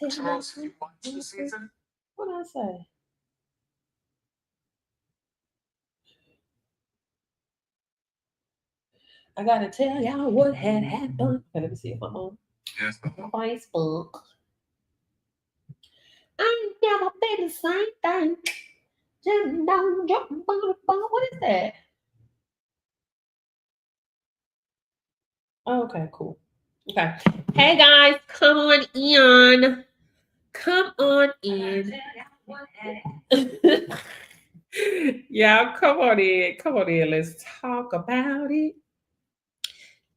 Charles, you watch the season? What did I say? I gotta tell y'all what had happened. Okay, let me see if I'm on Yes. Facebook. I ain't never been the same thing. Just don't jump on the phone. What is that? Oh, okay, cool. Okay. Hey guys, come on in. Come on in. Yeah, come on in. Come on in. Let's talk about it.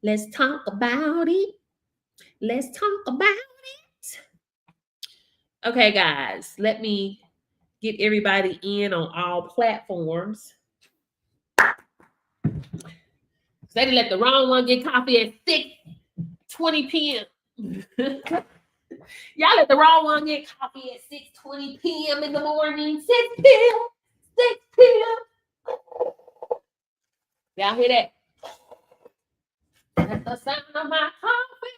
Let's talk about it. Let's talk about it. Okay, guys, let me get everybody in on all platforms. They didn't let the wrong one get coffee at 6:20 p.m. Y'all let the wrong one get coffee at 6:20 p.m. in the morning. 6 p.m. 6 p.m. Y'all hear that? That's the sound of my coffee.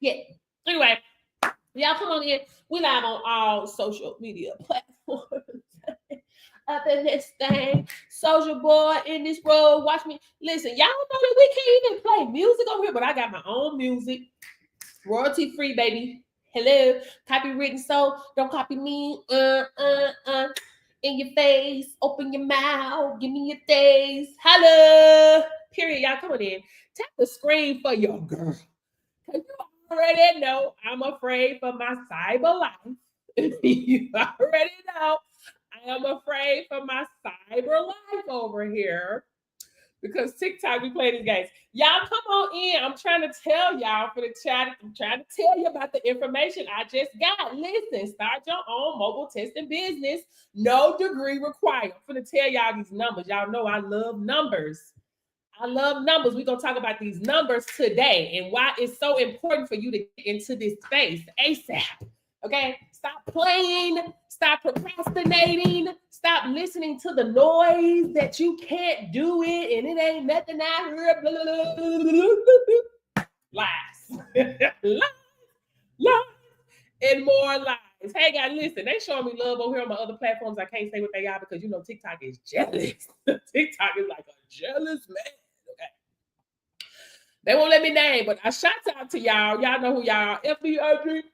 Yeah. Anyway, y'all come on in. We live on all social media platforms. Up in this thing, Soldier Boy in this road. Watch me. Listen, y'all know that we can't even play music over here, but I got my own music. Royalty free, baby. Hello. Copywritten, so don't copy me. In your face. Open your mouth. Give me your days. Hello. Period. Y'all come on in. Tap the screen for your girl. Cause you already know I'm afraid for my cyber life. You already know I am afraid for my cyber life over here. Because TikTok, we play these games. Y'all come on in. I'm trying to tell y'all for the chat. I'm trying to tell you about the information I just got. Listen, start your own mobile testing business. No degree required. I'm going to tell y'all these numbers. Y'all know I love numbers. I love numbers. We're going to talk about these numbers today and why it's so important for you to get into this space ASAP. Okay? Stop playing. Stop procrastinating. Stop listening to the noise that you can't do it and it ain't nothing out here. Blah, blah, blah, blah. Lies. Lies. And more lies. Hey, guys, listen. They showing me love over here on my other platforms. I can't say what they are because, you know, TikTok is jealous. TikTok is like a jealous man. They won't let me name, but I shout out to y'all. Y'all know who y'all are. FBRG,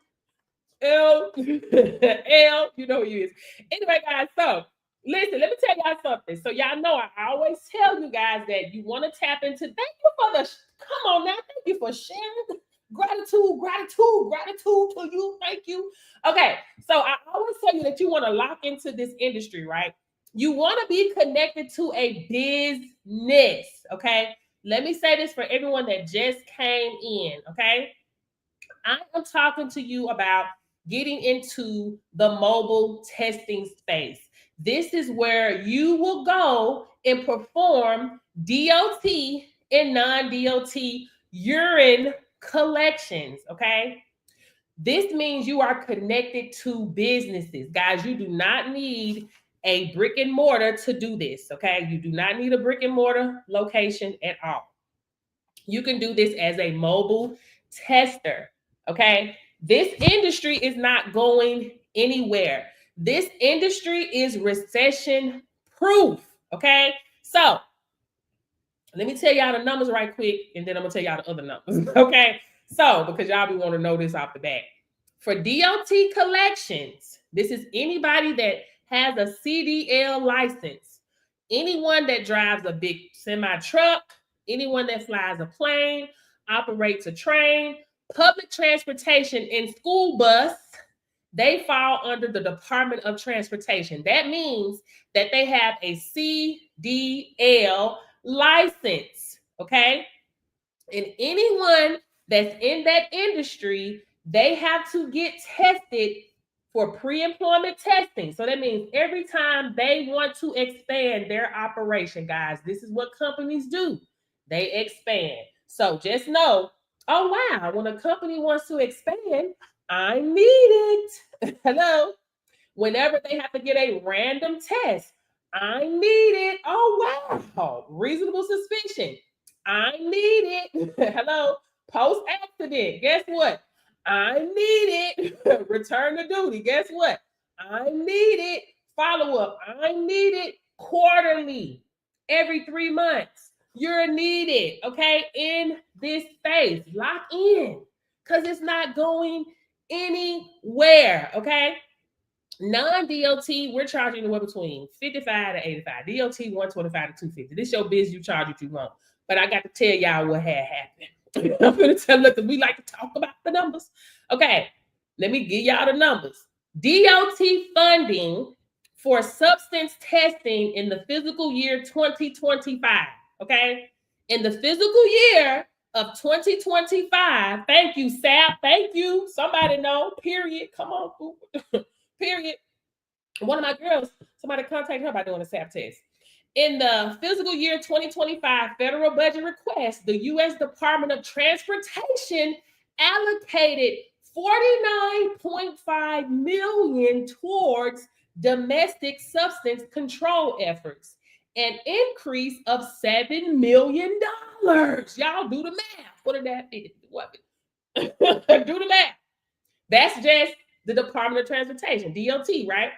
L, L, you know who you is. Anyway, guys, so listen, let me tell y'all something. So y'all know I always tell you guys that you want to tap into. Thank you for come on now. Thank you for sharing. Gratitude to you. Thank you. Okay, so I always tell you that you want to lock into this industry, right? You want to be connected to a business, okay? Let me say this for everyone that just came in, okay? I am talking to you about getting into the mobile testing space. This is where you will go and perform DOT and non-DOT urine collections, okay? This means you are connected to businesses. Guys, you do not need a brick and mortar to do this, okay? You do not need a brick and mortar location at all. You can do this as a mobile tester, okay? This industry is not going anywhere. This industry is recession proof, okay? So, let me tell y'all the numbers right quick, and then I'm gonna tell y'all the other numbers, okay? So, because y'all be want to know this off the bat. For DOT collections, this is anybody that has a CDL license, anyone that drives a big semi truck, anyone that flies a plane, operates a train, public transportation, and school bus, they fall under the Department of Transportation. That means that they have a CDL license, okay? And anyone that's in that industry, they have to get tested for pre-employment testing. So that means every time they want to expand their operation, guys, this is what companies do. They expand. So just know, oh wow, when a company wants to expand, I need it. Hello. Whenever they have to get a random test, I need it. Oh wow. Reasonable suspicion. I need it. Hello. Post accident. Guess what? I need it. Return to duty. Guess what? I need it. Follow up. I need it quarterly, every 3 months. You're needed, okay, in this space. Lock in because it's not going anywhere, okay? Non-DOT, we're charging anywhere between 55 to 85. DOT 125 to 250. This your business, you charge what you want. But I got to tell y'all what had happened. I'm going to tell you, we like to talk about the numbers. Okay, let me give y'all the numbers. DOT funding for substance testing in the fiscal year 2025, okay? In the fiscal year of 2025, thank you, SAP, thank you. Somebody know, period. Come on, period. One of my girls, somebody contacted her about doing a SAP test. In the fiscal year 2025 federal budget request, the U.S. Department of Transportation allocated $49.5 million towards domestic substance control efforts, an increase of $7 million. Y'all do the math. What did that be? What? Do the math. That's just the Department of Transportation, DOT, right?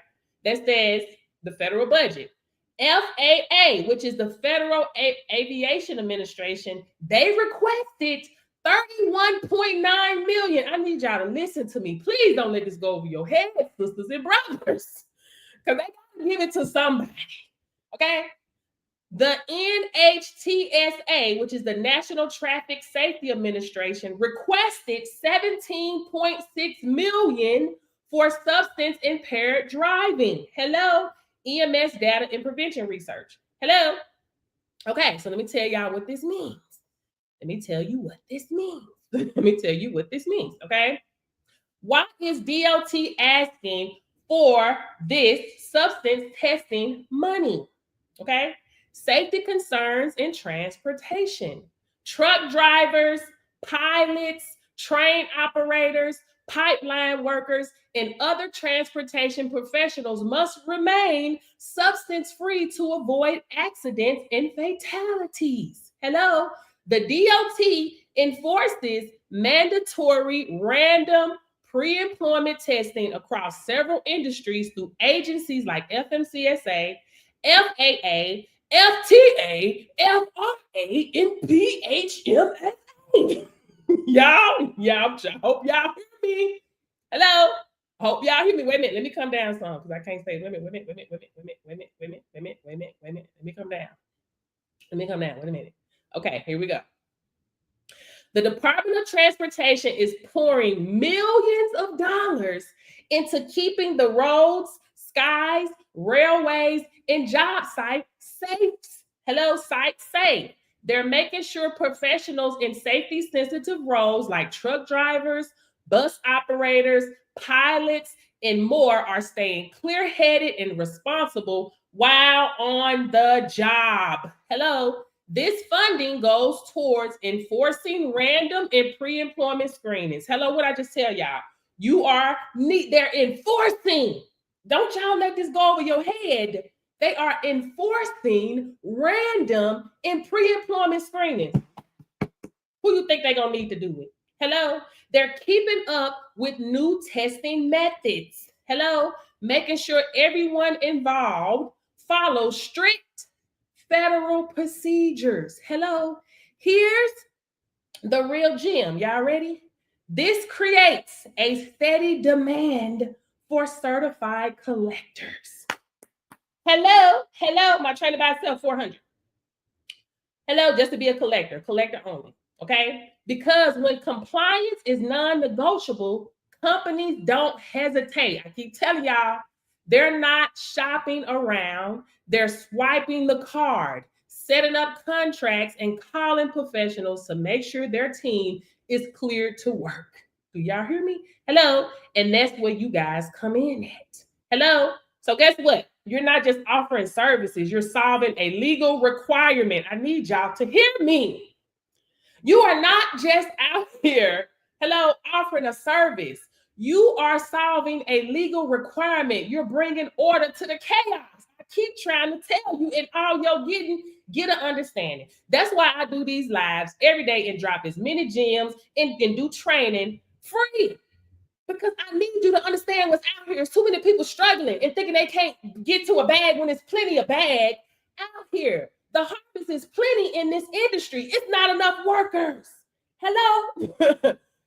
That says the federal budget. FAA, which is the Federal Aviation Administration, they requested $31.9 million. I need y'all to listen to me. Please don't let this go over your head, sisters and brothers, because they got to give it to somebody, okay? The NHTSA, which is the National Traffic Safety Administration, requested $17.6 million for substance impaired driving. Hello, EMS data and prevention research. Hello. Okay, so let me tell y'all what this means. Let me tell you what this means. Let me tell you what this means, okay? Why is DOT asking for this substance testing money? Okay? Safety concerns in transportation. Truck drivers, pilots, train operators, pipeline workers, and other transportation professionals must remain substance-free to avoid accidents and fatalities. Hello? The DOT enforces mandatory random pre-employment testing across several industries through agencies like FMCSA, FAA, FTA, FRA, and PHMSA. Y'all, I hope y'all hear me. Hello? Hope y'all hear me. Wait a minute. Let me come down some because I can't say, wait a minute. Let me come down. Wait a minute. Okay, here we go. The Department of Transportation is pouring millions of dollars into keeping the roads, skies, railways, and job sites safe. Hello, sites safe. They're making sure professionals in safety-sensitive roles like truck drivers, bus operators, pilots, and more are staying clear-headed and responsible while on the job. Hello. This funding goes towards enforcing random and pre-employment screenings. Hello, what I just tell y'all? They're enforcing. Don't y'all let this go over your head. They are enforcing random and pre-employment screenings. Who you think they're going to need to do it? Hello? They're keeping up with new testing methods. Hello? Making sure everyone involved follows strict federal procedures. Hello? Here's the real gem. Y'all ready? This creates a steady demand for certified collectors. Hello? My trainer by itself, 400. Hello, just to be a collector only, okay? Because when compliance is non-negotiable, companies don't hesitate. I keep telling y'all, they're not shopping around. They're swiping the card, setting up contracts, and calling professionals to make sure their team is cleared to work. Do y'all hear me? Hello? And that's where you guys come in at. Hello? So guess what? You're not just offering services. You're solving a legal requirement. I need y'all to hear me. You are not just out here, hello, offering a service. You are solving a legal requirement. You're bringing order to the chaos. I keep trying to tell you, and all you're getting, get an understanding. That's why I do these lives every day and drop as many gems and do training free. Because I need you to understand what's out here. There's too many people struggling and thinking they can't get to a bag when there's plenty of bag out here. The harvest is plenty in this industry. It's not enough workers. Hello?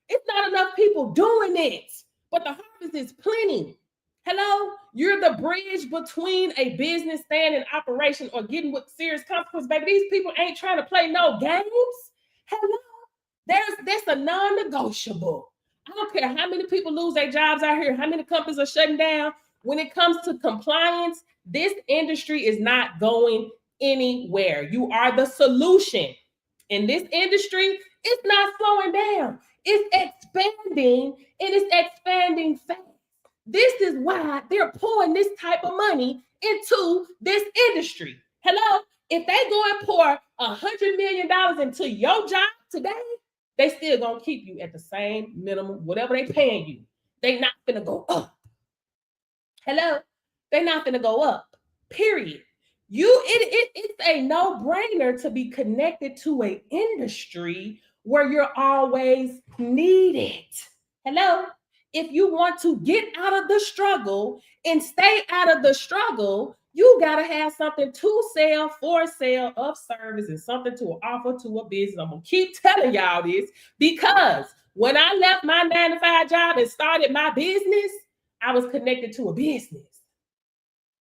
It's not enough people doing it, but the harvest is plenty. Hello? You're the bridge between a business staying in operation or getting with serious consequences. Baby, these people ain't trying to play no games. Hello? That's a non-negotiable. I don't care how many people lose their jobs out here, how many companies are shutting down. When it comes to compliance, this industry is not going anywhere. You are the solution. In this industry, it's not slowing down. It's expanding, and it's expanding fast. This is why they're pouring this type of money into this industry. Hello? If they go and pour $100 million into your job today, they still gonna keep you at the same minimum, whatever they paying you. They not gonna go up. Hello? They're not gonna go up. Period. It's a no-brainer to be connected to an industry where you're always needed. Hello? If you want to get out of the struggle and stay out of the struggle, you got to have something to sell, for sale, of service, and something to offer to a business. I'm going to keep telling y'all this because when I left my 9-to-5 job and started my business, I was connected to a business.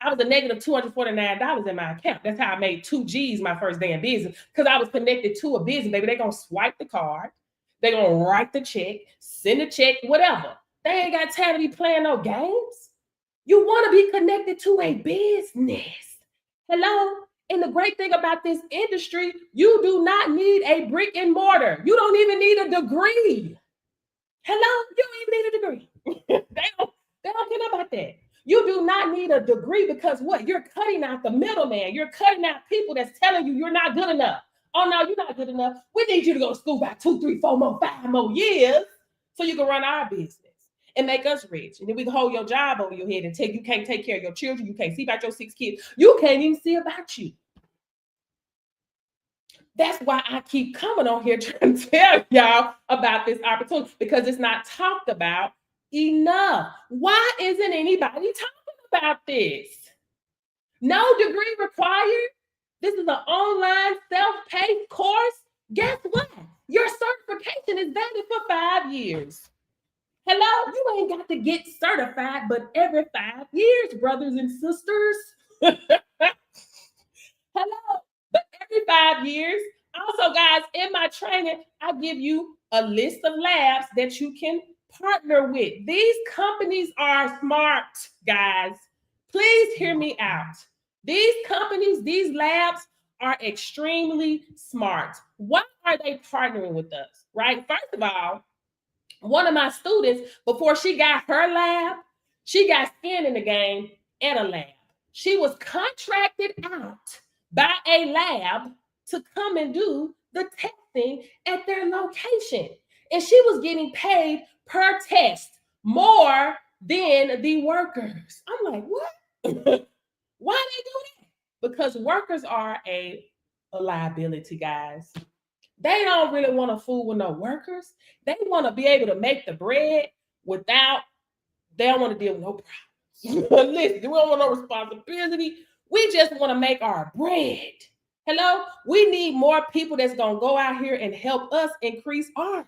I was a negative $249 in my account. That's how I made 2 G's my first day in business, because I was connected to a business. Baby, they're going to swipe the card. They're going to write the check, send a check, whatever. They ain't got time to be playing no games. You want to be connected to a business. Hello? And the great thing about this industry, you do not need a brick and mortar. You don't even need a degree. Hello? You don't even need a degree. they don't care about that. You do not need a degree because what? You're cutting out the middleman. You're cutting out people that's telling you you're not good enough. Oh, no, you're not good enough. We need you to go to school by 2, 3, 4 more, 5 more years so you can run our business and make us rich. And then we can hold your job over your head and you can't take care of your children. You can't see about your 6 kids. You can't even see about you. That's why I keep coming on here trying to tell y'all about this opportunity, because it's not talked about enough. Why isn't anybody talking about this? No degree required. This is an online self-paced course. Guess what? Your certification is valid for 5 years. Hello, you ain't got to get certified, but every 5 years, brothers and sisters. Hello, but every 5 years. Also, guys, in my training, I give you a list of labs that you can partner with. These companies are smart, guys. Please hear me out. These companies, these labs are extremely smart. Why are they partnering with us, right? First of all, one of my students, before she got her lab, she got skin in the game at a lab. She was contracted out by a lab to come and do the testing at their location. And she was getting paid per test more than the workers. I'm like, what? Why they do that? Because workers are a liability, guys. They don't really want to fool with no workers. They want to be able to make the bread without, they don't want to deal with no problems. Listen, we don't want no responsibility. We just want to make our bread. Hello? We need more people that's going to go out here and help us increase our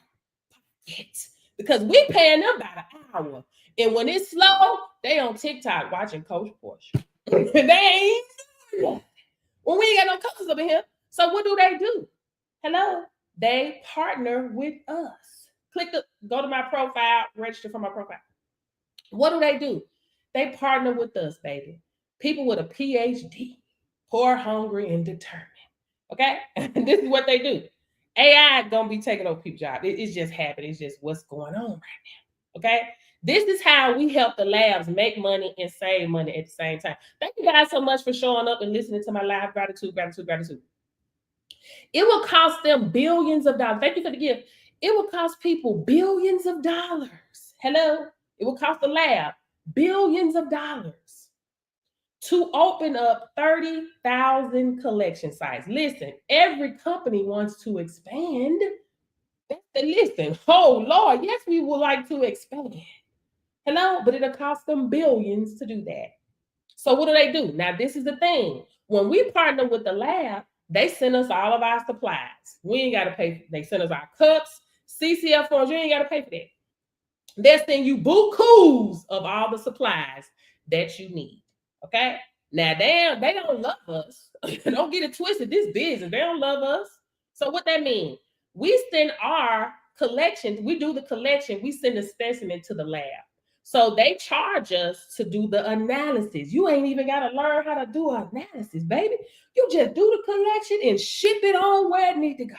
pockets, because we paying them by the hour. And when it's slow, they on TikTok watching Coach Porsche. They ain't when we ain't got no customers up in here. So what do? Hello? They partner with us. Go to my profile, register for my profile. What do? They partner with us, baby. People with a PhD, poor, hungry, and determined. Okay? This is what they do. AI gonna be taking over people's jobs. It's just happening. It's just what's going on right now. Okay? This is how we help the labs make money and save money at the same time. Thank you guys so much for showing up and listening to my live. Gratitude. It will cost them billions of dollars. Thank you for the gift. It will cost people billions of dollars. Hello? It will cost the lab billions of dollars to open up 30,000 collection sites. Listen, every company wants to expand. That's the listen. Oh Lord, yes, we would like to expand. Hello, but it'll cost them billions to do that. So what do? Now, this is the thing. When we partner with the lab, they send us all of our supplies. We ain't got to pay. They send us our cups, CCF forms. You ain't got to pay for that. They'll send you bukus of all the supplies that you need. Okay. Now they don't love us. Don't get it twisted. This business, they don't love us. So what that means? We send our collections. We do the collection. We send the specimen to the lab. So they charge us to do the analysis. You ain't even got to learn how to do an analysis, baby. You just do the collection and ship it on where it needs to go.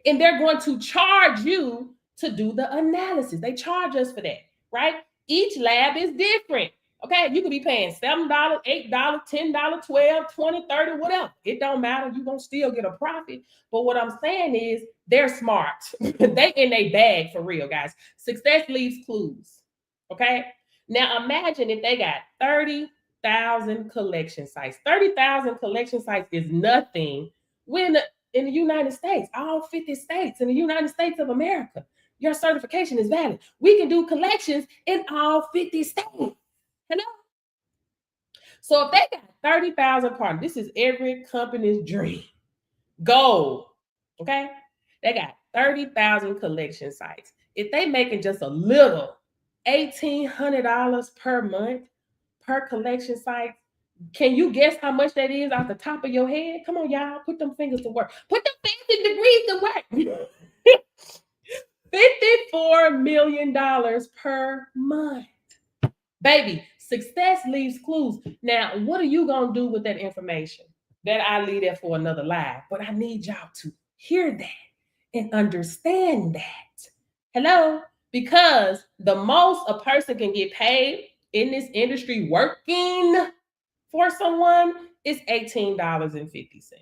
And they're going to charge you to do the analysis. They charge us for that, right? Each lab is different. Okay, you could be paying $7, $8, $10, $12, $20, $30, whatever. It don't matter. You're going to still get a profit. But what I'm saying is they're smart. They in a bag for real, guys. Success leaves clues. Okay. Now imagine if they got 30,000 collection sites. 30,000 collection sites is nothing when in the United States, all 50 states in the United States of America, your certification is valid. We can do collections in all 50 states. Hello? So if they got 30,000 partners, this is every company's dream. Goal. Okay? They got 30,000 collection sites. If they making just a little, $1,800 per month per collection site, can you guess how much that is off the top of your head? Come on, y'all. Put them fingers to work. Put them fancy degrees to work. $54 million per month. Baby, success leaves clues. Now, what are you going to do with that information? That I leave there for another live. But I need y'all to hear that and understand that. Hello? Because the most a person can get paid in this industry working for someone is $18.50.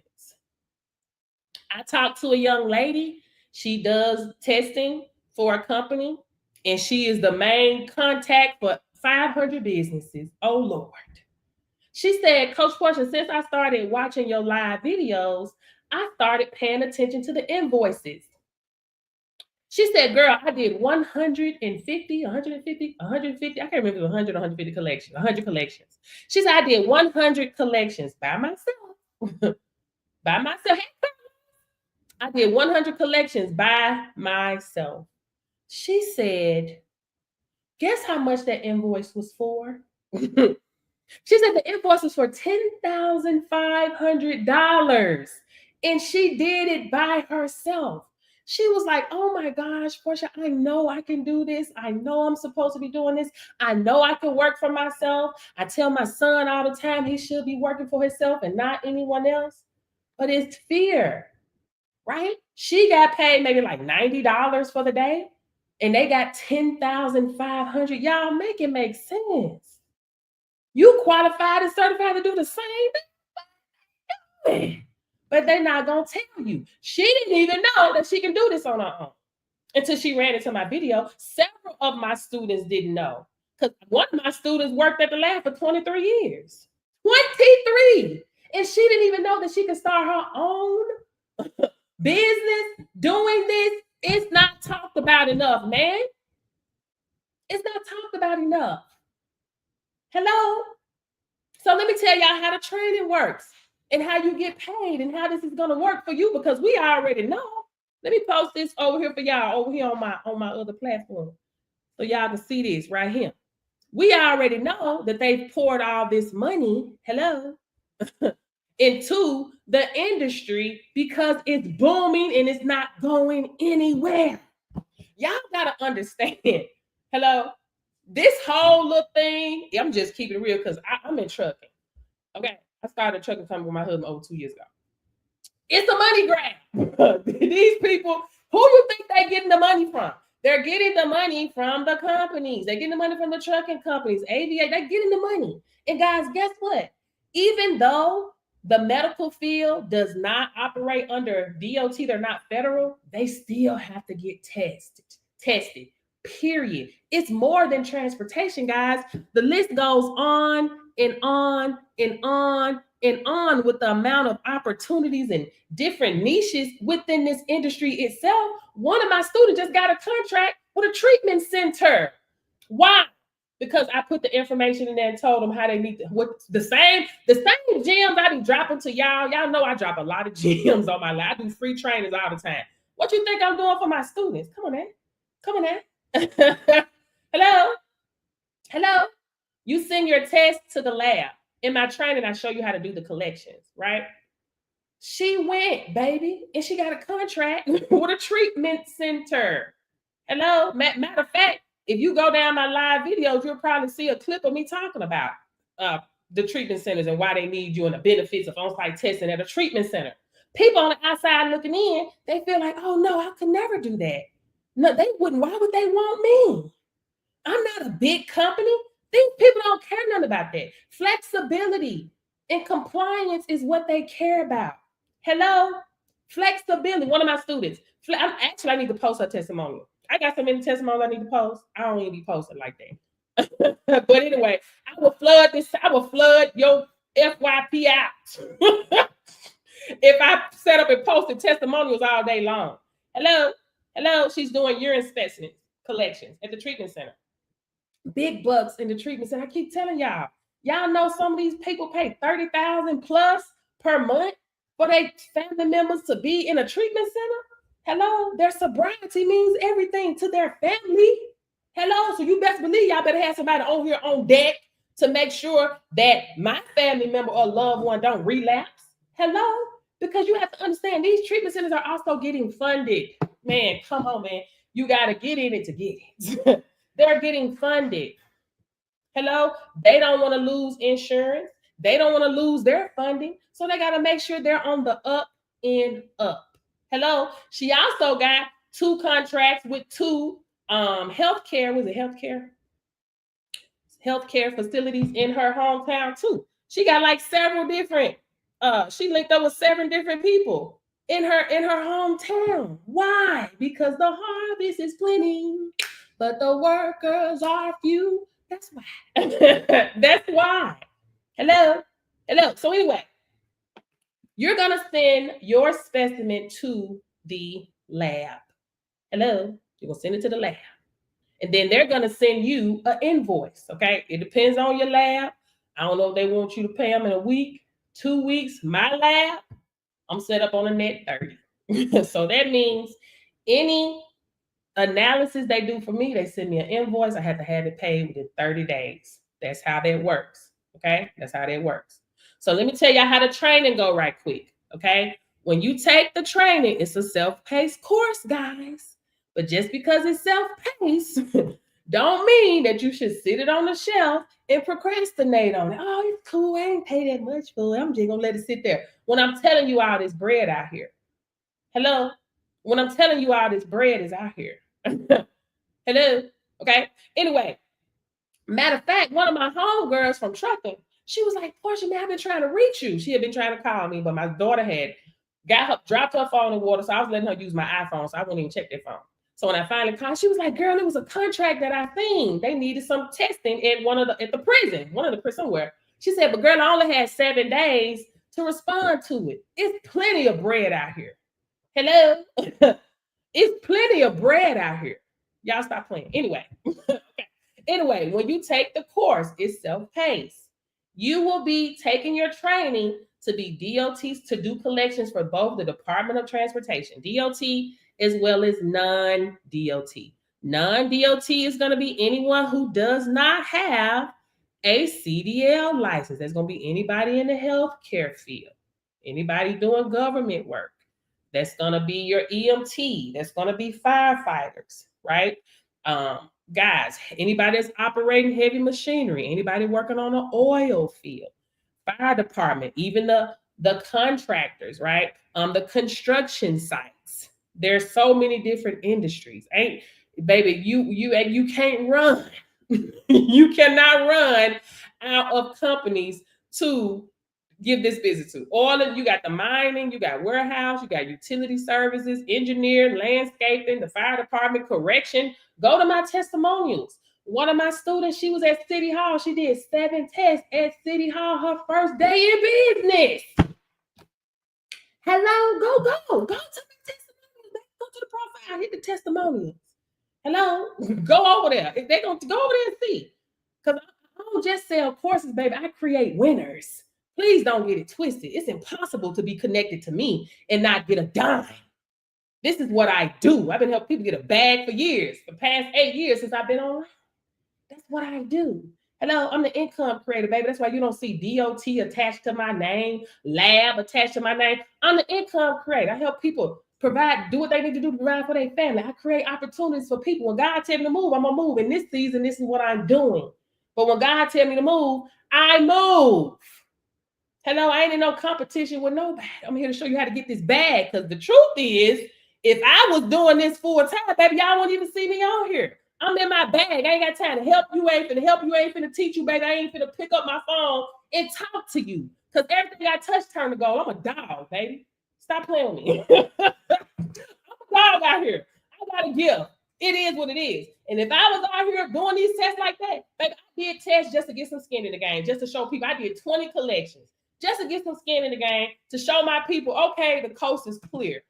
I talked to a young lady. She does testing for a company, and she is the main contact for 500 businesses. Oh, Lord. She said, Coach Portia, since I started watching your live videos, I started paying attention to the invoices. She said, girl, I did 150, I can't remember if it was 100 or 150 collections, 100 collections. She said, I did 100 collections by myself. By myself. I did 100 collections by myself. She said, guess how much that invoice was for? She said the invoice was for $10,500. And she did it by herself. She was like, oh my gosh, Portia, I know I can do this. I know I'm supposed to be doing this. I know I can work for myself. I tell my son all the time he should be working for himself and not anyone else. But it's fear, right? She got paid maybe like $90 for the day, and they got $10,500. Y'all make it make sense. You qualified and certified to do the same thing. But they're not going to tell you. She didn't even know that she can do this on her own until she ran into my video. Several of my students didn't know, because one of my students worked at the lab for 23 years. 23! And she didn't even know that she could start her own business doing this. It's not talked about enough, man. It's not talked about enough. Hello? So let me tell y'all how the training works and how you get paid and how this is going to work for you, because we already know. Let me post this over here for y'all over here on my other platform so y'all can see this right here. We already know that they've poured all this money, hello, into the industry because it's booming and it's not going anywhere. Y'all got to understand, hello, this whole little thing, I'm just keeping it real because I'm in trucking. Okay, I started a trucking company with my husband over 2 years ago. It's a money grab. These people, who you think they're getting the money from? They're getting the money from the companies. They're getting the money from the trucking companies, AVA. They're getting the money. And guys, guess what? Even though the medical field does not operate under DOT, they're not federal, they still have to get tested, period. It's more than transportation, guys. The list goes on and on and on and on with the amount of opportunities and different niches within this industry itself. One of my students just got a contract with a treatment center. Why? Because I put the information in there and told them how they need to, what the same gems I be dropping to y'all. Y'all know I drop a lot of gems on my life. I do free trainings all the time. What you think I'm doing for my students? Come on, man. Come on, man. Hello? Hello? You send your test to the lab. In my training, I show you how to do the collections, right? She went, baby, and she got a contract with a treatment center. Hello? Matter of fact, if you go down my live videos, you'll probably see a clip of me talking about the treatment centers and why they need you and the benefits of on-site testing at a treatment center. People on the outside looking in, they feel like, oh no, I could never do that. No, they wouldn't. Why would they want me? I'm not a big company. These people don't care nothing about that. Flexibility and compliance is what they care about. Hello? Flexibility. One of my students, I need to post her testimonial. I got so many testimonials I need to post. I don't even be posting like that. But anyway, I will flood your FYP out. If I set up and posted testimonials all day long. Hello, she's doing urine specimen collections at the treatment center. Big bucks in the treatment center. I keep telling y'all. Y'all know some of these people pay $30,000 plus per month for their family members to be in a treatment center. Hello, their sobriety means everything to their family. Hello, so you best believe y'all better have somebody on here on deck to make sure that my family member or loved one don't relapse. Hello, because you have to understand these treatment centers are also getting funded. Man, come on, man. You got to get in it to get it. They're getting funded. Hello, they don't want to lose insurance. They don't want to lose their funding. So they got to make sure they're on the up and up. Hello, she also got 2 contracts with 2 healthcare facilities in her hometown too. She got like several different, she linked up with 7 different people in her hometown. Why? Because the harvest is plenty, but the workers are few. That's why. That's why. Hello. So anyway, you're going to send your specimen to the lab. Hello. You're going to send it to the lab. And then they're going to send you an invoice, okay? It depends on your lab. I don't know if they want you to pay them in a week, 2 weeks. My lab, I'm set up on a net 30. So that means any analysis they do for me, they send me an invoice. I have to have it paid within 30 days. That's how that works, okay? That's how that works. So let me tell you how the training go right quick, okay? When you take the training, it's a self-paced course, guys. But just because it's self-paced don't mean that you should sit it on the shelf and procrastinate on it. Oh, it's cool. I ain't pay that much for it. I'm just going to let it sit there. When I'm telling you all this bread out here. Hello? When I'm telling you all this bread is out here. Hello? Okay? Anyway, matter of fact, one of my homegirls from trucking, she was like, Portia, man, I've been trying to reach you. She had been trying to call me, but my daughter had dropped her phone in water, so I was letting her use my iPhone, so I wouldn't even check their phone. So when I finally called, she was like, girl, it was a contract that I seen. They needed some testing at the prison somewhere. She said, but girl, I only had 7 days to respond to it. It's plenty of bread out here. Hello? It's plenty of bread out here. Y'all stop playing. Anyway. Okay. Anyway, when you take the course, it's self-paced. You will be taking your training to be DOTs to do collections for both the Department of Transportation, DOT, as well as non-DOT. Non-DOT is going to be anyone who does not have a CDL license. There's going to be anybody in the healthcare field, anybody doing government work. That's going to be your EMT. That's going to be firefighters, right? Guys, anybody that's operating heavy machinery, anybody working on an oil field, fire department, even the contractors, right? The construction sites. There's so many different industries. Baby, you can't run. You cannot run out of companies to give this business to. You got the mining, you got warehouse, you got utility services, engineer, landscaping, the fire department, correction. Go to my testimonials. One of my students, she was at City Hall. She did 7 tests at City Hall her first day in business. Hello, go to the testimonials. Go to the profile, hit the testimonials. Hello, go over there. If they're going to go over there and see. Because I don't just sell courses, baby. I create winners. Please don't get it twisted. It's impossible to be connected to me and not get a dime. This is what I do. I've been helping people get a bag for years, for the past 8 years since I've been online. That's what I do. Hello, I'm the income creator, baby. That's why you don't see DOT attached to my name, lab attached to my name. I'm the income creator. I help people do what they need to do to provide for their family. I create opportunities for people. When God tells me to move, I'm going to move. In this season, this is what I'm doing. But when God tells me to move, I move. Hello, I ain't in no competition with nobody. I'm here to show you how to get this bag, because the truth is, if I was doing this full time, baby, y'all won't even see me on here. I'm in my bag. I ain't got time to help you. I ain't finna help you. I ain't finna teach you, baby. I ain't finna pick up my phone and talk to you. Because everything I touch turn to gold. I'm a dog, baby. Stop playing with me. I'm a dog out here. I got a gift. It is what it is. And if I was out here doing these tests like that, baby, I did tests just to get some skin in the game, just to show people. I did 20 collections just to get some skin in the game, to show my people, okay, the coast is clear.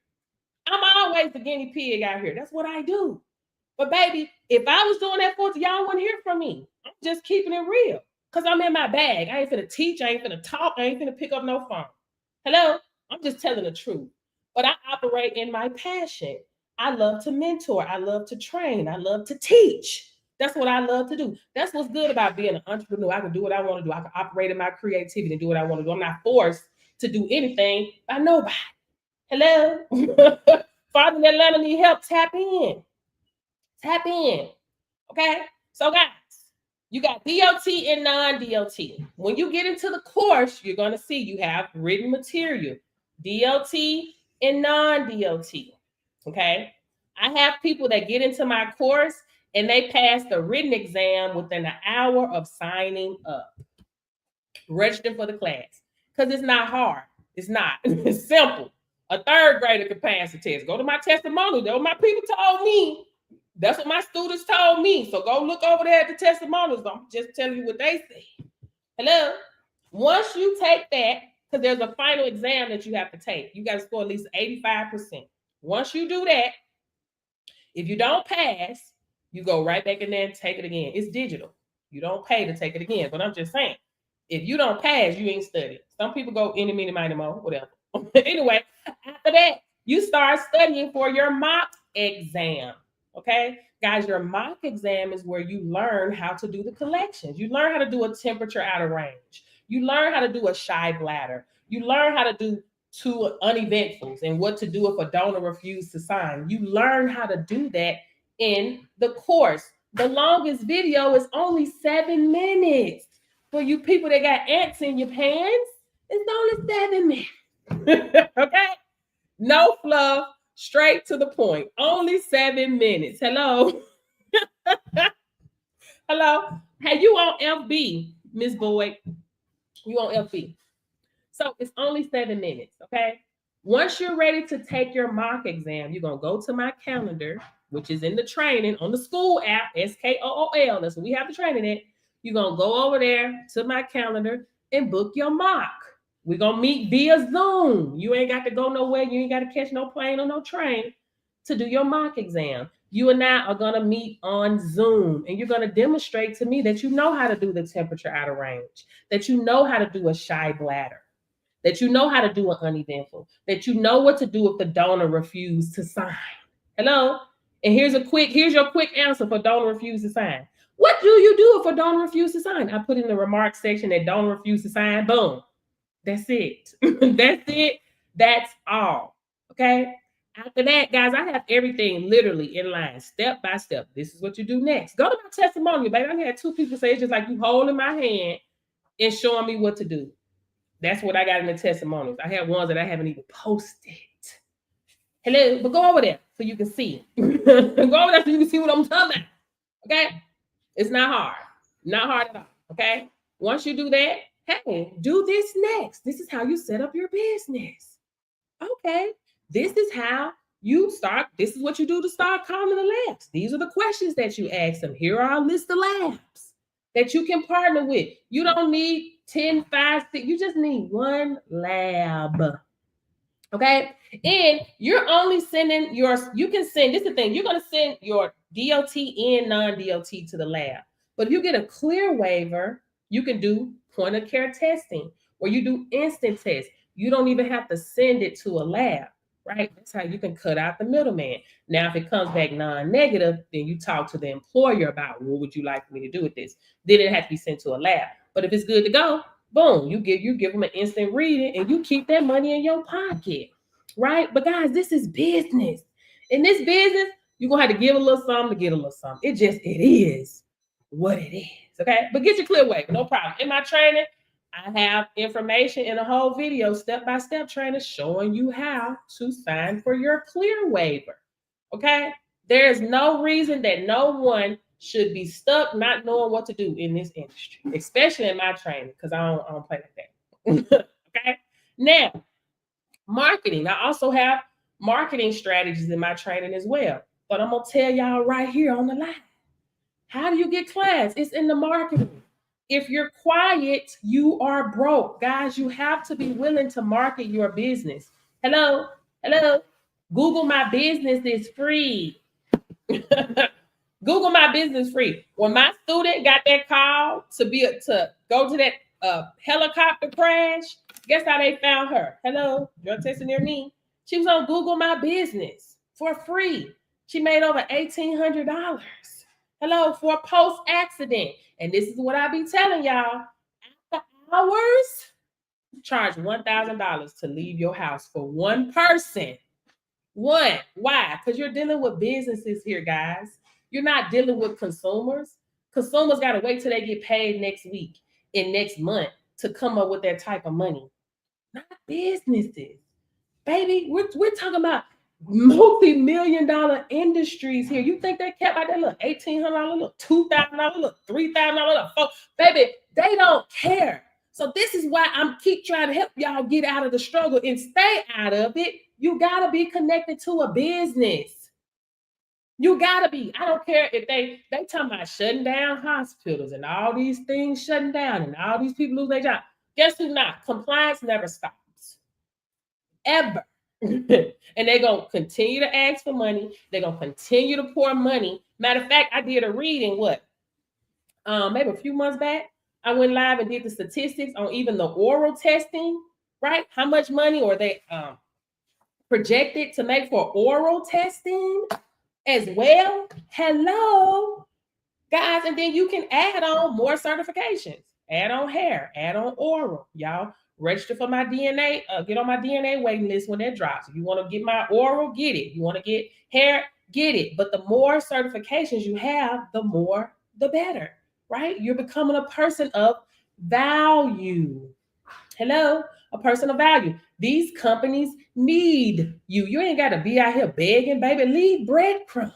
I'm always the guinea pig out here. That's what I do. But baby, if I was doing that for y'all wouldn't hear from me. I'm just keeping it real, because I'm in my bag. I ain't finna teach. I ain't finna talk. I ain't finna pick up no phone. Hello? I'm just telling the truth. But I operate in my passion. I love to mentor. I love to train. I love to teach. That's what I love to do. That's what's good about being an entrepreneur. I can do what I want to do. I can operate in my creativity and do what I want to do. I'm not forced to do anything by nobody. Hello? Father in Atlanta need help. Tap in. Tap in. Okay? So guys, you got DOT and non-DOT. When you get into the course, you're going to see you have written material, DOT and non-DOT. Okay? I have people that get into my course and they pass the written exam within an hour of signing up, registering for the class. Because it's not hard. It's not. It's simple. A third grader can pass the test. Go to my testimonial. That's what my people told me. That's what my students told me. So go look over there at the testimonials. I'm just telling you what they say. Hello? Once you take that, because there's a final exam that you have to take. You got to score at least 85%. Once you do that, if you don't pass, you go right back in there and take it again. It's digital. You don't pay to take it again. But I'm just saying, if you don't pass, you ain't studied. Some people go any, mini, miny, mo, whatever. Anyway, after that, you start studying for your mock exam. Okay, guys, your mock exam is where you learn how to do the collections. You learn how to do a temperature out of range. You learn how to do a shy bladder. You learn how to do 2 uneventfuls and what to do if a donor refuses to sign. You learn how to do that in the course. The longest video is only 7 minutes. For you people that got ants in your pants, it's only 7 minutes. Okay? No fluff, straight to the point. Only 7 minutes. Hello? Hello? Hey, you on FB, Miss Boyd? You on FB? So it's only 7 minutes, okay? Once you're ready to take your mock exam, you're going to go to my calendar, which is in the training on the school app, SKOOL. That's what we have the training in. You're going to go over there to my calendar and book your mock. We're going to meet via Zoom. You ain't got to go nowhere. You ain't got to catch no plane or no train to do your mock exam. You and I are going to meet on Zoom, and you're going to demonstrate to me that you know how to do the temperature out of range, that you know how to do a shy bladder, that you know how to do an uneventful, that you know what to do if the donor refuses to sign. Hello? And here's your quick answer for donor refuse to sign. What do you do if a donor refuses to sign? I put in the remarks section that donor refuse to sign. Boom. That's it. That's it. That's all. Okay? After that, guys, I have everything literally in line, step by step. This is what you do next. Go to my testimonial, baby. I had 2 people say it's just like you holding my hand and showing me what to do. That's what I got in the testimonials. I have ones that I haven't even posted. Hello, but go over there so you can see. Go over there so you can see what I'm talking about. Okay? It's not hard. Not hard at all. Okay? Once you do that, hey, do this next. This is how you set up your business. Okay. This is how this is what you do to start calling the labs. These are the questions that you ask them. Here are a list of labs that you can partner with. You don't need 10, 5, 6. You just need one lab. Okay. And you're only sending you can send, this is the thing, you're going to send your DOT and non-DOT to the lab. But if you get a clear waiver, you can do point of care testing or you do instant tests. You don't even have to send it to a lab, right? That's how you can cut out the middleman. Now, if it comes back non-negative, then you talk to the employer about what would you like me to do with this? Then it has to be sent to a lab. But if it's good to go, boom, you give them an instant reading and you keep that money in your pocket, right? But guys, this is business. In this business, you're going to have to give a little something to get a little something. It is what it is, okay? But get your clear waiver, no problem. In my training, I have information in a whole video, step-by-step training showing you how to sign for your clear waiver, okay? There is no reason that no one should be stuck not knowing what to do in this industry, especially in my training, because I don't play like that. Okay. Now, marketing. I also have marketing strategies in my training as well. But I'm gonna tell y'all right here on the line. How do you get clients? It's in the marketing. If you're quiet, you are broke. Guys, you have to be willing to market your business. Hello. Google My Business is free. Google My Business free. When my student got that call to go to that helicopter crash, guess how they found her? Hello, drug testing near me. She was on Google My Business for free. She made over $1,800. Hello, for a post-accident. And this is what I be telling y'all. After hours, charge $1,000 to leave your house for one person. One. Why? Because you're dealing with businesses here, guys. You're not dealing with consumers. Consumers got to wait till they get paid next week and next month to come up with that type of money. Not businesses. Baby, we're talking about multi-million-dollar industries here. You think they kept out that little $1,800, look, $2,000, look, $3,000, look, baby, they don't care. So this is why I'm keep trying to help y'all get out of the struggle and stay out of it. You got to be connected to a business. You got to be. I don't care if they talking about shutting down hospitals and all these things shutting down and all these people lose their job. Guess who not? Compliance never stops. Ever. And they're going to continue to ask for money. They're going to continue to pour money. Matter of fact, I did a reading, maybe a few months back. I went live and did the statistics on even the oral testing, right? How much money are they projected to make for oral testing as well? Hello, guys. And then you can add on more certifications. Add on hair, add on oral. Y'all register for my DNA, get on my DNA waiting list when that drops. If you want to get my oral, get it. You want to get hair, get it. But the more certifications you have, the more, the better, right? You're becoming a person of value. Hello, a person of value. These companies need you. You ain't got to be out here begging, baby. Leave breadcrumbs.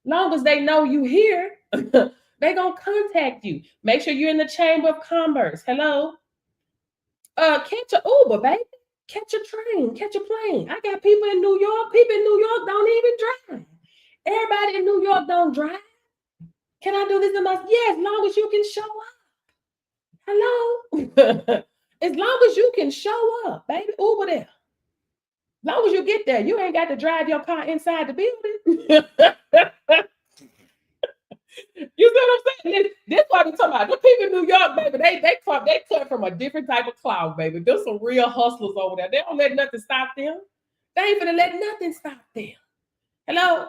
Long as they know you here, they gonna contact you. Make sure you're in the Chamber of Commerce. Hello. Catch a Uber, baby. Catch a train. Catch a plane. I got people in New York. People in New York don't even drive. Everybody in New York don't drive. Can I do this in my? Yeah, as long as you can show up. Hello. As long as you can show up, baby. Uber there. As long as you get there, you ain't got to drive your car inside the building. You see what I'm saying? This what I'm talking about. The people in New York, baby, they cut from a different type of cloud, baby. There's some real hustlers over there. They don't let nothing stop them. They ain't gonna let nothing stop them. Hello?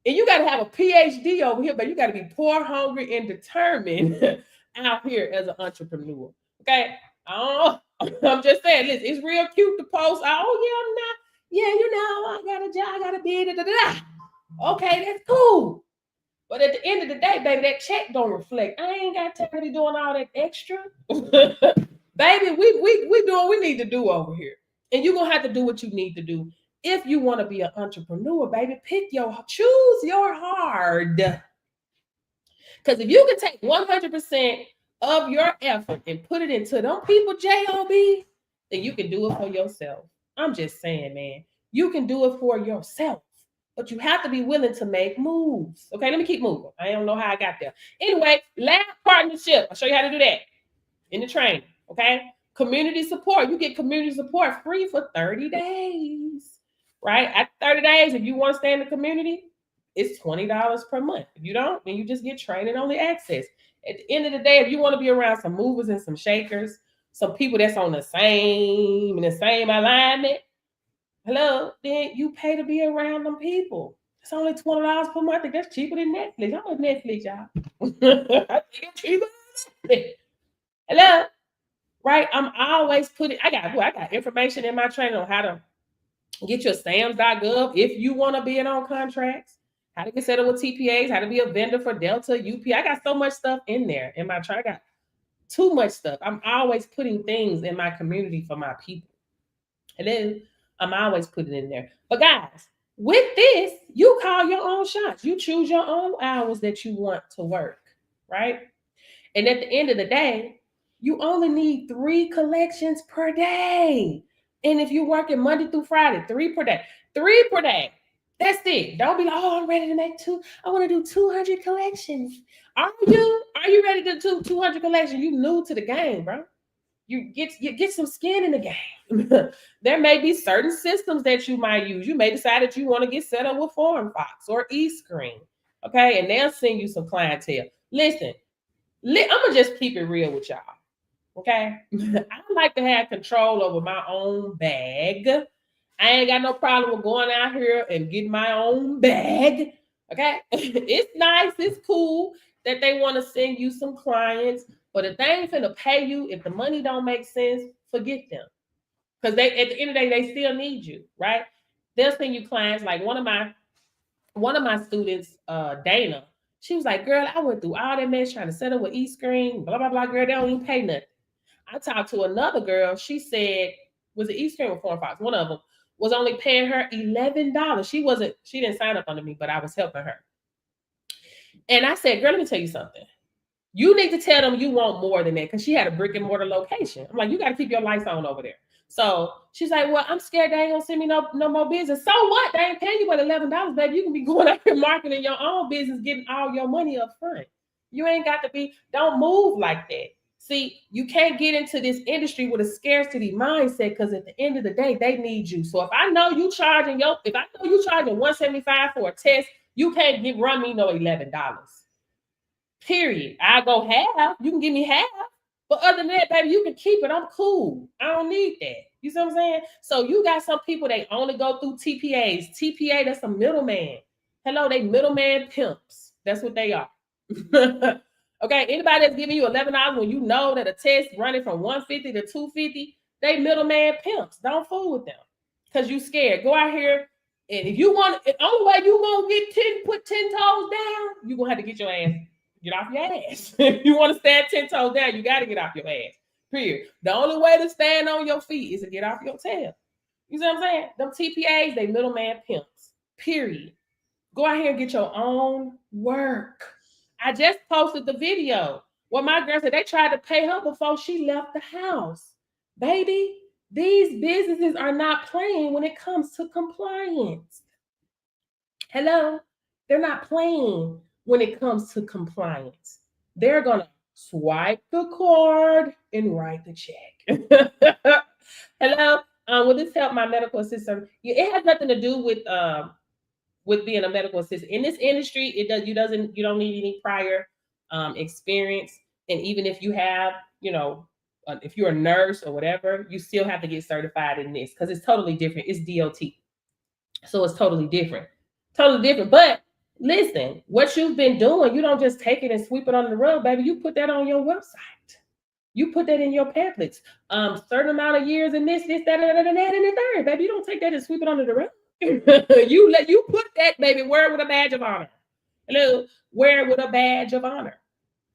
And you got to have a PhD over here, but you got to be poor, hungry, and determined out here as an entrepreneur. Okay? I don't know. I'm just saying, listen, it's real cute to post. I got a job, I got a bid. Okay, that's cool. But at the end of the day, baby, that check don't reflect. I ain't got time to be doing all that extra. Baby, we doing what we need to do over here. And you're going to have to do what you need to do. If you want to be an entrepreneur, baby, choose your hard. Because if you can take 100% of your effort and put it into them people job, then you can do it for yourself. I'm just saying, man. you can do it for yourself. But you have to be willing to make moves. Okay, let me keep moving. I don't know how I got there. Anyway, lab partnership. I'll show you how to do that in the training. Okay, community support. You get community support free for 30 days. Right? At 30 days, if you want to stay in the community, it's $20 per month. If you don't, then you just get training only access. At the end of the day, if you want to be around some movers and some shakers, some people that's on the same alignment, hello, then you pay to be around them people. It's only $20 per month. I think that's cheaper than Netflix. How much Netflix, y'all? I think it's cheaper than Netflix. Hello, right? I'm always putting. I got information in my training on how to get your SAMS.gov if you want to be in on contracts, how to get set up with TPAs, how to be a vendor for Delta, UP. I got so much stuff in there in my training. I got too much stuff. I'm always putting things in my community for my people. And then I'm always putting it in there. But guys, with this, you call your own shots. You choose your own hours that you want to work, right? And at the end of the day, you only need 3 collections per day. And if you're working Monday through Friday, 3 per day. 3 per day. That's it. Don't be like, oh, I'm ready to make 2. I want to do 200 collections. Are you ready to do 200 collections? You new to the game, bro. You get some skin in the game. There may be certain systems that you might use. You may decide that you want to get set up with FormFox or eScreen. Okay, and they'll send you some clientele. Listen, I'm gonna just keep it real with y'all. Okay, I like to have control over my own bag. I ain't got no problem with going out here and getting my own bag. Okay, it's nice, it's cool that they want to send you some clients, but if they ain't finna pay you, if the money don't make sense, forget them. Because they, at the end of the day, they still need you, right? They'll send you clients. Like one of my students, Dana, she was like, girl, I went through all that mess trying to set up with eScreen, blah, blah, blah, girl, they don't even pay nothing. I talked to another girl, she said, was it eScreen or FormFox? One of them was only paying her $11. She didn't sign up under me, but I was helping her. And I said, girl, let me tell you something. You need to tell them you want more than that, because she had a brick and mortar location. I'm like, you got to keep your lights on over there. So she's like, well, I'm scared they ain't gonna send me no more business. So what? They ain't paying you but $11, baby. You can be going out here marketing your own business, getting all your money up front. You ain't got to be, don't move like that. See, you can't get into this industry with a scarcity mindset, because at the end of the day, they need you. So if I know you charging $175 for a test, you can't run me no $11. Period. I go half. You can give me half. But other than that, baby, you can keep it. I'm cool. I don't need that. You see what I'm saying? So you got some people, they only go through TPAs. TPA, that's a middleman. Hello, they middleman pimps. That's what they are. Okay, anybody that's giving you $11 when you know that a test running from $150 to $250, they middleman pimps. Don't fool with them, because you scared. Go out here, and if you want, the only way you gonna put 10 toes down, you gonna have to get off your ass. If you want to stand 10 toes down, you got to get off your ass. Period. The only way to stand on your feet is to get off your tail. You see what I'm saying? Them TPAs, they middleman pimps. Period. Go out here and get your own work. I just posted the video where my girl said they tried to pay her before she left the house. Baby, these businesses are not playing when it comes to compliance. Hello? They're not playing when it comes to compliance. They're going to swipe the card and write the check. Hello? Will this help my medical assistant? It has nothing to do with being a medical assistant. In this industry, you don't need any prior experience. And even if you have, if you're a nurse or whatever, you still have to get certified in this, because it's totally different. It's DOT. So it's totally different. Totally different. But listen, what you've been doing, you don't just take it and sweep it under the rug, baby. You put that on your website. You put that in your pamphlets. Certain amount of years in this, that, and the third, baby. You don't take that and sweep it under the rug. you put that, baby, wear it with a badge of honor. Hello, wear it with a badge of honor.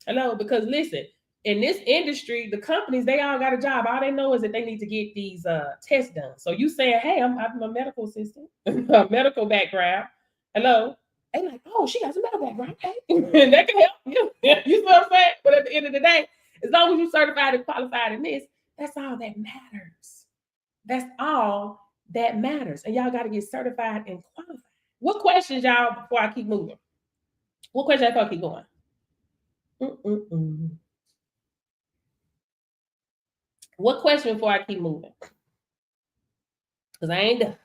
Hello, because listen, in this industry, the companies, they all got a job. All they know is that they need to get these tests done. So you saying, hey, I'm a medical assistant, a medical background. Hello. They like, oh, she got some medical background. Okay. That can help you. You know what I'm saying? But at the end of the day, as long as you're certified and qualified in this, that's all that matters. That's all that matters. And y'all got to get certified and qualified. What questions, y'all, before I keep moving? What questions before I keep going? What question before I keep moving? Because I ain't done.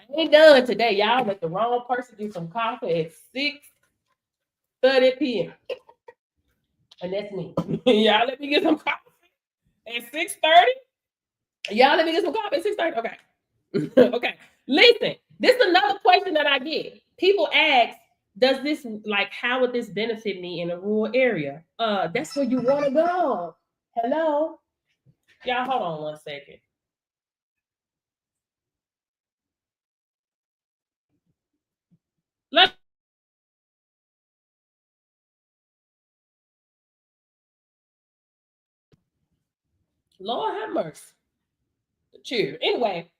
I ain't done today. Y'all let the wrong person get some coffee at 6:30 p.m. And that's me. Y'all let me get some coffee at 6:30. Y'all let me get some coffee at 6:30. Okay. Okay. Listen, this is another question that I get. People ask, does this, like, how would this benefit me in a rural area? That's where you want to go. Hello? Y'all, hold on one second. Lord have mercy. Cheers. Anyway,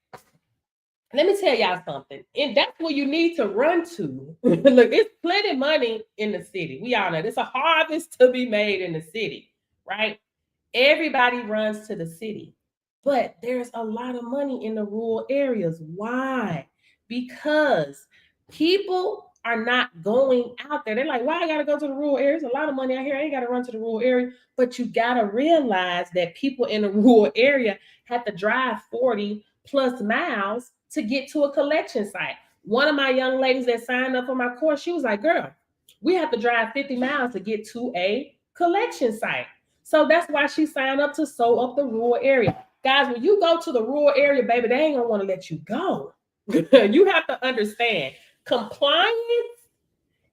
let me tell y'all something. And that's where you need to run to. Look, it's plenty of money in the city. We all know there's a harvest to be made in the city, right? Everybody runs to the city. But there's a lot of money in the rural areas. Why? Because people are not going out there. They're like, why I gotta go to the rural areas? A lot of money out here. I ain't gotta run to the rural area. But you gotta realize that people in the rural area have to drive 40 plus miles to get to a collection site. One of my young ladies that signed up for my course, she was like, girl, we have to drive 50 miles to get to a collection site. So that's why she signed up to sew up the rural area. Guys, when you go to the rural area, baby, they ain't gonna want to let you go. You have to understand, compliance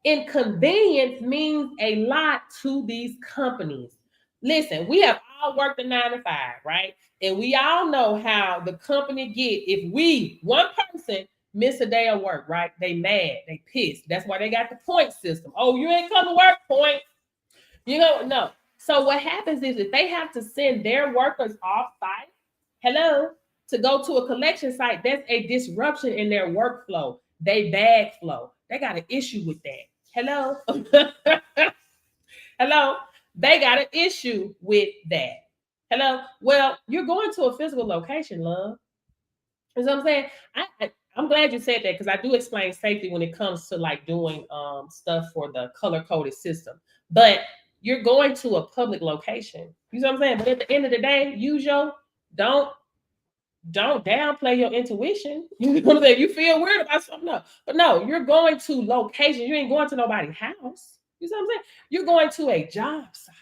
and convenience means a lot to these companies. Listen, we have all worked a 9 to 5, right? And we all know how the company get, if we, one person, miss a day of work, right? They mad, they pissed. That's why they got the point system. Oh, you ain't come to work, point. You know, no. So what happens is if they have to send their workers off site, hello, to go to a collection site, that's a disruption in their workflow, they bag flow. They got an issue with that. Hello. Hello. They got an issue with that. Hello. Well, you're going to a physical location, love. You know what I'm saying? I'm glad you said that because I do explain safety when it comes to like doing stuff for the color coded system. But you're going to a public location. You know what I'm saying? But at the end of the day, don't downplay your intuition. You know what I'm saying? You feel weird about something, no. But no, you're going to location. You ain't going to nobody's house. You know what I'm saying? You're going to a job site.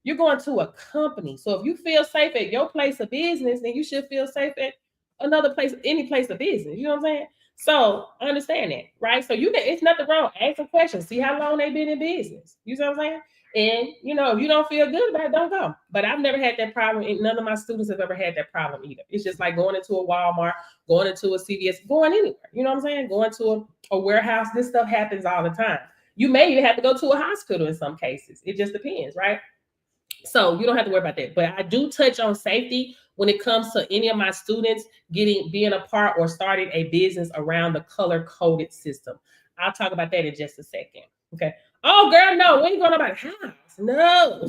You're going to a company. So if you feel safe at your place of business, then you should feel safe at another place, any place of business. You know what I'm saying? So understand that, right? So you can, it's nothing wrong. Ask some questions. See how long they've been in business. You know what I'm saying? And you know, if you don't feel good about it, don't go. But I've never had that problem. And none of my students have ever had that problem either. It's just like going into a Walmart, going into a CVS, going anywhere. You know what I'm saying? Going to a warehouse. This stuff happens all the time. You may even have to go to a hospital in some cases. It just depends, right? So you don't have to worry about that. But I do touch on safety when it comes to any of my students being a part or starting a business around the color coded system. I'll talk about that in just a second. Okay. Oh, girl, no, we ain't going to nobody's house. No.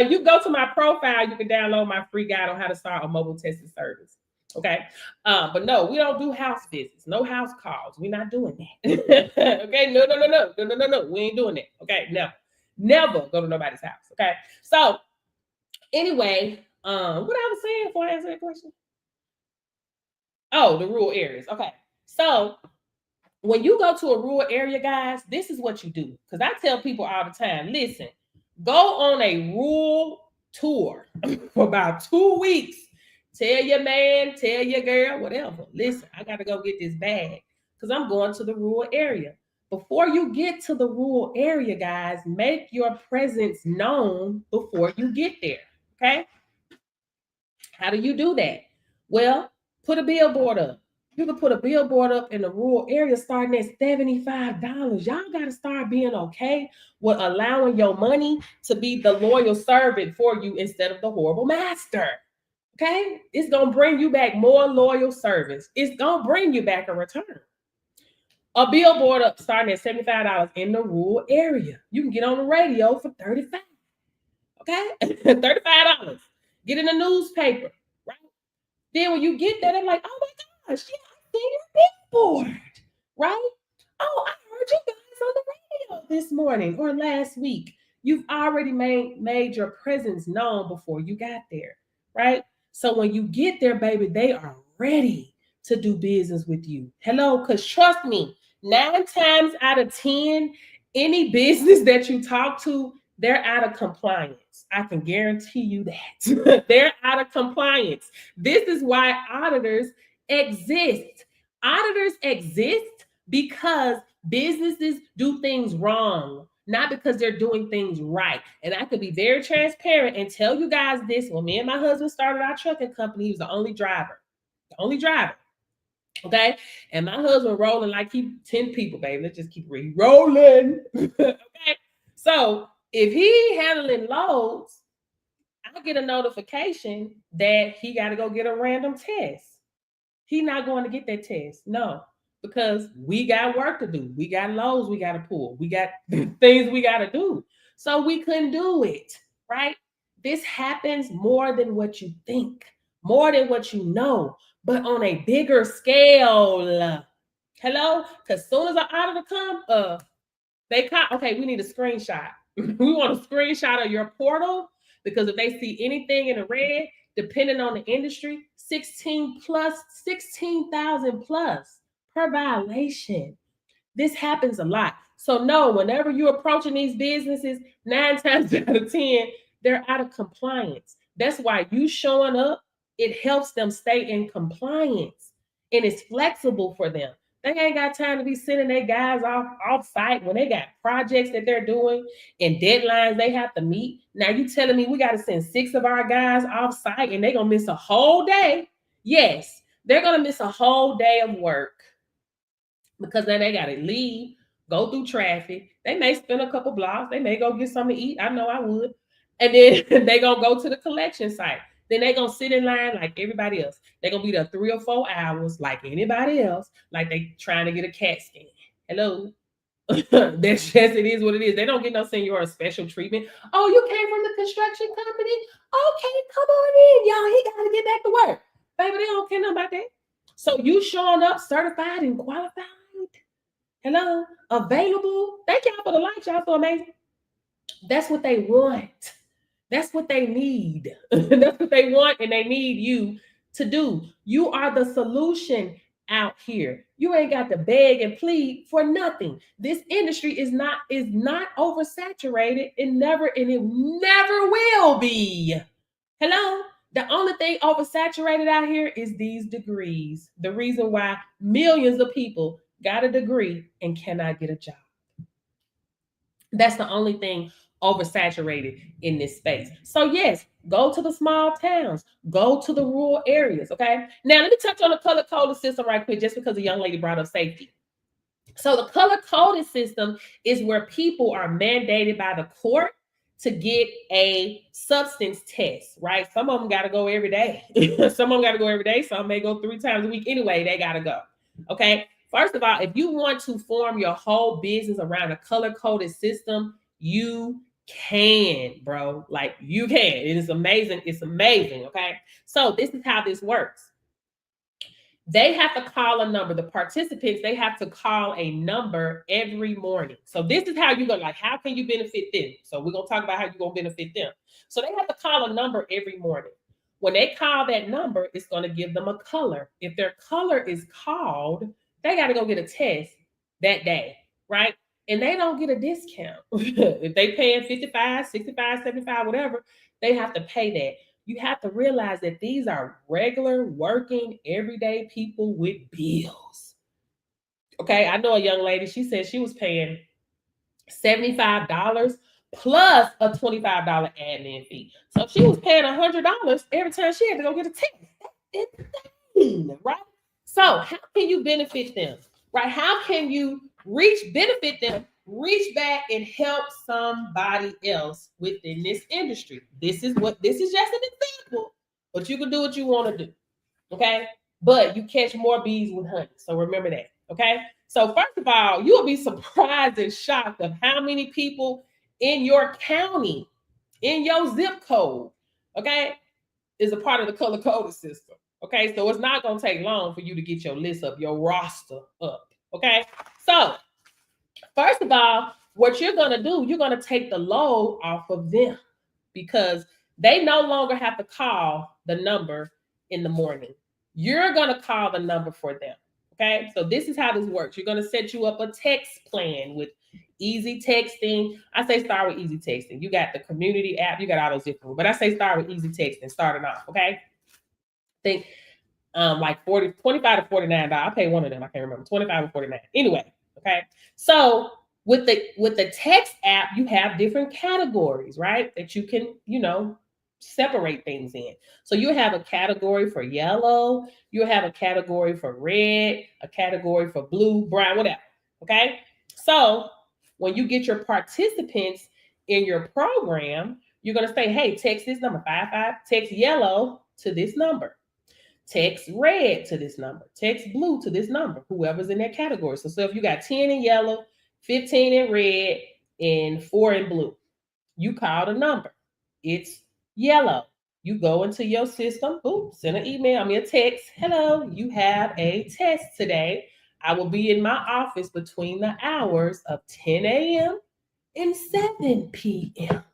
You go to my profile, you can download my free guide on how to start a mobile testing service. Okay. But no, we don't do house visits, no house calls. We're not doing that. Okay. No. We ain't doing that. Okay. Never go to nobody's house. Okay. So anyway, what I was saying before I answer that question? Oh, the rural areas. Okay. So when you go to a rural area, guys, this is what you do. Because I tell people all the time, listen, go on a rural tour for about 2 weeks. Tell your man, tell your girl, whatever. Listen, I got to go get this bag because I'm going to the rural area. Before you get to the rural area, guys, make your presence known before you get there. Okay? How do you do that? Well, put a billboard up. You can put a billboard up in the rural area starting at $75. Y'all got to start being okay with allowing your money to be the loyal servant for you instead of the horrible master. Okay? It's going to bring you back more loyal service. It's going to bring you back a return. A billboard up starting at $75 in the rural area. You can get on the radio for $35. Okay? $35. Get in the newspaper, right? Then when you get there, they're like, oh my gosh, yeah, I see your billboard, right? Oh, I heard you guys on the radio this morning or last week. You've already made your presence known before you got there, right? So when you get there, baby, they are ready to do business with you. Hello, because trust me, 9 times out of 10, any business that you talk to, they're out of compliance. I can guarantee you that. They're out of compliance. This is why auditors exist. Auditors exist because businesses do things wrong, not because they're doing things right. And I could be very transparent and tell you guys this. When me and my husband started our trucking company, he was the only driver. The only driver. Okay. And my husband rolling like he 10 people, baby. Let's just keep rolling. Okay. So if he handling loads, I get a notification that he got to go get a random test. He not going to get that test. No, because we got work to do. We got loads we got to pull. We got things we got to do. So we couldn't do it, right? This happens more than what you think, more than what you know, but on a bigger scale. Hello? Because as soon as an auditor come, they call, okay, we need a screenshot. We want a screenshot of your portal because if they see anything in the red, depending on the industry, 16,000 plus per violation. This happens a lot. So no, whenever you're approaching these businesses, 9 times out of 10, they're out of compliance. That's why you showing up, it helps them stay in compliance and it's flexible for them. They ain't got time to be sending their guys off site when they got projects that they're doing and deadlines they have to meet. Now you telling me we got to send 6 of our guys off site and they're gonna miss a whole day? Yes, they're gonna miss a whole day of work because then they gotta leave, go through traffic. They may spend a couple blocks. They may go get something to eat. I know I would. And then they gonna go to the collection site. Then they gonna sit in line like everybody else. They're gonna be there 3 or 4 hours like anybody else, like they trying to get a CAT scan. Hello. That's just, it is what it is. They don't get no senior or special treatment. Oh, you came from the construction company? Okay, come on in, y'all. He gotta get back to work. Baby, they don't care nothing about that. So you showing up certified and qualified. Hello, available. Thank y'all for the likes. Y'all so amazing. That's what they want. That's what they need. That's what they want, and they need you to do. You are the solution out here. You ain't got to beg and plead for nothing. This industry is not oversaturated. It never will be. Hello? The only thing oversaturated out here is these degrees. The reason why millions of people got a degree and cannot get a job. That's the only thing oversaturated in this space. So yes, go to the small towns, go to the rural areas. Okay. Now let me touch on the color coded system right quick, just because the young lady brought up safety. So the color coded system is where people are mandated by the court to get a substance test, right? Some of them got to go every day. Some of them got to go every day. Some may go 3 times a week. Anyway, they got to go. Okay. First of all, if you want to form your whole business around a color-coded system, you can, bro. Like you can. It is amazing. It's amazing. Okay. So this is how this works. They have to call a number. The participants, they have to call a number every morning. So this is how you go, like, how can you benefit them? So we're going to talk about how you're going to benefit them. So they have to call a number every morning. When they call that number, it's going to give them a color. If their color is called, they got to go get a test that day, right? And they don't get a discount. If they paying 55, 65, 75, whatever, they have to pay that. You have to realize that these are regular, working, everyday people with bills. Okay, I know a young lady, she said she was paying $75 plus a $25 admin fee. So she was paying $100 every time she had to go get a test. That's insane, right? So how can you benefit them, right? How can you benefit them, reach back and help somebody else within this industry? This is just an example, but you can do what you want to do, okay? But you catch more bees with honey, so remember that, okay? So first of all, you'll be surprised and shocked of how many people in your county, in your zip code, okay, is a part of the color coded system. Okay, so it's not going to take long for you to get your list up, your roster up. Okay, so first of all, what you're going to do, you're going to take the load off of them because they no longer have to call the number in the morning. You're going to call the number for them. Okay, so this is how this works. You're going to set you up a text plan with easy texting. I say start with easy texting. You got the community app, you got all those different, but I say start with easy texting, starting off. Okay, think like 40, 25 to $49. I pay one of them. I can't remember, 25 or 49. Anyway, okay. So with the text app, you have different categories, right? That you can, separate things in. So you have a category for yellow, you have a category for red, a category for blue, brown, whatever. Okay. So when you get your participants in your program, you're going to say, hey, text this number 55, text yellow to this number. Text red to this number, text blue to this number, whoever's in that category. So if you got 10 in yellow, 15 in red, and 4 in blue, you call the number. It's yellow. You go into your system, boom, send an email, a text. Hello, you have a test today. I will be in my office between the hours of 10 a.m. and 7 p.m.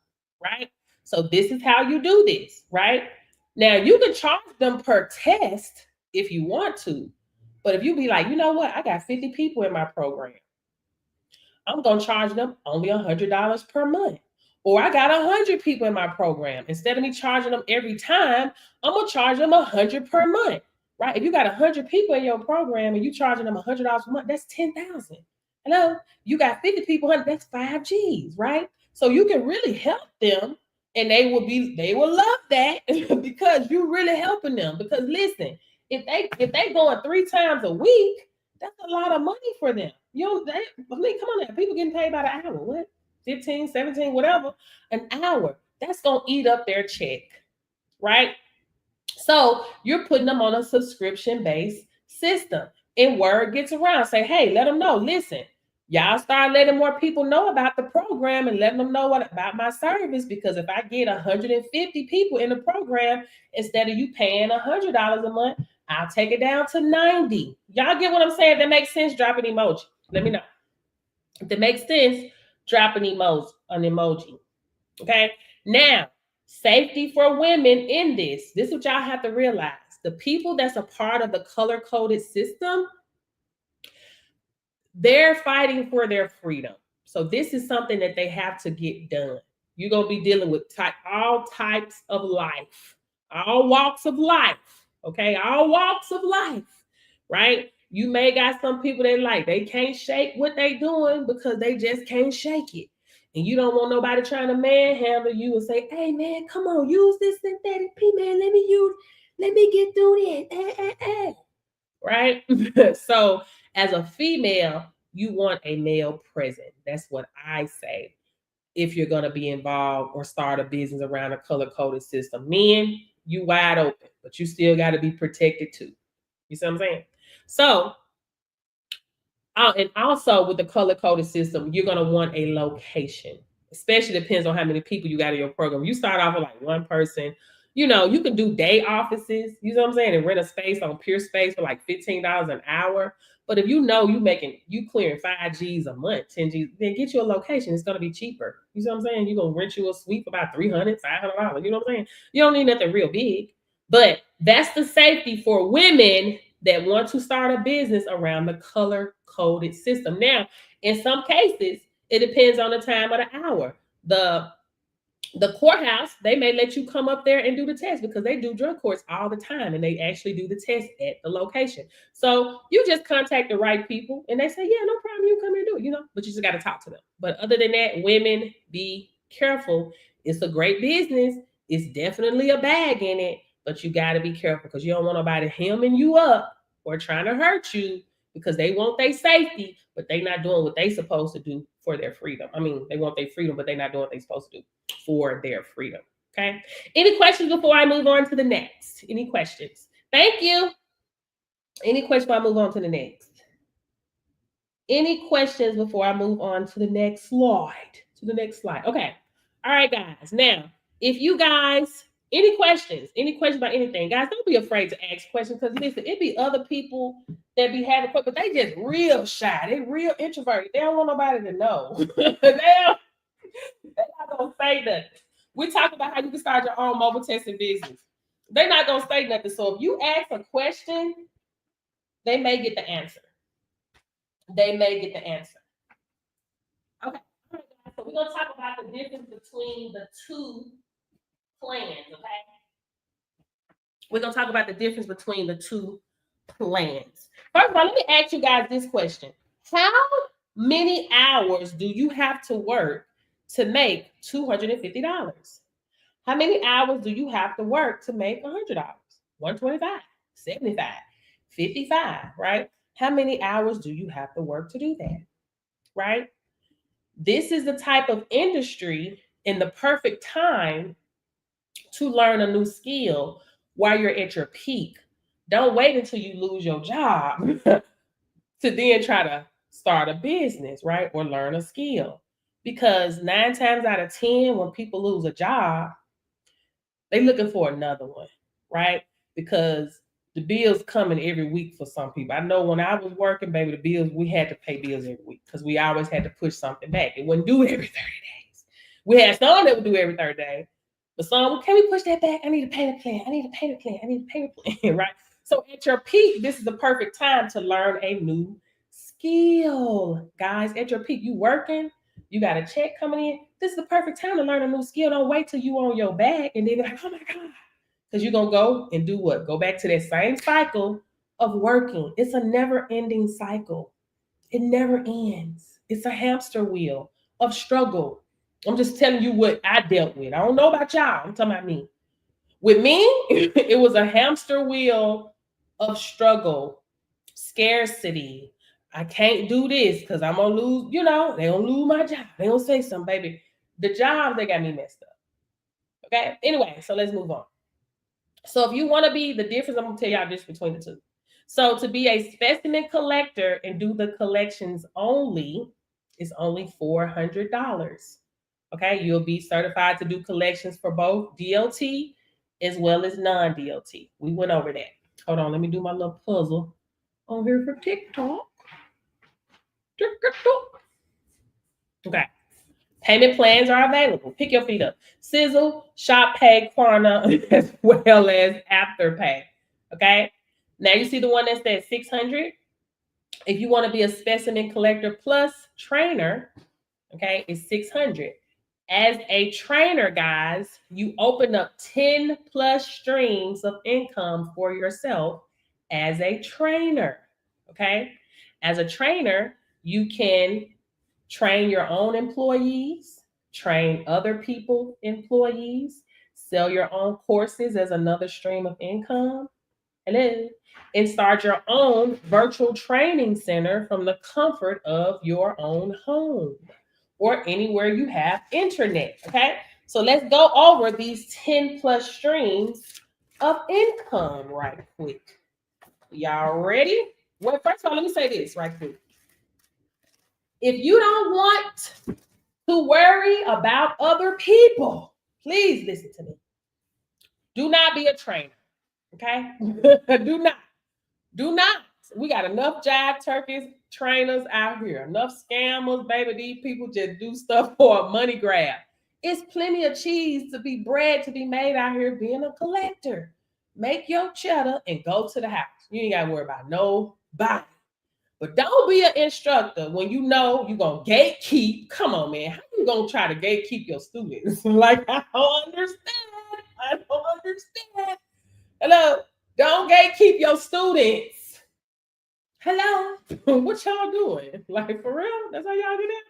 Right? So this is how you do this, right? Now, you can charge them per test if you want to, but if you be like, you know what, I got 50 people in my program, I'm going to charge them only $100 per month. Or I got 100 people in my program. Instead of me charging them every time, I'm going to charge them $100 per month, right? If you got 100 people in your program and you charging them $100 a month, that's $10,000. Hello? You got 50 people, that's 5 G's, right? So you can really help them. And they will love that because you're really helping them. Because listen, if they going 3 times a week, that's a lot of money for them. Come on now. People getting paid by the hour. What? 15, 17, whatever, an hour. That's gonna eat up their check, right? So you're putting them on a subscription-based system. And word gets around. Say, hey, let them know. Listen, y'all start letting more people know about the program and letting them know about my service, because if I get 150 people in the program, instead of you paying $100 a month, I'll take it down to 90. Y'all get what I'm saying? If that makes sense, drop an emoji. Let me know. If that makes sense, drop an emoji. Okay? Now, safety for women in this. This is what y'all have to realize. The people that's a part of the color-coded system, they're fighting for their freedom. So this is something that they have to get done. You're going to be dealing with all types of life, all walks of life, okay? All walks of life, right? You may got some people they can't shake what they doing because they just can't shake it. And you don't want nobody trying to manhandle you and say, hey, man, come on, use this synthetic P, man. Let me get through this. Right? So as a female, you want a male present. That's what I say. If you're going to be involved or start a business around a color-coded system. Men, you wide open, but you still got to be protected too. You see what I'm saying? So, and also with the color-coded system, you're going to want a location. Especially depends on how many people you got in your program. You start off with like one person. You can do day offices, you know what I'm saying, and rent a space on Pure Space for like $15 an hour. But if you clearing 5 G's a month, 10 G's, then get you a location. It's going to be cheaper. You see what I'm saying? You're going to rent you a suite for about $300, $500. You know what I'm saying? You don't need nothing real big. But that's the safety for women that want to start a business around the color-coded system. Now, in some cases, it depends on the time of the hour. The courthouse, they may let you come up there and do the test because they do drug courts all the time and they actually do the test at the location. So you just contact the right people and they say, yeah, no problem, you come and do it, but you just got to talk to them. But other than that, women, be careful. It's a great business. It's definitely a bag in it, but you got to be careful because you don't want nobody hemming you up or trying to hurt you because they want their safety, but they not doing what they supposed to do for their freedom. I mean, they want their freedom, but they're not doing what they're supposed to do for their freedom. Okay. Any questions before I move on to the next? Any questions? Thank you. Any questions before I move on to the next? Any questions before I move on to the next slide? Okay. All right, guys. Now, if you guys Any questions? Any questions about anything? Guys, don't be afraid to ask questions because listen, it be other people that be having questions, but they just real shy. They real introverted. They don't want nobody to know. They're not gonna say nothing. We talk about how you can start your own mobile testing business. They're not gonna say nothing. So if you ask a question, they may get the answer. They may get the answer. Okay. All right, guys. So we're gonna talk about the difference between the two plans, okay? We're gonna talk about the difference between the two plans. First of all, let me ask you guys this question. How many hours do you have to work to make $250? How many hours do you have to work to make $100? 125, 75, 55, right? How many hours do you have to work to do that? Right? This is the type of industry in the perfect time to learn a new skill while you're at your peak. Don't wait until you lose your job to then try to start a business, right? Or learn a skill. Because 9 times out of 10, when people lose a job, they're looking for another one, right? Because the bills coming every week for some people. I know when I was working, baby, the bills, we had to pay bills every week because we always had to push something back. It wouldn't do it every 30 days. We had some that would do every 30 days. But some, well, can we push that back? I need a payment plan. I need a payment plan. I need a payment plan, right? So at your peak, this is the perfect time to learn a new skill. Guys, at your peak, you working, you got a check coming in. This is the perfect time to learn a new skill. Don't wait till you on your back and then be like, oh my God. Because you're going to go and do what? Go back to that same cycle of working. It's a never-ending cycle. It never ends. It's a hamster wheel of struggle. I'm just telling you what I dealt with. I don't know about y'all. I'm talking about me. With me, it was a hamster wheel of struggle, scarcity. I can't do this because I'm going to lose, they don't lose my job. They don't say something, baby. The jobs, they got me messed up. Okay? Anyway, so let's move on. So if you want to be the difference, I'm going to tell y'all this between the two. So to be a specimen collector and do the collections only is only $400. Okay, you'll be certified to do collections for both DLT as well as non-DLT. We went over that. Hold on, let me do my little puzzle on here for TikTok. Okay. Payment plans are available. Pick your feet up. Sizzle, ShopPay, Klarna, as well as Afterpay. Okay. Now you see the one that says $600. If you want to be a specimen collector plus trainer, okay, it's $600. As a trainer, guys, you open up 10 plus streams of income for yourself as a trainer. Okay. As a trainer, you can train your own employees, train other people employees, sell your own courses as another stream of income. Hello. And start your own virtual training center from the comfort of your own home or anywhere you have internet. Okay. So let's go over these 10 plus streams of income right quick. Y'all ready? Well, first of all, let me say this right quick. If you don't want to worry about other people, please listen to me. Do not be a trainer. Okay? Do not. We got enough jive turkeys trainers out here, enough scammers, baby. These people just do stuff for a money grab. It's plenty of cheese to be bread to be made out here being a collector. Make your cheddar and go to the house. You ain't got to worry about nobody. But don't be an instructor when you know you're going to gatekeep. Come on, man. How you going to try to gatekeep your students? Like, I don't understand. Hello. Don't gatekeep your students. Hello. What y'all doing? Like, for real? That's how y'all do that?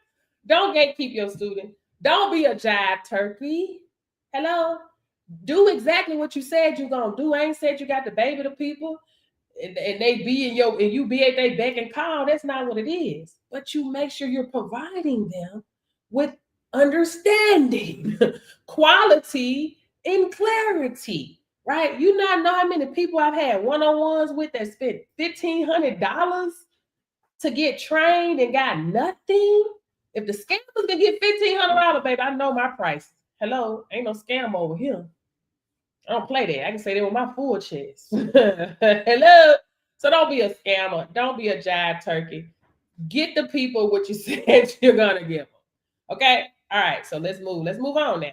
Don't gatekeep your student. Don't be a jive turkey. Hello. Do exactly what you said you're going to do. I ain't said you got to baby the people. And they be in your, and you be at their beck and call. That's not what it is. But you make sure you're providing them with understanding, quality, and clarity, right? You not know how many people I've had one-on-ones with that spent $1,500 to get trained and got nothing. If the scammers can get $1,500, baby, I know my price. Hello, ain't no scam over here. I don't play that. I can say that with my full chest. Hello. So don't be a scammer. Don't be a jive turkey. Get the people what you said you're gonna give them. Okay. All right. So let's move. Let's move on now.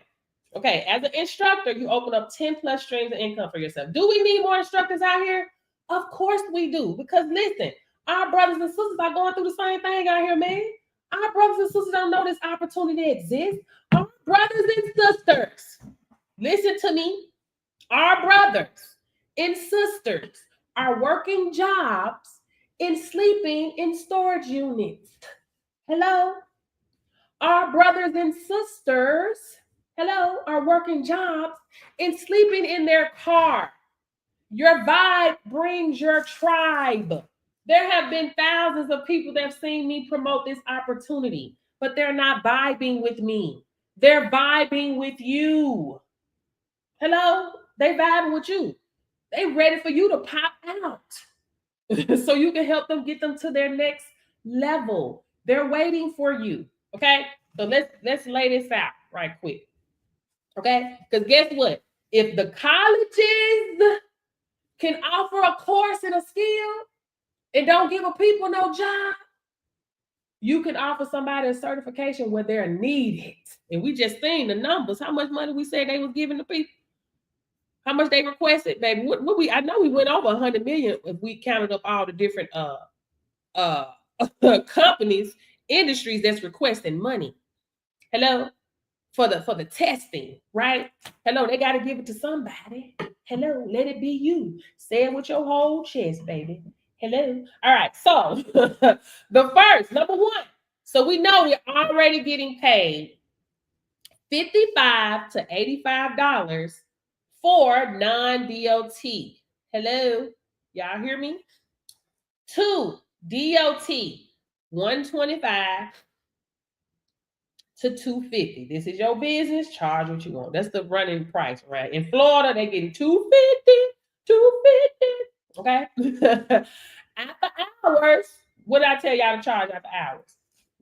Okay. As an instructor, you open up 10 plus streams of income for yourself. Do we need more instructors out here? Of course we do. Because listen, our brothers and sisters are going through the same thing out here, man. Our brothers and sisters don't know this opportunity exists. Our brothers and sisters, listen to me. Our brothers and sisters are working jobs and sleeping in storage units. Hello? Our brothers and sisters, hello, are working jobs and sleeping in their car. Your vibe brings your tribe. There have been thousands of people that have seen me promote this opportunity, but they're not vibing with me. They're vibing with you. Hello? They vibing with you. They ready for you to pop out so you can help them get them to their next level. They're waiting for you. Okay? So let's lay this out right quick. Okay? Because guess what? If the colleges can offer a course and a skill and don't give a people no job, you can offer somebody a certification where they're needed. And we just seen the numbers. How much money we said they was giving the people? How much they requested, baby? What we? I know we went over 100 million if we counted up all the different companies, industries that's requesting money. Hello, for the testing, right? Hello, they got to give it to somebody. Hello, let it be you. Say it with your whole chest, baby. Hello. All right. So the first, number one. So we know we're already getting paid $55 to $85 for non-DOT. Hello, y'all hear me? 2, DOT, $125 to $250. This is your business. Charge what you want. That's the running price, right? In Florida, they getting $250, $250. Okay. After hours, what did I tell y'all to charge after hours?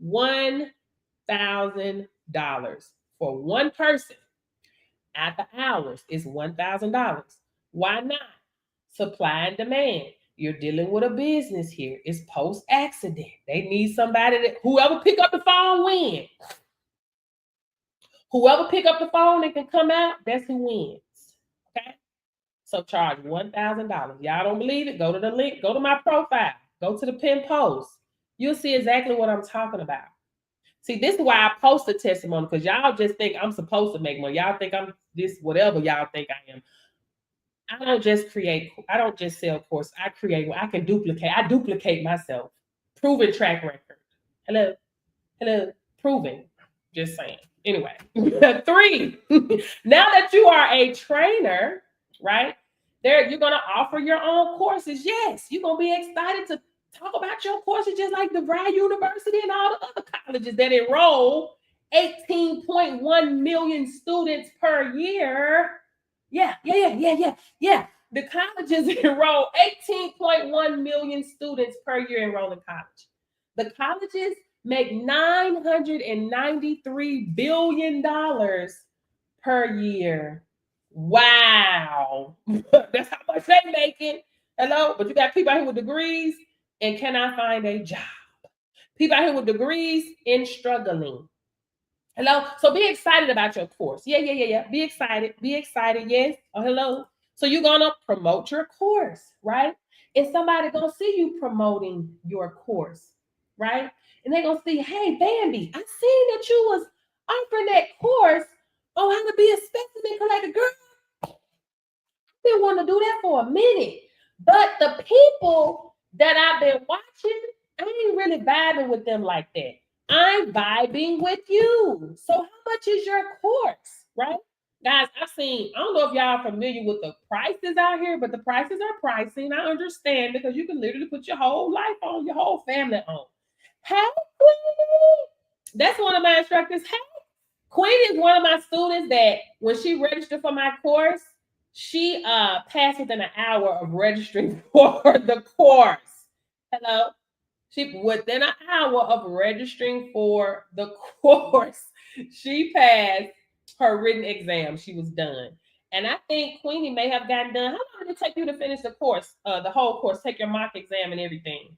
$1,000 for one person. After hours is $1,000. Why not? Supply and demand. You're dealing with a business here. It's post-accident. They need somebody that whoever pick up the phone wins. Whoever pick up the phone and can come out, that's who wins. Okay? So charge $1,000. Y'all don't believe it? Go to the link. Go to my profile. Go to the pinned post. You'll see exactly what I'm talking about. See, this is why I post a testimony, because y'all just think I'm supposed to make money. Y'all think I'm this, whatever y'all think I am. I don't just sell courses. I create, I can duplicate. I duplicate myself. Proven track record. Hello. Proven. Just saying. Anyway, 3. Now that you are a trainer, right? You're going to offer your own courses. Yes, you're going to be excited to talk about your courses, just like DeVry University and all the other colleges that enroll 18.1 million students per year. Yeah. The colleges enroll 18.1 million students per year enroll in college. The colleges make $993 billion per year. Wow. That's how much they making. Hello? But you got people out here with degrees and cannot find a job. People out here with degrees and struggling. Hello? So be excited about your course. Yeah. Be excited. Yes. Oh, hello. So you're going to promote your course, right? And somebody going to see you promoting your course, right? And they're going to see, hey, Bambi, I seen that you was offering that course on how to be a specimen collector. Girl, I didn't want to do that for a minute. But the people that I've been watching, I ain't really vibing with them like that. I'm vibing with you. So how much is your course, right? Guys, I don't know if y'all are familiar with the prices out here, but the prices are pricing. I understand, because you can literally put your whole life on, your whole family on. Hey, Queen. That's one of my instructors. Hey, Queen is one of my students that when she registered for my course, she passed within an hour of registering for the course. Hello? She within an hour of registering for the course, she passed her written exam. She was done. And I think Queenie may have gotten done. How long did it take you to finish the course, the whole course, take your mock exam and everything?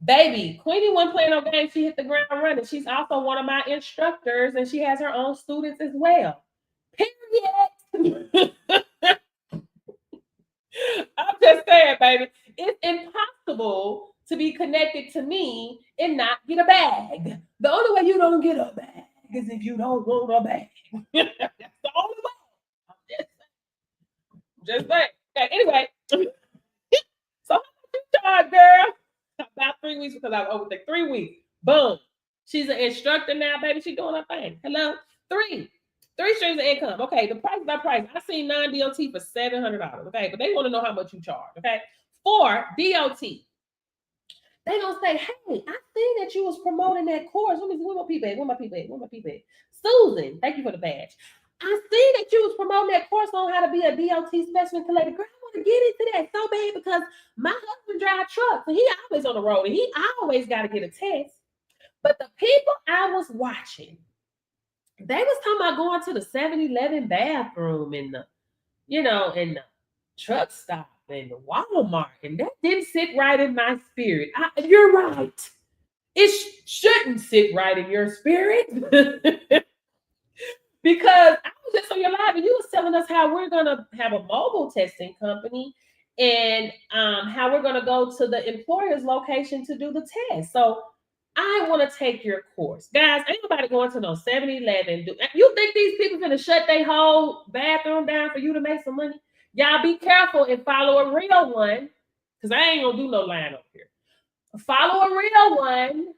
Baby, Queenie wasn't playing no games. She hit the ground running. She's also one of my instructors, and she has her own students as well. Period. I'm just saying, baby, it's impossible to be connected to me and not get a bag. The only way you don't get a bag is if you don't want a bag. That's the only way. I'm just saying. Okay, anyway. So how much you charge, girl? About 3 weeks because I was over there. 3 weeks. Boom. She's an instructor now, baby. She's doing her thing. Hello? Three streams of income. Okay, the price by price. I seen non-DOT for $700. Okay, but they want to know how much you charge. Okay, for DOT, they gonna say, "Hey, I seen that you was promoting that course. Let me see where my people at. Where my people at? Where my people at? Susan, thank you for the badge. I see that you was promoting that course on how to be a DOT specimen collector. Girl, I want to get into that so bad because my husband drives trucks and he always on the road and he always got to get a test. But the people I was watching, they was talking about going to the 7-Eleven bathroom and the, and the truck stop and the Walmart, and that didn't sit right in my spirit. You're right. It shouldn't sit right in your spirit. Because I was just on your live and you was telling us how we're gonna have a mobile testing company and how we're gonna go to the employer's location to do the test. So I want to take your course. Guys, ain't nobody going to no 7-Eleven. You think these people gonna shut their whole bathroom down for you to make some money? Y'all be careful and follow a real one, because I ain't gonna do no line up here. Follow a real one.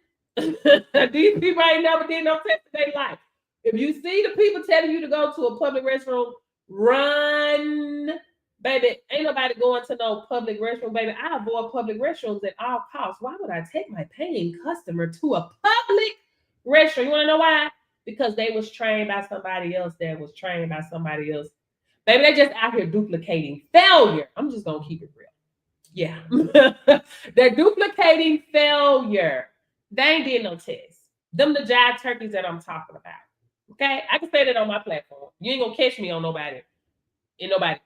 These people ain't never did no test in their life. If you see the people telling you to go to a public restroom, run. Baby, ain't nobody going to no public restroom, baby. I avoid public restrooms at all costs. Why would I take my paying customer to a public restroom? You want to know why? Because they was trained by somebody else that was trained by somebody else. Baby, they just out here duplicating failure. I'm just going to keep it real. Yeah. They're duplicating failure. They ain't did no tests. Them the jive turkeys that I'm talking about. Okay? I can say that on my platform. You ain't going to catch me on nobody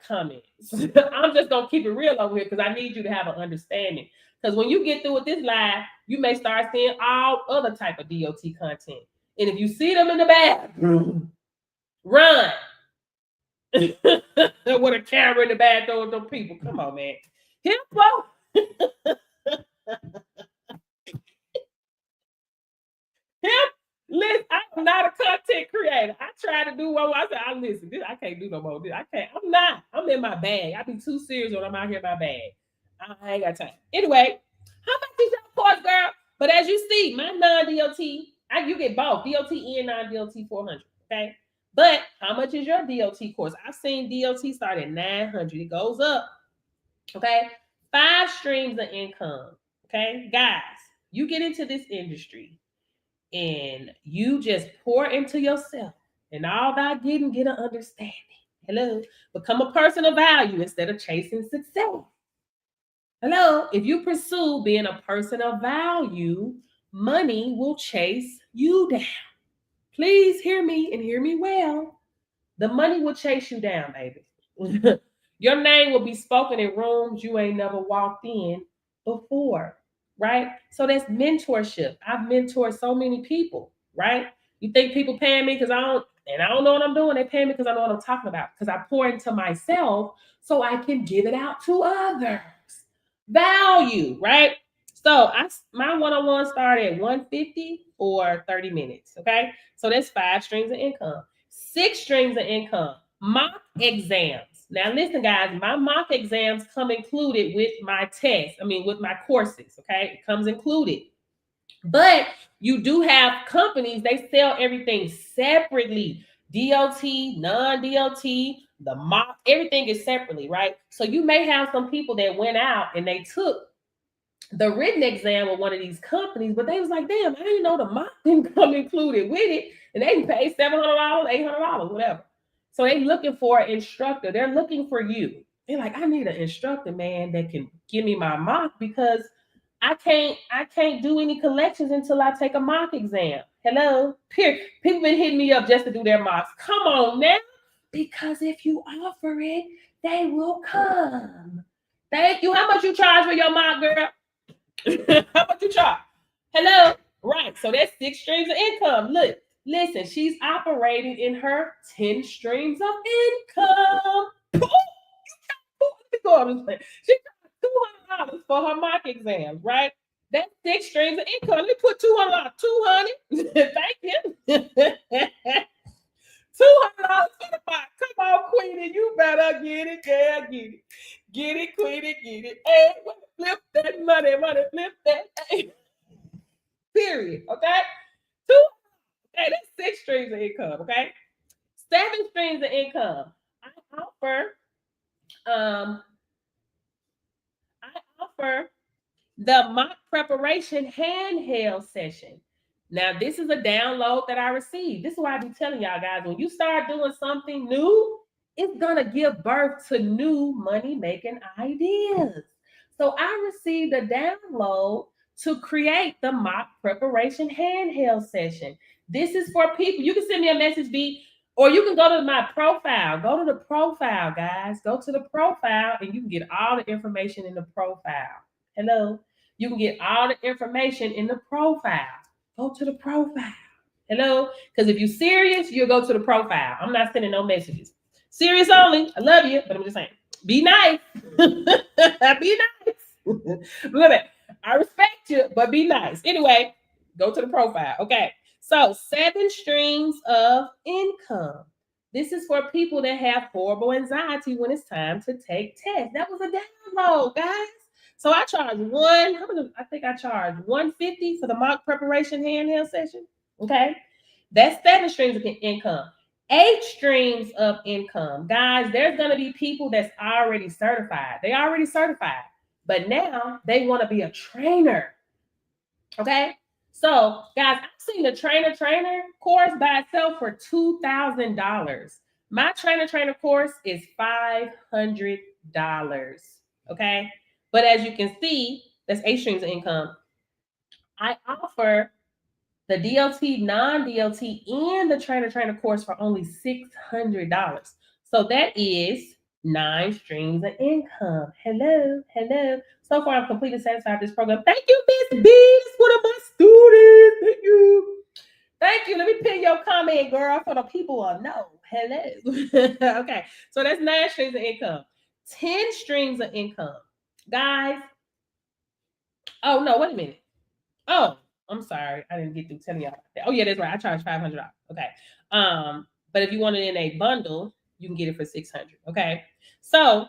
comments. I'm just gonna keep it real over here because I need you to have an understanding. Because when you get through with this live, you may start seeing all other type of DOT content. And if you see them in the bathroom, run. With a camera in the bathroom with them people. Come on, man. Hippo. Listen, I'm not a content creator. I try to do what I said. Listen, I can't do no more. I can't. I'm not. I'm in my bag. I be too serious when I'm out here in my bag. I ain't got time. Anyway, how much is your course, girl? But as you see, my non-DOT, you get both DOT and non-DOT 400. Okay. But how much is your DOT course? I've seen DOT start at 900. It goes up. Okay. 5 streams of income. Okay, guys, you get into this industry and you just pour into yourself, and all that get an understanding. Hello, become a person of value instead of chasing success. Hello, if you pursue being a person of value, money will chase you down. Please hear me and hear me well. The money will chase you down, baby. Your name will be spoken in rooms you ain't never walked in before. Right? So that's mentorship. I've mentored so many people, right? You think people paying me because I don't know what I'm doing. They pay me because I know what I'm talking about. Because I pour into myself so I can give it out to others. Value, right? So my one-on-one started at $150 for 30 minutes. Okay. So that's 5 streams of income. 6 streams of income. Mock exams. Now, listen, guys, my mock exams come included with my test. With my courses, okay? It comes included. But you do have companies, they sell everything separately. DOT, non-DOT, the mock, everything is separately, right? So you may have some people that went out and they took the written exam with one of these companies, but they was like, damn, I didn't know the mock didn't come included with it. And they pay $700, $800, whatever. So they looking for an instructor. They're looking for you. They're like, I need an instructor, man, that can give me my mock because I can't do any collections until I take a mock exam. Hello? People been hitting me up just to do their mocks. Come on now. Because if you offer it, they will come. Thank you. How much you charge for your mock, girl? How much you charge? Hello? Right. So that's 6 streams of income. Look, listen, she's operating in her 10 streams of income. Let me go on this thing. She got $200 for her mock exams, right? That's 6 streams of income. Let me put $200. 200. Thank you. $200 for the mock. Come on, Queenie. You better get it, girl. Get it. Get it, Queenie. Get it. Hey, flip that money, flip that. Hey. Period. Okay? 2. Okay, that's 6 streams of income. Okay? 7 streams of income. I offer the mock preparation handheld session. Now, this is a download that I received. This is why I be telling y'all guys, when you start doing something new, it's gonna give birth to new money-making ideas. So I received a download to create the mock preparation handheld session. This is for people. You can send me a message, B, or you can go to my profile. Go to the profile, guys. Go to the profile, and you can get all the information in the profile. Hello? You can get all the information in the profile. Go to the profile. Hello? Because if you're serious, you'll go to the profile. I'm not sending no messages. Serious only. I love you, but I'm just saying, be nice. Be nice. Look at, I respect you, but be nice. Anyway, go to the profile. Okay. So 7 streams of income. This is for people that have horrible anxiety when it's time to take tests. That was a download, guys. So I charge I think I charge $150 for the mock preparation handheld session. Okay. That's 7 streams of income. 8 streams of income. Guys, there's going to be people that's already certified. They already certified, but now they want to be a trainer. Okay. So, guys, I've seen the trainer course by itself for $2,000. My trainer course is $500. Okay. But as you can see, that's 8 streams of income. I offer the DLT, non-DLT, and the trainer course for only $600. So that is 9 streams of income. Hello. So far, I'm completely satisfied with this program. Thank you, Miss B. This one of my students. Thank you. Let me pin your comment, girl, for the people will know. Hello. Okay. So that's 9 streams of income. 10 streams of income. Guys. Oh, no, wait a minute. Oh, I'm sorry. I didn't get through telling y'all that. Oh, yeah, that's right. I charge $500. Okay. But if you want it in a bundle, you can get it for $600. Okay. So,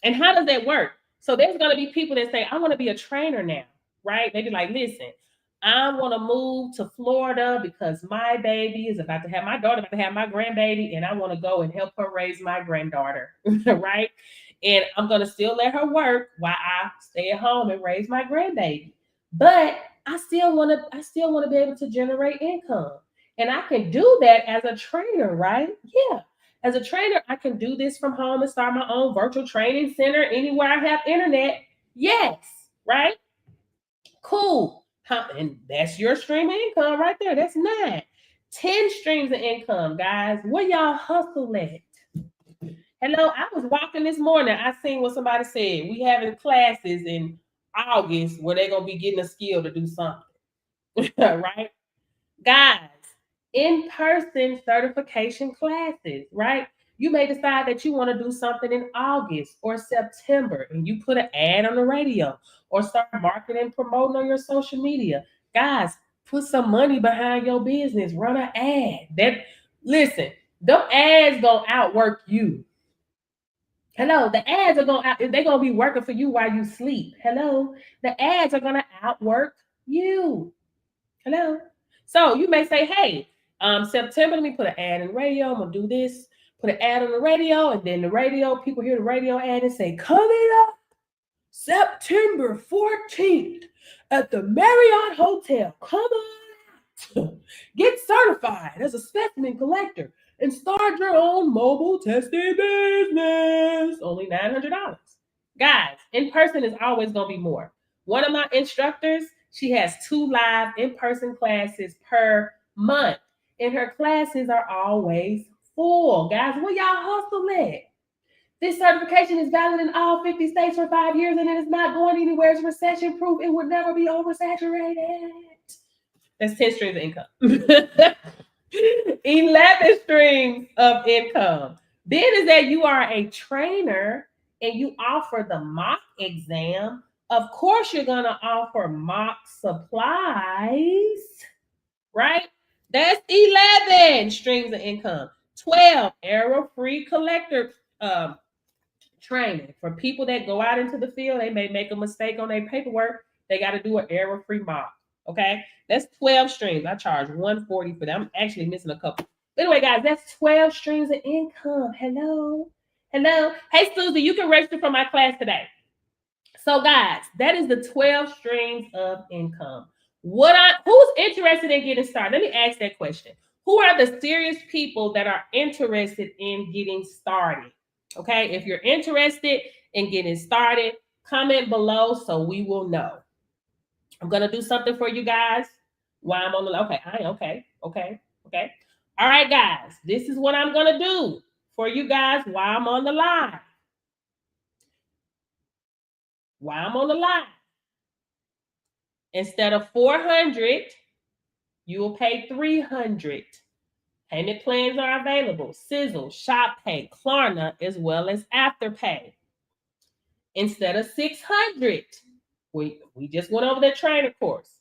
and how does that work? So there's going to be people that say, I want to be a trainer now, right? They be like, listen, I want to move to Florida because my baby is about to have my daughter, about to have my grandbaby, and I want to go and help her raise my granddaughter, right? And I'm going to still let her work while I stay at home and raise my grandbaby. But I still want to be able to generate income. And I can do that as a trainer, right? Yeah. As a trainer, I can do this from home and start my own virtual training center anywhere I have internet. Yes, right? Cool. And that's your stream of income right there. That's 9. 10 streams of income, guys. Where y'all hustle at? Hello, I was walking this morning. I seen what somebody said. We having classes in August where they're going to be getting a skill to do something. Right? Guys, in-person certification classes, right? You may decide that you want to do something in August or September, and you put an ad on the radio or start marketing, promoting on your social media. Guys, put some money behind your business. Run an ad. Listen, them ads gonna outwork you. Hello, the ads are they're gonna be working for you while you sleep. Hello, the ads are gonna outwork you. Hello. So you may say, hey, September, let me put an ad in the radio. I'm gonna do this, put an ad on the radio, and then the radio, people hear the radio ad and say, coming up September 14th at the Marriott Hotel. Come on out. Get certified as a specimen collector and start your own mobile testing business. Only $900. Guys, in person is always going to be more. One of my instructors, she has 2 live in-person classes per month, and her classes are always full. Guys, where y'all hustle at? This certification is valid in all 50 states for 5 years and it is not going anywhere. It's recession proof. It would never be oversaturated. That's 10 streams of income. 11 streams of income. Then is that you are a trainer and you offer the mock exam. Of course, you're going to offer mock supplies, right? That's 11 streams of income. 12, error-free collector training. For people that go out into the field, they may make a mistake on their paperwork. They got to do an error-free mock. Okay, that's 12 streams. I charge $140 for that. I'm actually missing a couple. Anyway, guys, that's 12 streams of income. Hello. Hey, Susie, you can register for my class today. So, guys, that is the 12 streams of income. Who's interested in getting started? Let me ask that question. Who are the serious people that are interested in getting started? Okay, if you're interested in getting started, comment below so we will know. I'm gonna do something for you guys while I'm on the okay. All right, guys, this is what I'm gonna do for you guys while I'm on the live. Instead of 400, you will pay 300. Payment plans are available: Sizzle, ShopPay, Klarna, as well as Afterpay. Instead of 600, we just went over the trainer course.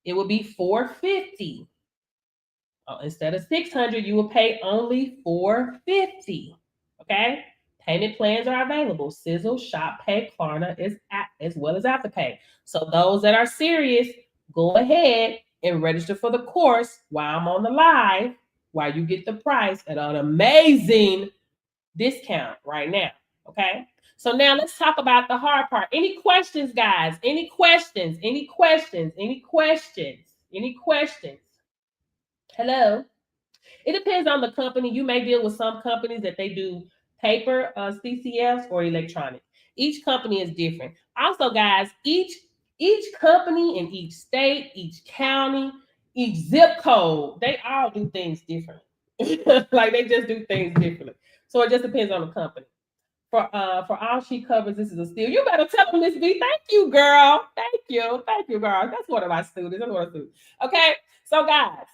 It would be 450. Instead of 600, you will pay only 450. Okay? Payment plans are available: Sizzle, ShopPay, Klarna, as well as Afterpay. So those that are serious, go ahead and register for the course while I'm on the live, while you get the price at an amazing discount right now. Okay? So now let's talk about the hard part. Any questions, guys? Any questions? Hello? It depends on the company. You may deal with some companies that they do paper CCFs or electronic. Each company is different. Also, guys, each company in each state, each county, each zip code, they all do things differently. Like they just do things differently. So it just depends on the company. For all she covers, this is a steal. You better tell them, Miss B. Thank you, girl. Thank you, girl. That's one of my students. Okay, so guys,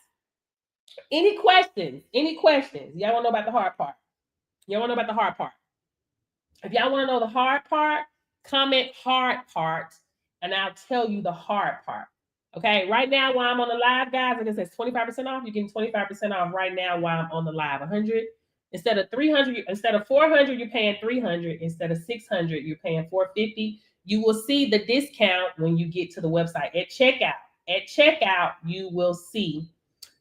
any questions? Y'all want to know about the hard part? If y'all want to know the hard part, comment hard part, and I'll tell you the hard part. Okay, right now while I'm on the live, guys, like I said, 25% off. You're getting 25% off right now while I'm on the live. 100 instead of 300, instead of 400, you're paying 300. Instead of 600, you're paying 450. You will see the discount when you get to the website at checkout. At checkout, you will see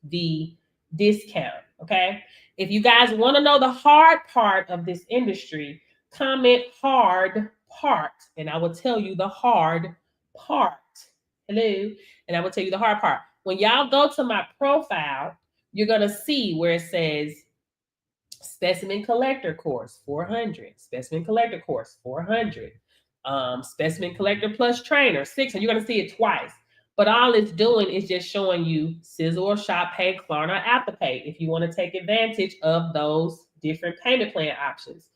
the discount. Okay, if you guys want to know the hard part of this industry, comment hard part, and I will tell you the hard part. Hello, and I will tell you the hard part. When y'all go to my profile, you're gonna see where it says Specimen Collector Course 400, Specimen Collector Course 400, Specimen Collector Plus Trainer 600. You're gonna see it twice. But all it's doing is just showing you Sizzle or ShopPay, Klarna, Afterpay, if you want to take advantage of those different payment plan options.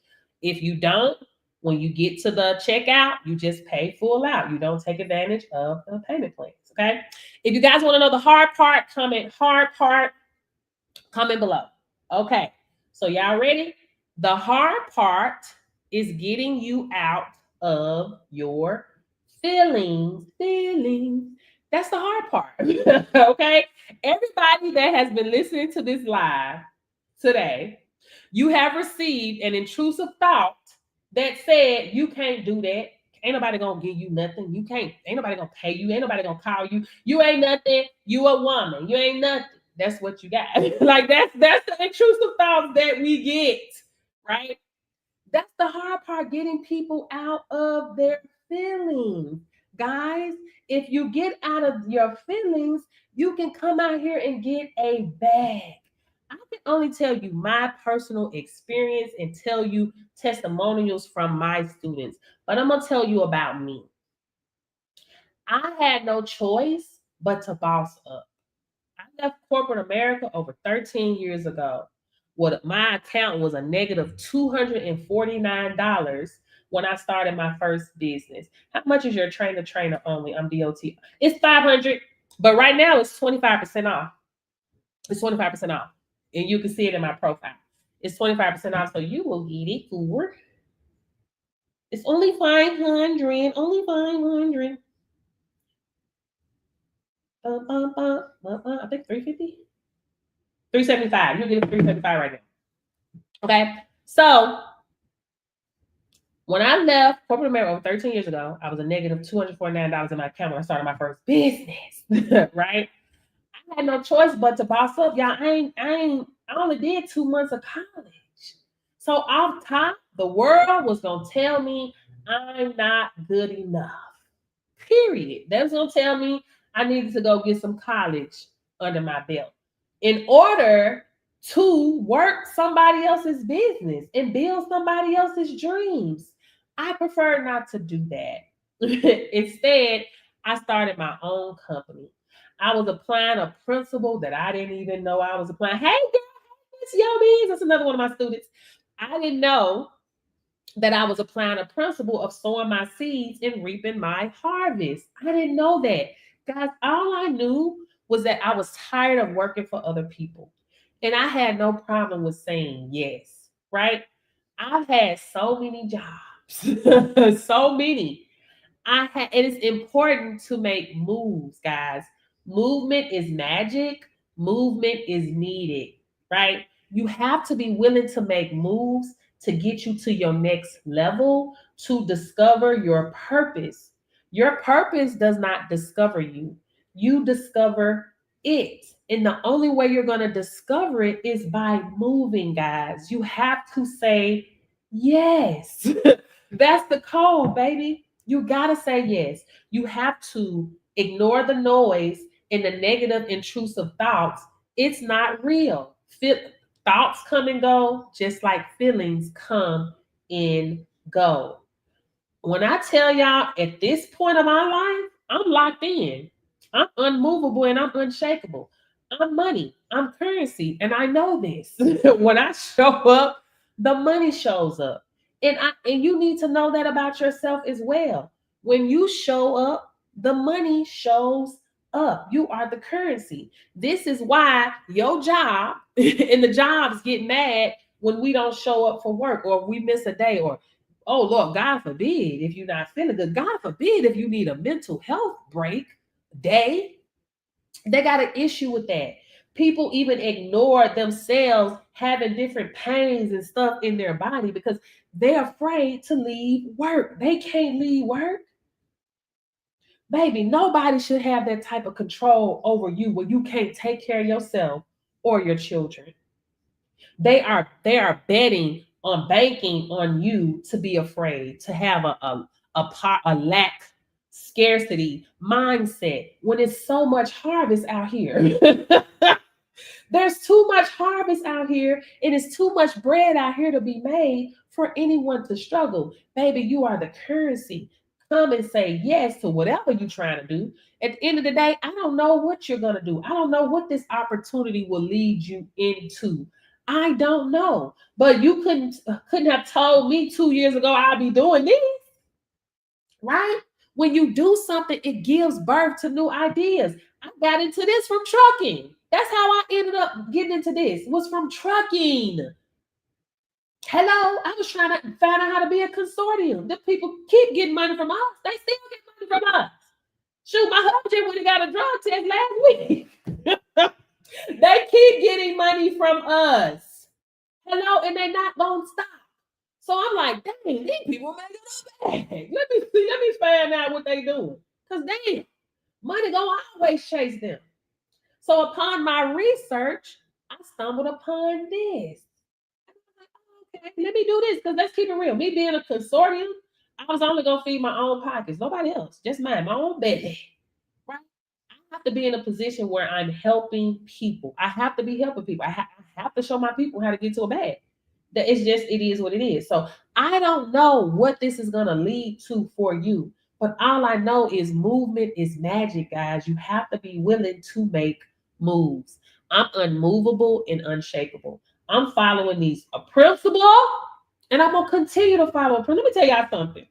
If you don't, when you get to the checkout, you just pay full out. You don't take advantage of the payment plans, okay? If you guys want to know the hard part, comment below. Okay, so y'all ready? The hard part is getting you out of your feelings. That's the hard part. Okay, everybody that has been listening to this live today, you have received an intrusive thought that said you can't do that. Ain't nobody gonna give you nothing. You can't. Ain't nobody gonna pay you. Ain't nobody gonna call you. You ain't nothing. You a woman. You ain't nothing. That's what you got. Like that's the intrusive thoughts that we get, right? That's the hard part, getting people out of their feelings. Guys, if you get out of your feelings, you can come out here and get a bag. I can only tell you my personal experience and tell you testimonials from my students, but I'm going to tell you about me. I had no choice but to boss up. I left corporate America over 13 years ago. What my account was a negative $249 when I started my first business. How much is your trainer only? I'm DOT. It's 500, but right now it's 25% off. It's 25% off. And you can see it in my profile. It's 25% off, so you will get it for it's only 500. Only 500. I think 350. 375. You'll get it 375 right now. Okay. So when I left corporate America over 13 years ago, I was a negative $249 in my account when I started my first business. Right? I had no choice but to boss up. Y'all, I only did 2 months of college. So off top, the world was gonna tell me I'm not good enough. Period. They was gonna tell me I needed to go get some college under my belt in order to work somebody else's business and build somebody else's dreams. I prefer not to do that. Instead, I started my own company. I was applying a principle that I didn't even know I was applying. Hey, girl, it's Yobies. That's another one of my students. I didn't know that I was applying a principle of sowing my seeds and reaping my harvest. I didn't know that. Guys, all I knew was that I was tired of working for other people. And I had no problem with saying yes, right? I've had so many jobs, so many. It is important to make moves, guys. Movement is magic, movement is needed, right? You have to be willing to make moves to get you to your next level, to discover your purpose. Your purpose does not discover you, you discover it. And the only way you're going to discover it is by moving, guys. You have to say yes. That's the code, baby. You got to say yes. You have to ignore the noise and the negative, intrusive thoughts. It's not real. Thoughts come and go, just like feelings come and go. When I tell y'all at this point of my life, I'm locked in. I'm unmovable and I'm unshakable. I'm money. I'm currency. And I know this. When I show up, the money shows up. And you need to know that about yourself as well. When you show up, the money shows up. You are the currency. This is why your job and the jobs get mad when we don't show up for work or we miss a day or oh Lord, God forbid if you're not feeling good. God forbid if you need a mental health break day. They got an issue with that. People even ignore themselves having different pains and stuff in their body because they're afraid to leave work. They can't leave work. Baby, nobody should have that type of control over you where you can't take care of yourself or your children. They are betting on banking on you to be afraid, to have a lack scarcity mindset when it's so much harvest out here. There's too much harvest out here. It is too much bread out here to be made for anyone to struggle. Baby, you are the currency. Come and say yes to whatever you're trying to do. At the end of the day, I don't know what you're going to do. I don't know what this opportunity will lead you into. I don't know. But you couldn't have told me 2 years ago I'll be doing this, right? When you do something, it gives birth to new ideas. I got into this from trucking. That's how I ended up getting into this. It was from trucking. Hello, I was trying to find out how to be a consortium. The people keep getting money from us. They still get money from us. Shoot, my husband went and got a drug test last week. They keep getting money from us. Hello, and they're not gonna stop. So I'm like, dang, these people making a bag. Let me find out what they doing. Because damn, money gonna always chase them. So upon my research, I stumbled upon this. Okay, let me do this because let's keep it real. Me being a consortium, I was only gonna feed my own pockets, nobody else, just mine, my own belly. Right? I have to be in a position where I'm helping people. I have to be helping people. I have to show my people how to get to a bag. That it's just it is what it is. So I don't know what this is gonna lead to for you, but all I know is movement is magic, guys. You have to be willing to make moves. I'm unmovable and unshakable. I'm following these a principle, and I'm gonna continue to follow a principle. Let me tell y'all something.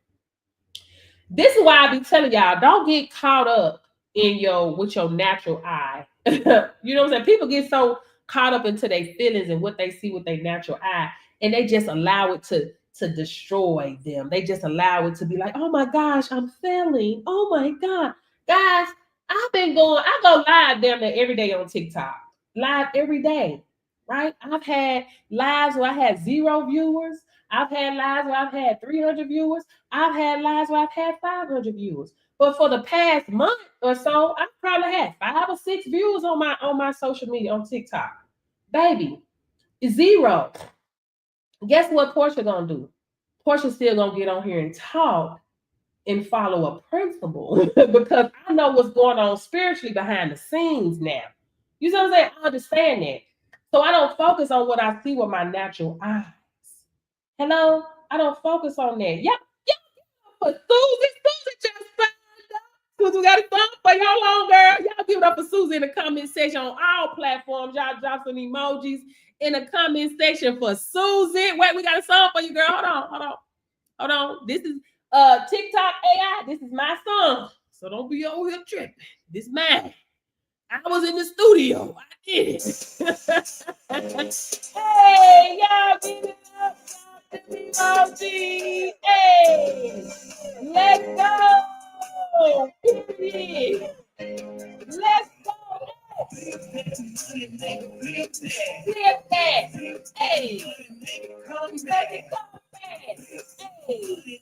This is why I be telling y'all, don't get caught up in with your natural eye. You know what I'm saying? People get so caught up into their feelings and what they see with their natural eye, and they just allow it to destroy them. They just allow it to be like, oh my gosh, I'm failing. Oh my God. Guys, I go live damn near every day on TikTok. Live every day. Right? I've had lives where I had 0 viewers. I've had lives where I've had 300 viewers. I've had lives where I've had 500 viewers. But for the past month or so, I've probably had 5 or 6 views on my social media on TikTok. Baby, 0. Guess what Portia gonna do? Portia still gonna get on here and talk and follow a principle because I know what's going on spiritually behind the scenes now. You see what I'm saying? I understand that. So I don't focus on what I see with my natural eyes. Hello? I don't focus on that. Yep. For Susie just found out. Because we got a song for y'all on, girl. Y'all give it up for Susie in the comment section on all platforms. Y'all drop some emojis in the comment section for Susie. Wait, we got a song for you, girl. Hold on. This is TikTok AI. This is my song. So don't be over here tripping. This is mine. I was in the studio. I did it. Hey, y'all give it up. Emoji. Hey, let's go. Period. Let's go. Flip that. Hey, come back and come back. Hey,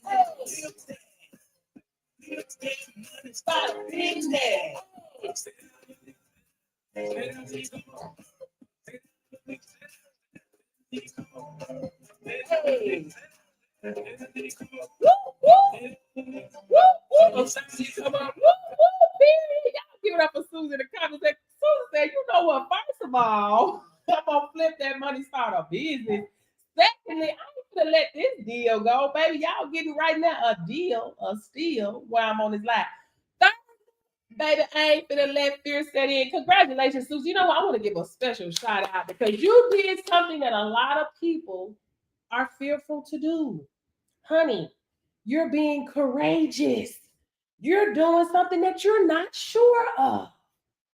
stop in there. Hey. Woo, woo. Woo, come on. Woo, baby. Y'all give it up for Susie in the comments. Susie said, you know what? First of all, I'm going to flip that money, start a business. Secondly, I ain't going to let this deal go. Baby, y'all getting right now a steal while I'm on this live. Third, baby, I ain't finna let fear set in. Congratulations, Susie. You know what? I want to give a special shout out because you did something that a lot of people are fearful to do. Honey, you're being courageous. You're doing something that you're not sure of.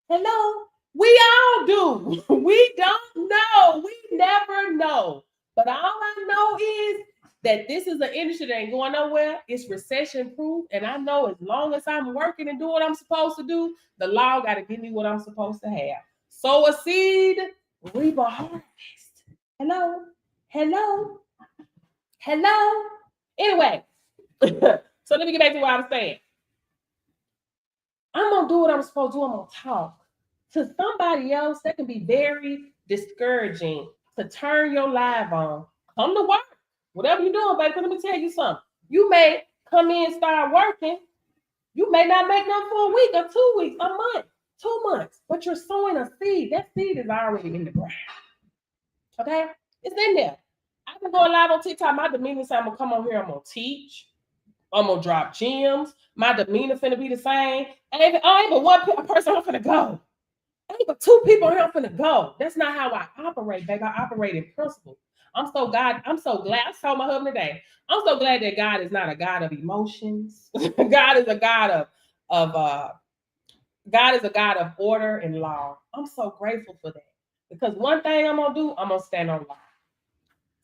Hello? We all do. We don't know. We never know. But all I know is that this is an industry that ain't going nowhere. It's recession proof. And I know as long as I'm working and doing what I'm supposed to do, the law got to give me what I'm supposed to have. Sow a seed, reap a harvest. Hello? Anyway, so let me get back to what I was saying. I'm going to do what I'm supposed to do. I'm going to talk. To somebody else, that can be very discouraging to turn your live on. Come to work. Whatever you're doing, baby, let me tell you something. You may come in and start working. You may not make nothing for a week or 2 weeks, a month, 2 months, but you're sowing a seed. That seed is already in the ground. Okay? It's in there. I've been going live on TikTok. My demeanor said I'm going to come on here. I'm going to teach. I'm going to drop gems. My demeanor finna be the same. Ain't but one person I'm finna go. Ain't but 2 people here I'm finna go. That's not how I operate, baby. I operate in principle. I'm so glad. I told my husband today, I'm so glad that God is not a God of emotions. God is a God of order and law. I'm so grateful for that. Because one thing I'm gonna do, I'm gonna stand on law.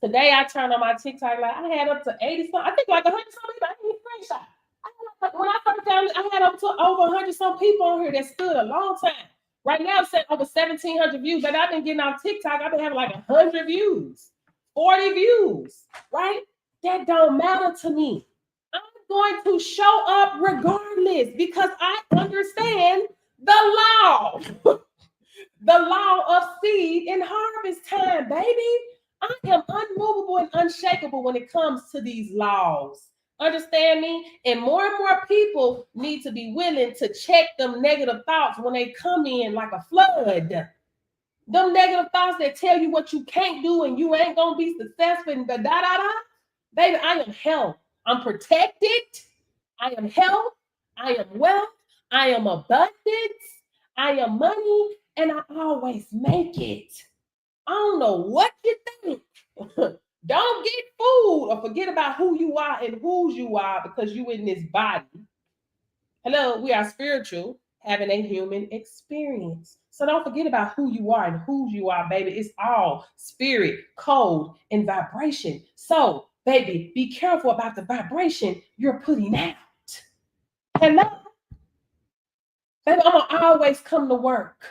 Today I turned on my TikTok, like I had up to 80 some, I think like 100 some people. I didn't even screenshot. When I first found it, I had up to over 100 some people on here that stood a long time. Right now, it's over 1,700 views, but I've been getting on TikTok. I've been having like 100 views, 40 views, right? That don't matter to me. I'm going to show up regardless because I understand the law. The law of seed and harvest time, baby. I am unmovable and unshakable when it comes to these laws. Understand me? And more people need to be willing to check them negative thoughts when they come in like a flood. Them negative thoughts that tell you what you can't do and you ain't gonna be successful and Baby, I am health. I'm protected. I am health. I am wealth. I am abundance. I am money. And I always make it. I don't know what you think. Don't get fooled or forget about who you are and whose you are because you in this body. Hello, we are spiritual, having a human experience. So don't forget about who you are and whose you are, baby. It's all spirit, code, and vibration. So, baby, be careful about the vibration you're putting out. Hello? Baby, I'm gonna always come to work.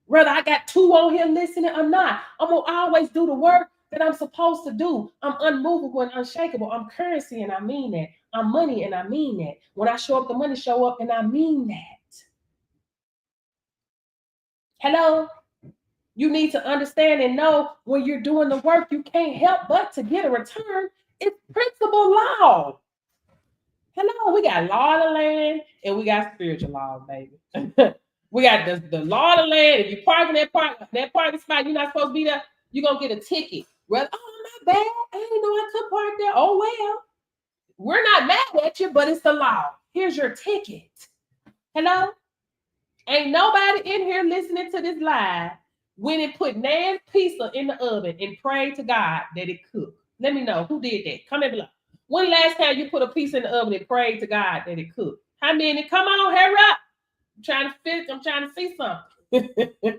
Whether I got two on here listening or not, I'm gonna always do the work that I'm supposed to do. I'm unmovable and unshakable. I'm currency and I mean that. I'm money and I mean that. When I show up, the money show up and I mean that. Hello? You need to understand and know when you're doing the work, you can't help but to get a return. It's principle law. Hello, we got law of the land and we got spiritual law, baby. We got the law of the land. If you park in that parking spot, you're not supposed to be there, you're gonna get a ticket. Well, oh my bad. I didn't know I could park there. Oh well. We're not mad at you, but it's the law. Here's your ticket. Hello? Ain't nobody in here listening to this live when it put Nan's pizza in the oven and prayed to God that it cooked. Let me know who did that. Comment below. When last time you put a pizza in the oven and prayed to God that it cooked? How many? Come on, hurry up. I'm trying to fit. I'm trying to see something.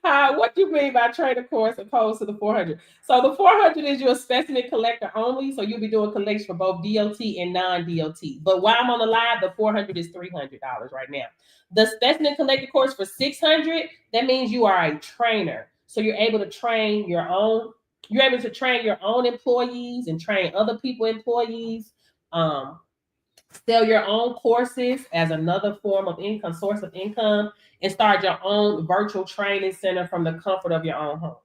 What do you mean by trainer course opposed to the 400? So the 400 is your specimen collector only. So you'll be doing collections for both DOT and non-DOT. But while I'm on the live, the 400 is $300 right now. The specimen collector course for 600, that means you are a trainer. So you're able to train your own. You're able to train your own employees and train other people employees. Sell your own courses as another form of income, source of income, and start your own virtual training center from the comfort of your own home.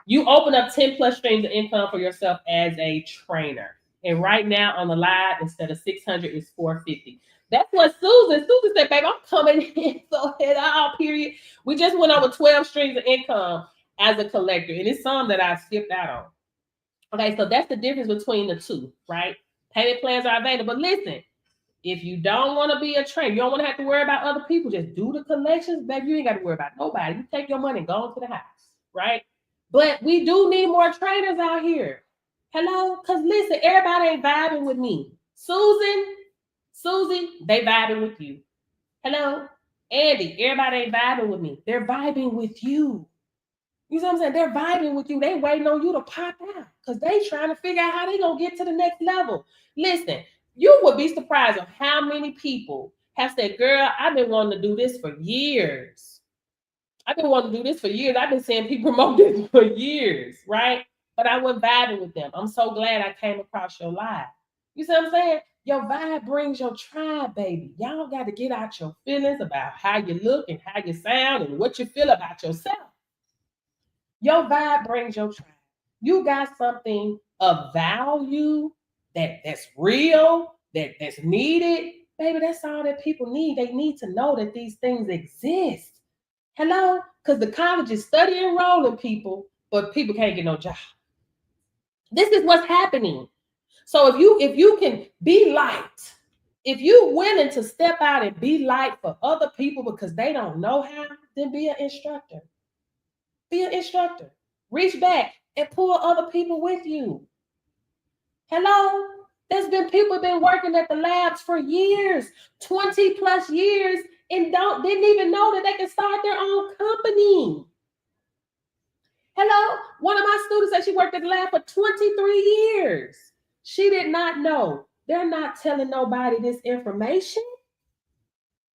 You open up 10 plus streams of income for yourself as a trainer. And right now on the live, instead of 600, it's 450. That's what Susan said, baby, I'm coming in so head all period. We just went over 12 streams of income as a collector, and it's some that I skipped out on. Okay, so that's the difference between the two, right? Payment plans are available. But listen, if you don't want to be a trainer, you don't want to have to worry about other people, just do the collections, baby. You ain't got to worry about nobody. You take your money and go into the house, right? But we do need more trainers out here. Hello? Because listen, everybody ain't vibing with me. Susie, they vibing with you. Hello? Andy, everybody ain't vibing with me. They're vibing with you. You see what I'm saying? They're vibing with you. They waiting on you to pop out because they trying to figure out how they going to get to the next level. Listen, you would be surprised on how many people have said, girl, I've been wanting to do this for years. I've been wanting to do this for years. I've been seeing people promote this for years, right? But I wasn't vibing with them. I'm so glad I came across your live. You see what I'm saying? Your vibe brings your tribe, baby. Y'all got to get out your feelings about how you look and how you sound and what you feel about yourself. Your vibe brings your tribe. You got something of value that's real, that's needed. Baby, that's all that people need. They need to know that these things exist. Hello? Because the college is study enrolling people, but people can't get no job. This is what's happening. So if you can be light, if you're willing to step out and be light for other people because they don't know how, then be an instructor. Be an instructor. Reach back and pull other people with you. Hello? There's been people been working at the labs for years, 20 plus years, and didn't even know that they can start their own company. Hello? One of my students said she worked at the lab for 23 years. She did not know. They're not telling nobody this information.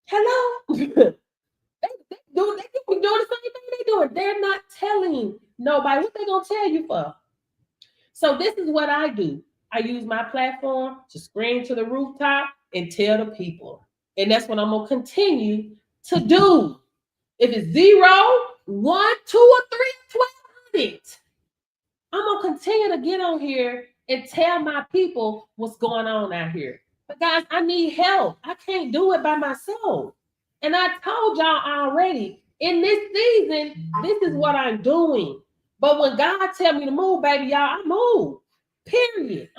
Hello? They doing the same thing they doing. They're not telling nobody. What they gonna tell you for? So this is what I do. I use my platform to scream to the rooftop and tell the people. And that's what I'm gonna continue to do. If it's 0, 1, 2, or 3, 1,200, I'm gonna continue to get on here and tell my people what's going on out here. But guys, I need help. I can't do it by myself. And I told y'all already, in this season, this is what I'm doing. But when God tell me to move, baby, y'all, I move. Period.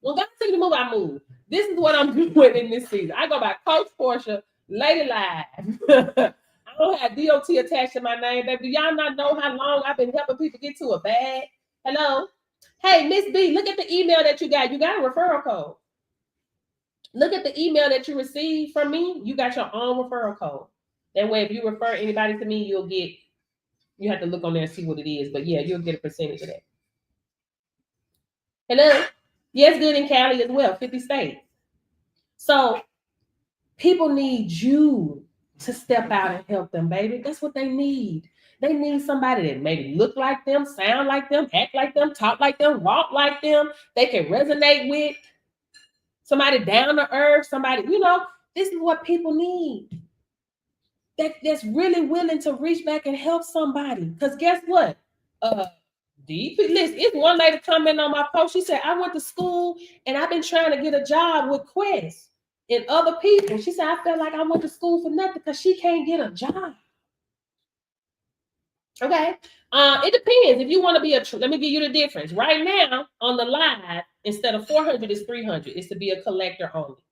When God tell me to move, I move. This is what I'm doing in this season. I go by Coach Portia, Lady Live. don't have DOT attached to my name, baby. Do y'all not know how long I've been helping people get to a bag? Hello? Hey, Miss B, look at the email that you got. You got a referral code. Look at the email that you received from me. You got your own referral code. That way, if you refer anybody to me, you have to look on there and see what it is. But yeah, you'll get a percentage of that. Hello? Yes, good in Cali as well, 50 states. So people need you to step out and help them, baby. That's what they need. They need somebody that maybe look like them, sound like them, act like them, talk like them, walk like them. They can resonate with somebody down to earth, somebody, this is what people need. That's really willing to reach back and help somebody. Because guess what? Listen, it's one lady comment on my post. She said, I went to school and I've been trying to get a job with Quest and other people. She said, I felt like I went to school for nothing because she can't get a job. Okay. It depends. If you want to be let me give you the difference. Right now on the live, instead of 400, it's 300. It's to be a collector only.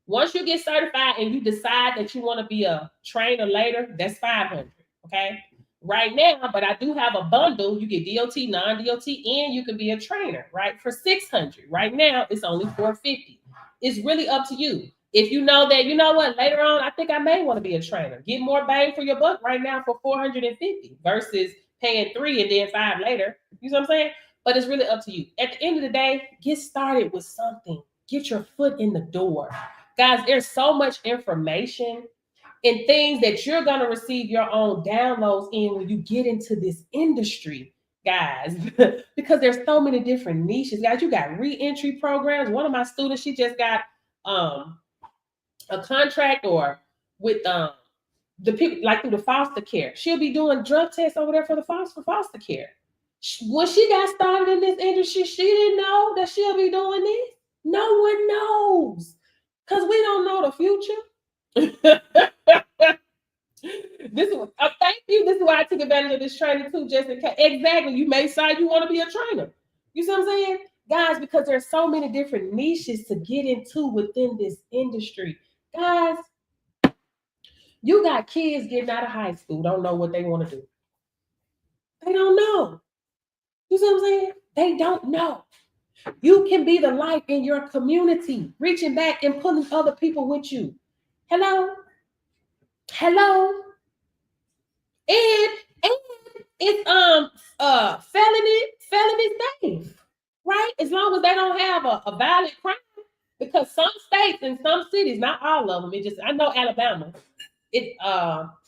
Once you get certified and you decide that you want to be a trainer later, that's 500. Okay. Right now, but I do have a bundle. You get DOT, non-DOT, and you can be a trainer, right? For 600. Right now, it's only 450. It's really up to you. If you know that, you know what, later on, I think I may want to be a trainer. Get more bang for your buck right now for 450 versus paying 3 and then 5 later. You know what I'm saying? But it's really up to you. At the end of the day, get started with something. Get your foot in the door. Guys, there's so much information and things that you're going to receive your own downloads in when you get into this industry, guys, because there's so many different niches. Guys, you got re-entry programs. One of my students, she just got a contract or with the people like through the foster care. She'll be doing drug tests over there for the foster care. When she got started in this industry, she didn't know that she'll be doing this. No one knows because we don't know the future. Thank you. This is why I took advantage of this training too, just in case. Exactly. You may decide you want to be a trainer. You see what I'm saying? Guys, because there's so many different niches to get into within this industry. Guys, you got kids getting out of high school, don't know what they want to do. They don't know. You see what I'm saying? They don't know. You can be the light in your community, reaching back and pulling other people with you. Hello? And it's felony safe, right? As long as they don't have a valid crime. Because some states and some cities, not all of them, I know Alabama,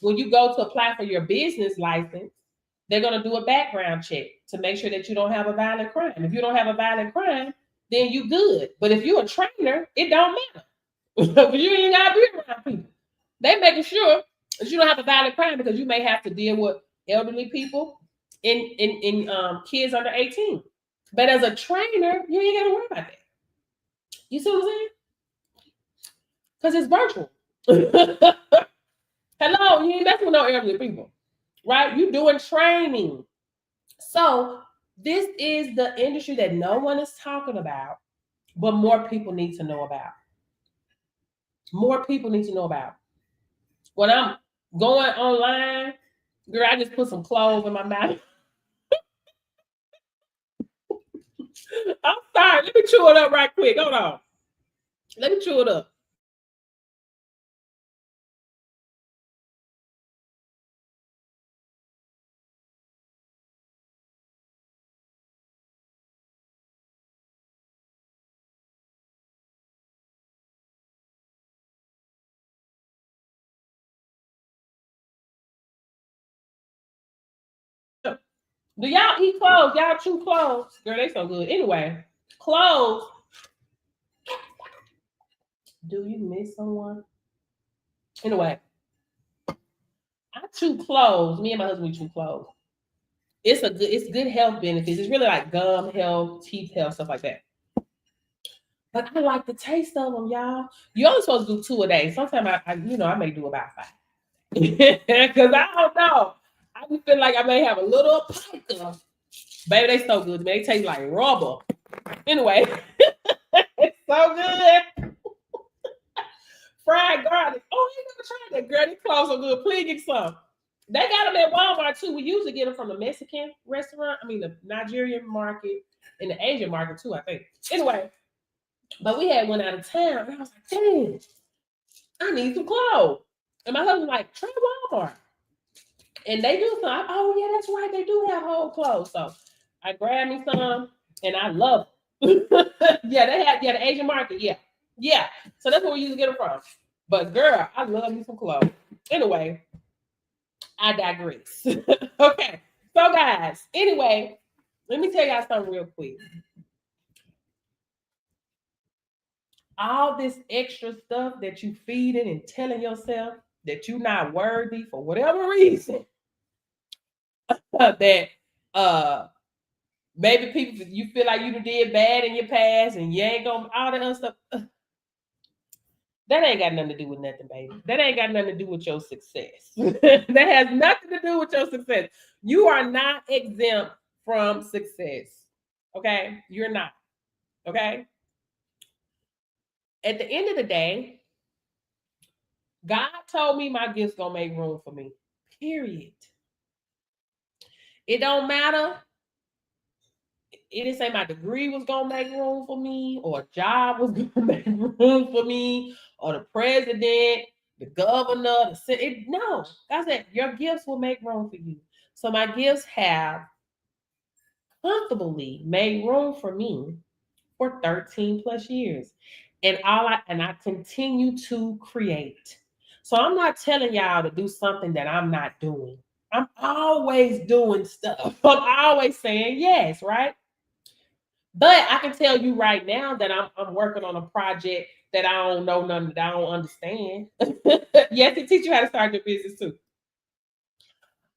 when you go to apply for your business license, they're going to do a background check to make sure that you don't have a violent crime. If you don't have a violent crime, then you good. But if you're a trainer, it don't matter. Because you ain't got to be around people. They're making sure that you don't have a violent crime because you may have to deal with elderly people and kids under 18. But as a trainer, you ain't got to worry about that. You see what I'm saying? Because it's virtual. Hello, you ain't messing with no elderly people, right? You're doing training. So this is the industry that no one is talking about, but more people need to know about. More people need to know about. When I'm going online, girl, I just put some cloves in my mouth. I'm sorry. Let me chew it up right quick. Hold on. Let me chew it up. Do y'all eat cloves? Y'all chew cloves? Girl, they so good. Anyway, cloves. Do you miss someone? Anyway, I chew cloves. Me and my husband, we chew cloves. It's good health benefits. It's really like gum health, teeth health, stuff like that. But I like the taste of them, y'all. You only supposed to do 2 a day. Sometimes I may do about 5. Because I don't know. I just feel like I may have a little pica. Baby, they so good. They taste like rubber. Anyway, it's so good. fried garlic. Oh, you never tried that, girl. These clothes are good. Please get some. They got them at Walmart too. We usually get them from the Mexican restaurant. I mean, the Nigerian market and the Asian market too, I think. Anyway, but we had one out of town, and I was like, dang, I need some clothes. And my husband was like, try Walmart. And they do some. Oh, yeah, that's right. They do have whole clothes. So I grabbed me some, and I love them. Yeah, they have the Asian market. Yeah. Yeah. So that's where we used to get them from. But girl, I love me some clothes. Anyway, I digress. Okay. So guys, anyway, let me tell y'all something real quick. All this extra stuff that you feeding and telling yourself that you're not worthy for whatever reason, that maybe people, you feel like you did bad in your past and you ain't gonna, all that other stuff. That ain't got nothing to do with nothing, baby. That ain't got nothing to do with your success. That has nothing to do with your success. You are not exempt from success. Okay? You're not. Okay? At the end of the day, God told me my gifts gonna make room for me. Period. It don't matter. It didn't say my degree was gonna make room for me, or a job was gonna make room for me, or the president, the governor, no. God said your gifts will make room for you. So my gifts have comfortably made room for me for 13 plus years. And I continue to create. So I'm not telling y'all to do something that I'm not doing. I'm always doing stuff. I'm always saying yes, right? But I can tell you right now that I'm working on a project that I don't know nothing, that I don't understand. Yes, it teach you how to start your business too.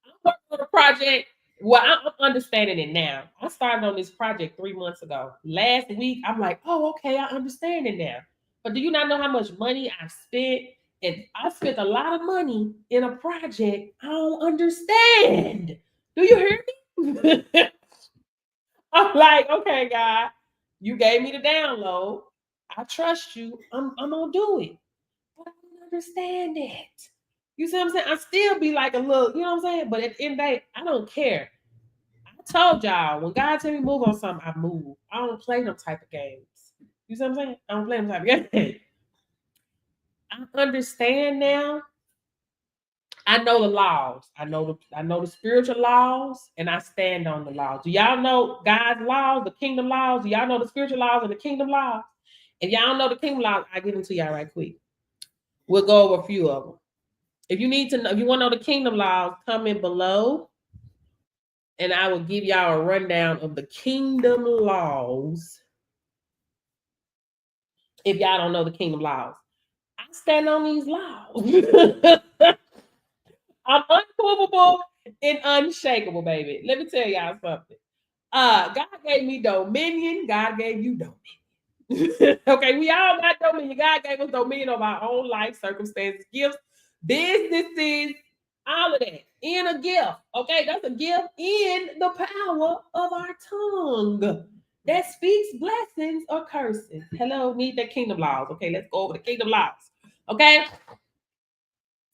I'm working on a project. Well, I'm understanding it now. I started on this project 3 months ago. Last week, I'm like, oh, okay, I understand it now. But do you not know how much money I've spent? And I spent a lot of money in a project I don't understand. Do you hear me? I'm like, okay, God, you gave me the download. I trust you. I'm gonna do it. But I don't understand it. You see what I'm saying? I still be like a little, you know what I'm saying? But at the end of the day, I don't care. I told y'all when God tell me move on something, I move. I don't play them type of games. You see what I'm saying? I don't play them type of games. I understand now. I know the laws. I know the spiritual laws, and I stand on the laws. Do y'all know God's laws, the kingdom laws? Do y'all know the spiritual laws and the kingdom laws? If y'all don't know the kingdom laws, I give them to y'all right quick. We'll go over a few of them. If you need to know, if you want to know the kingdom laws, comment below, and I will give y'all a rundown of the kingdom laws. If y'all don't know the kingdom laws, I stand on these laws. I'm unmovable and unshakable, baby. Let me tell y'all something. God gave me dominion. God gave you dominion. Okay, we all got dominion. God gave us dominion of our own life, circumstances, gifts, businesses, all of that in a gift. Okay, that's a gift in the power of our tongue that speaks blessings or curses. Hello, need the kingdom laws. Okay, let's go over the kingdom laws. Okay,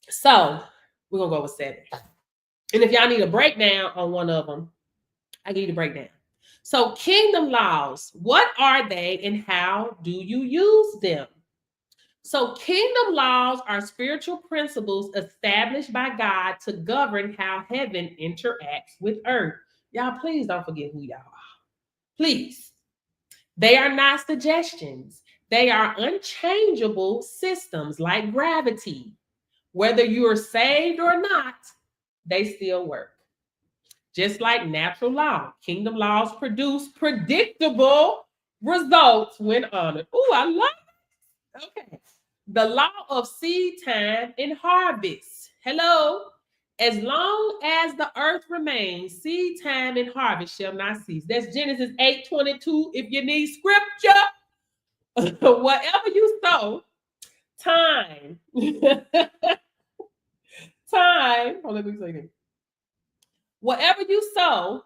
so we're gonna go with 7. And if y'all need a breakdown on one of them, I give you the breakdown. So, kingdom laws, what are they and how do you use them? So, kingdom laws are spiritual principles established by God to govern how heaven interacts with earth. Y'all, please don't forget who y'all are. Please. They are not suggestions, they are unchangeable systems like gravity. Whether you are saved or not, they still work. Just like natural law, kingdom laws produce predictable results when honored. Oh, I love it. Okay. The law of seed time and harvest. Hello. As long as the earth remains, seed time and harvest shall not cease. That's Genesis 8:22. If you need scripture, whatever you sow, time. Time. Oh, let me say this. Whatever you sow,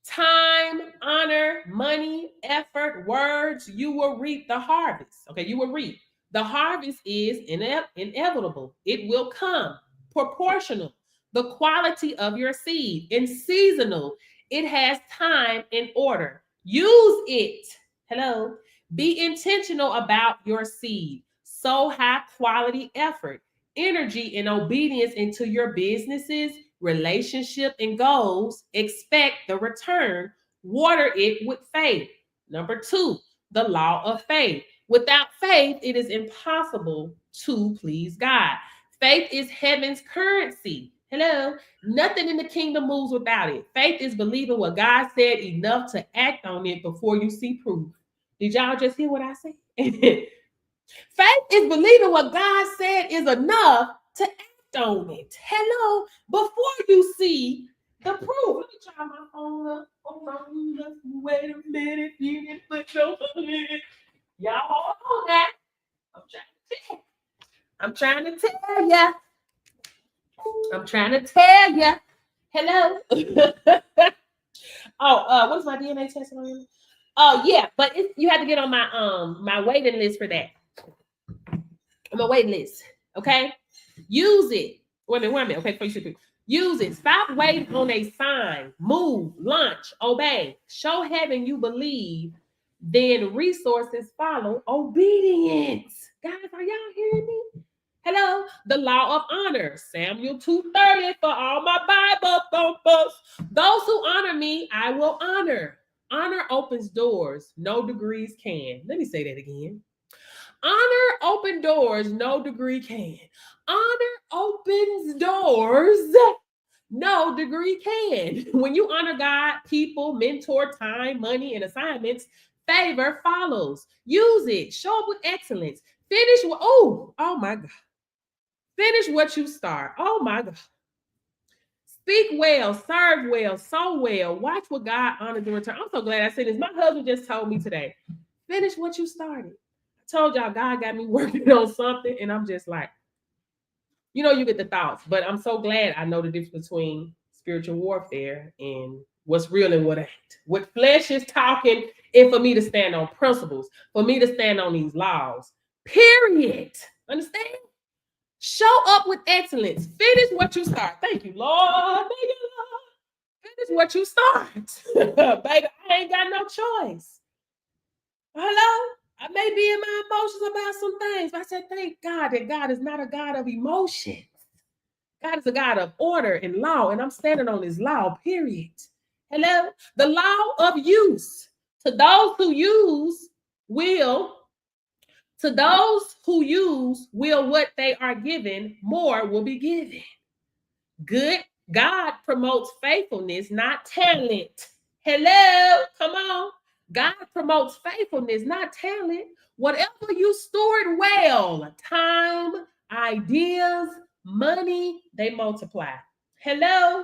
time, honor, money, effort, words, you will reap the harvest. Okay, you will reap The harvest is inevitable. It will come. Proportional. The quality of your seed. And seasonal. It has time and order. Use it. Hello. Be intentional about your seed. Sow high quality effort, energy, and obedience into your businesses, relationship, and goals. Expect the return. Water it with faith. Number 2, the law of faith. Without faith, it is impossible to please God. Faith is heaven's currency. Hello. Nothing in the kingdom moves without it. Faith is believing what God said enough to act on it before you see proof. Did y'all just hear what I said? Faith is believing what God said is enough to act on it. Hello. Before you see the proof. Let me try my phone up. Hold on. Just wait a minute. You didn't put your phone in. Y'all hold on that. I'm trying to tell ya. I'm trying to tell ya. Hello. What's my DNA test on? Oh yeah, but you have to get on my waiting list for that. My waiting list. Okay. Use it. Wait a minute. Okay, before you should use it. Stop waiting on a sign. Move, launch, obey. Show heaven you believe. Then resources follow obedience. Guys, are y'all hearing me? Hello. The law of honor. Samuel 2:30 for all my Bible thumpers. Those who honor me, I will honor. Honor opens doors. No degrees can. Let me say that again. Honor opens doors. No degree can. Honor opens doors. No degree can. When you honor God, people, mentor, time, money, and assignments, favor follows. Use it. Show up with excellence. Finish what? Oh my God. Finish what you start. Oh my God. Speak well, serve well, sow well. Watch what God honors in return. I'm so glad I said this. My husband just told me today. Finish what you started. I told y'all God got me working on something, and I'm just like, you get the thoughts. But I'm so glad I know the difference between spiritual warfare and what's real and what ain't. What flesh is talking, and for me to stand on principles, for me to stand on these laws. Period. Understand? Show up with excellence. Finish what you start. Thank you, Lord. Thank you, Lord. Finish what you start. Baby, I ain't got no choice. Hello? I may be in my emotions about some things, but I said, thank God that God is not a God of emotions. God is a God of order and law, and I'm standing on his law, period. Hello? The law of use. To those who use will what they are given, more will be given. Good. God promotes faithfulness, not talent. Hello? Come on. God promotes faithfulness, not talent. Whatever you stored well, time, ideas, money, they multiply. Hello?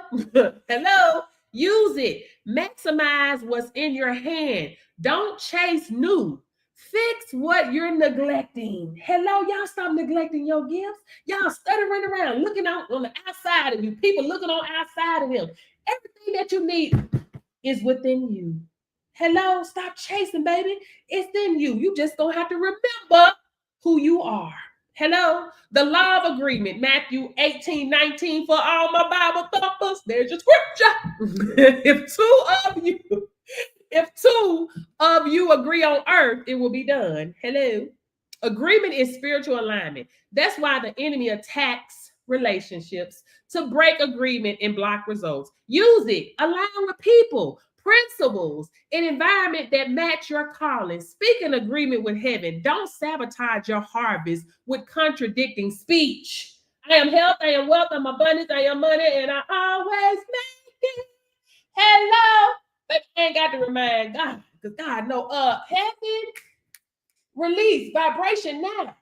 Hello? Use it. Maximize what's in your hand. Don't chase new. Fix what you're neglecting. Hello, y'all stop neglecting your gifts. Y'all stuttering around, looking out on the outside of you. People looking on outside of them. Everything that you need is within you. Hello, stop chasing, baby. It's in you. You just gonna have to remember who you are. Hello, the law of agreement, Matthew 18:19 for all my Bible thumpers. There's your scripture. If two of you agree on earth, it will be done. Hello. Agreement is spiritual alignment. That's why the enemy attacks relationships to break agreement and block results. Use it. Align with people, principles, an environment that match your calling. Speak in agreement with heaven. Don't sabotage your harvest with contradicting speech. I am health, I am wealth, I'm abundance, I am money, and I always make it. Hello. But I ain't got to remind God, because God know heaven release vibration now.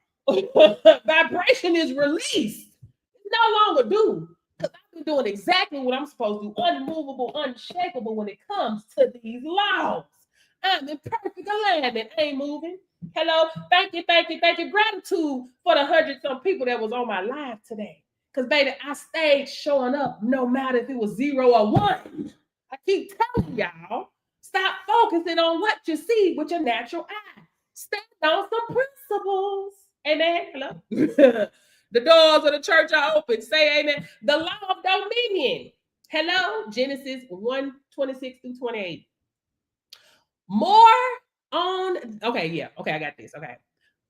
Vibration is released. It's no longer due. Because I've been doing exactly what I'm supposed to do, unmovable, unshakable when it comes to these laws. I'm in perfect alignment. I ain't moving. Hello. Thank you. Gratitude for the 100-some people that was on my live today. Because, baby, I stayed showing up no matter if it was 0 or 1. I keep telling y'all, stop focusing on what you see with your natural eye. Stand on some principles. Amen. Hello. The doors of the church are open. Say amen. The law of dominion. Hello. Genesis 1:26 through 28. More on, okay, yeah. Okay, I got this. Okay.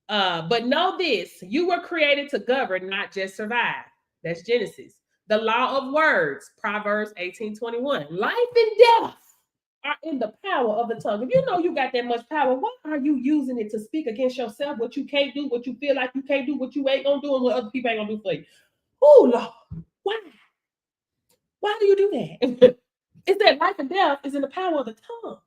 But know this, you were created to govern, not just survive. That's Genesis. The law of words, Proverbs 18:21. Life and death are in the power of the tongue. If you know you got that much power, why are you using it to speak against yourself? What you can't do, what you feel like you can't do, what you ain't gonna do, and what other people ain't gonna do for you. Oh Lord, why? Why do you do that? It's that life and death is in the power of the tongue.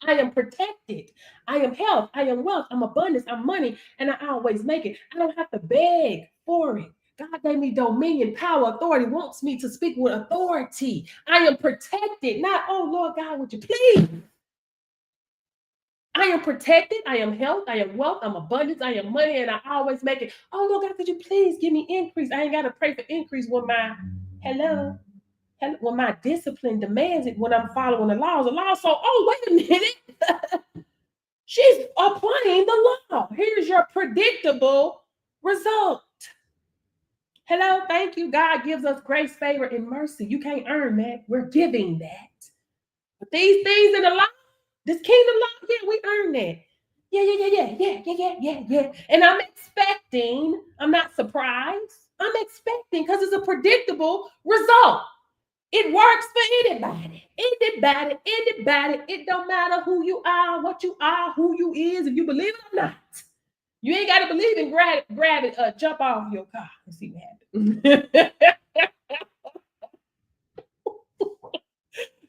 I am protected. I am health. I am wealth. I'm abundance. I'm money. And I always make it. I don't have to beg for it. God gave me dominion, power, authority, wants me to speak with authority. I am protected. Not, oh Lord God, would you please? I am protected. I am health. I am wealth. I'm abundance. I am money. And I always make it. Oh Lord God, could you please give me increase? I ain't got to pray for increase when my, hello, when my discipline demands it, when I'm following the laws. The law. So, oh, wait a minute. She's applying the law. Here's your predictable result. Hello, thank you. God gives us grace, favor, and mercy. You can't earn that. We're giving that. But these things in the law, this kingdom law, yeah, we earn that. Yeah. And I'm expecting, I'm not surprised. I'm expecting because it's a predictable result. It works for anybody. Anybody. It don't matter who you are, what you are, who you is, if you believe it or not. You ain't got to believe in gravity. Jump off your car and see what happens.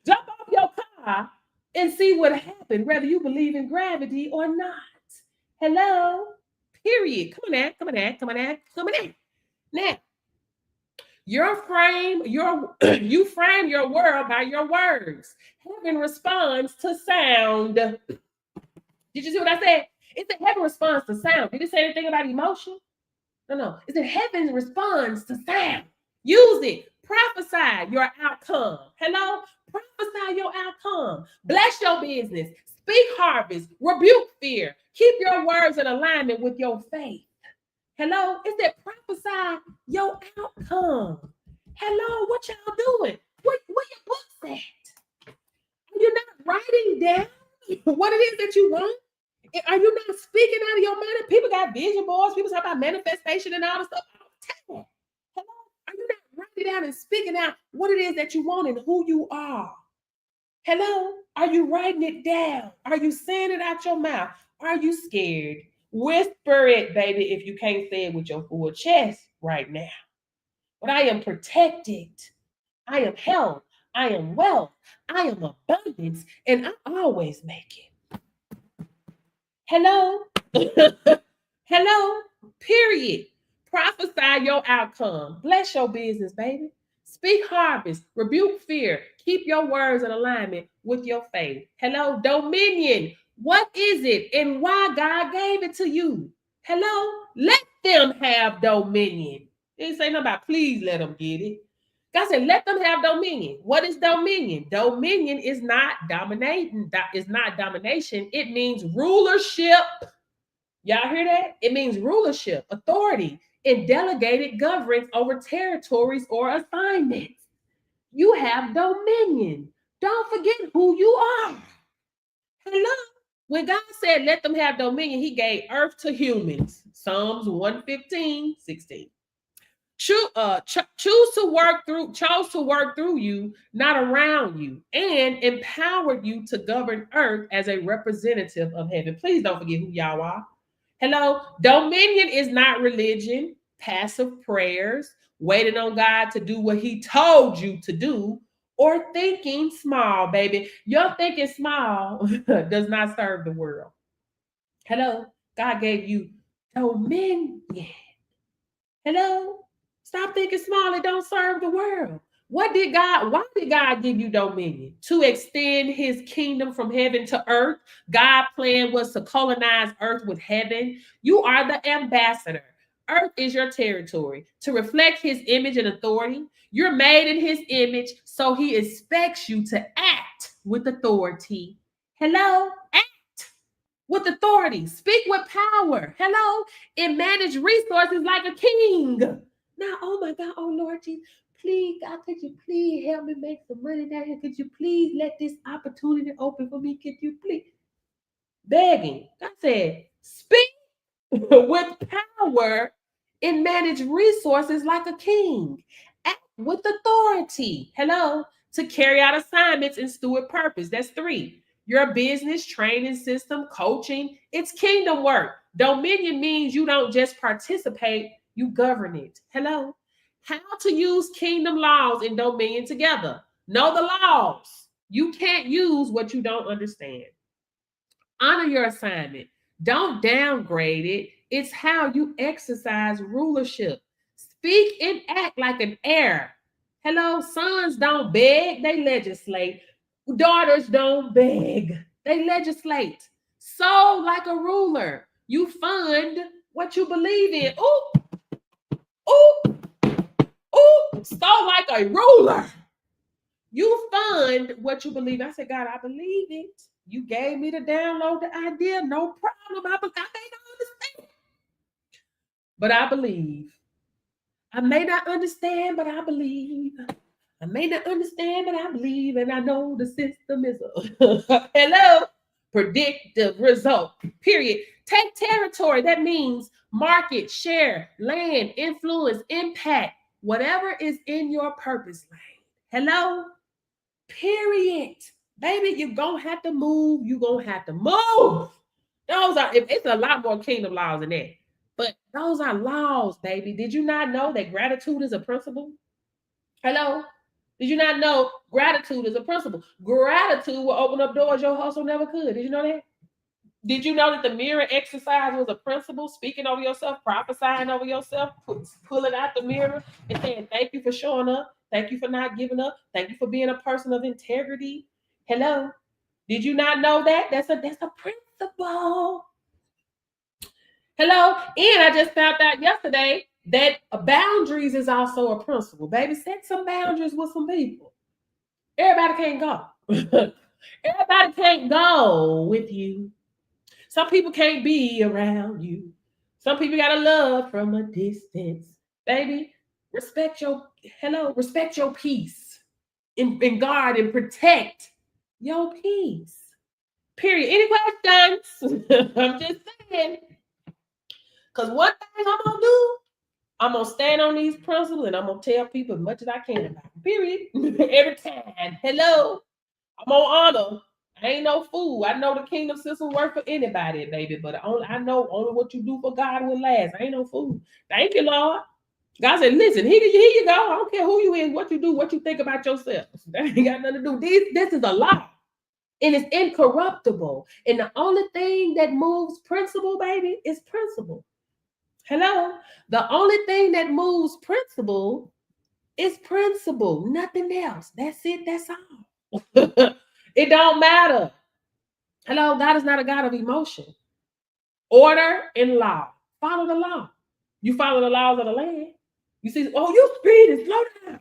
Jump off your car and see what happens, whether you believe in gravity or not. Hello? Period. Come on now. Now, you frame your world by your words. Heaven responds to sound. Did you see what I said? It said heaven responds to sound. Did it say anything about emotion? No. It said heaven responds to sound. Use it. Prophesy your outcome. Hello? Prophesy your outcome. Bless your business. Speak harvest. Rebuke fear. Keep your words in alignment with your faith. Hello? It said prophesy your outcome. Hello? What y'all doing? Where your books at? Are you not writing down what it is that you want? Are you not speaking out of your mind? People got vision boards. People talk about manifestation and all this stuff all the time. Hello? Are you not writing down and speaking out what it is that you want and who you are? Hello? Are you writing it down? Are you saying it out your mouth? Are you scared? Whisper it, baby, if you can't say it with your full chest right now. But I am protected. I am health. I am wealth. I am abundance. And I always make it. Hello? Hello? Period. Prophesy your outcome. Bless your business, baby. Speak harvest. Rebuke fear. Keep your words in alignment with your faith. Hello? Dominion. What is it and why God gave it to you? Hello? Let them have dominion. He didn't say nothing about please let them get it. God said, let them have dominion. What is dominion? Dominion is not dominating. That is not domination. It means rulership. Y'all hear that? It means rulership, authority, and delegated governance over territories or assignments. You have dominion. Don't forget who you are. Hello? When God said, let them have dominion, he gave earth to humans. Psalms 115:16. Chose to work through you, not around you, and empowered you to govern earth as a representative of heaven. Please don't forget who y'all are. Hello, dominion is not religion, passive prayers, waiting on God to do what he told you to do, or thinking small, baby. Your thinking small does not serve the world. Hello, God gave you dominion. Hello. Stop thinking small. It don't serve the world. Why did God give you dominion? To extend his kingdom from heaven to earth. God's plan was to colonize earth with heaven. You are the ambassador. Earth is your territory. To reflect his image and authority. You're made in his image, so he expects you to act with authority. Hello? Act with authority. Speak with power. Hello. And manage resources like a king. Now, oh my God, oh Lord Jesus, please, God, could you please help me make some money down here? Could you please let this opportunity open for me? Could you please? Begging. God said, speak with power and manage resources like a king. Act with authority. Hello. To carry out assignments and steward purpose. That's 3. Your business, training system, coaching, it's kingdom work. Dominion means you don't just participate, you govern it. Hello. How to use kingdom laws and dominion together. Know the laws. You can't use what you don't understand. Honor your assignment. Don't downgrade it. It's how you exercise rulership. Speak and act like an heir. Hello, sons don't beg, they legislate. Daughters don't beg, they legislate. So, like a ruler, you fund what you believe in. Ooh, ooh, ooh. So, like a ruler, you fund what you believe. I said, God, I believe it. You gave me to download the idea. No problem. I may not understand, but I believe. I may not understand, but I believe. I may not understand, but I believe. And I know the system is a hello, predictive result. Period. Take territory. That means market, share, land, influence, impact, whatever is in your purpose lane. Hello? Period. Baby, you're going to have to move. You're going to have to move. Those are, it's a lot more kingdom laws than that. But those are laws, baby. Did you not know that gratitude is a principle? Hello? Did you not know gratitude is a principle? Gratitude will open up doors your hustle never could. Did you know that? Did you know that the mirror exercise was a principle? Speaking over yourself, prophesying over yourself, pulling out the mirror and saying, thank you for showing up. Thank you for not giving up. Thank you for being a person of integrity. Hello. Did you not know that? That's a principle. Hello. And I just found out yesterday that boundaries is also a principle. Baby, set some boundaries with some people. Everybody can't go. Everybody can't go with you. Some people can't be around you. Some people got to love from a distance. Baby, respect your peace. And guard and protect your peace. Period. Any questions? I'm just saying. Because one thing I'm going to do, I'm going to stand on these principles and I'm going to tell people as much as I can about them. Period. Every time. Hello. I'm going to honor. I ain't no fool. I know the kingdom system work for anybody, baby, but I know only what you do for God will last. I ain't no fool. Thank you, Lord. God said, listen, here you go. I don't care who you is, what you do, what you think about yourself. That ain't got nothing to do. This is a law. And it's incorruptible. And the only thing that moves principle, baby, is principle. Hello? The only thing that moves principle is principle. Nothing else. That's it. That's all. It don't matter. Hello? God is not a God of emotion. Order and law. Follow the law. You follow the laws of the land. You see, oh, you speeding, slow down.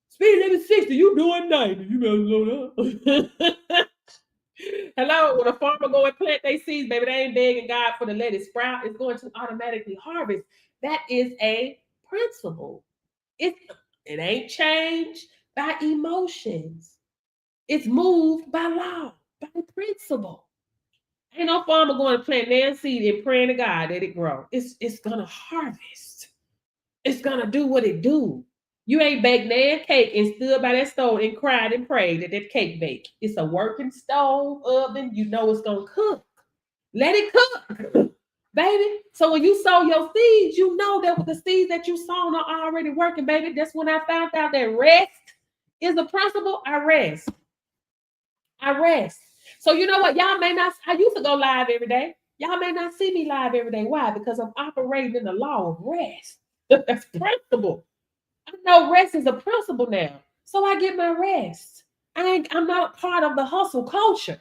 Speed limit 60, you doing 90. You better slow down. Hello, when a farmer go and plant their seeds, baby, they ain't begging God for the let it sprout. It's going to automatically harvest. That is a principle. It ain't changed by emotions. It's moved by law, by principle. Ain't no farmer going to plant their seed and praying to God that it grow. It's gonna harvest. It's gonna do what it do. You ain't baked that cake and stood by that stove and cried and prayed that cake bake. It's a working stove, oven. You know it's going to cook. Let it cook, baby. So when you sow your seeds, you know that the seeds that you sown are already working, baby. That's when I found out that rest is a principle. I rest. So you know what? Y'all may not, I used to go live every day. Y'all may not see me live every day. Why? Because I'm operating in the law of rest. That's principle. I know rest is a principle now. So I get my rest. I'm not a part of the hustle culture.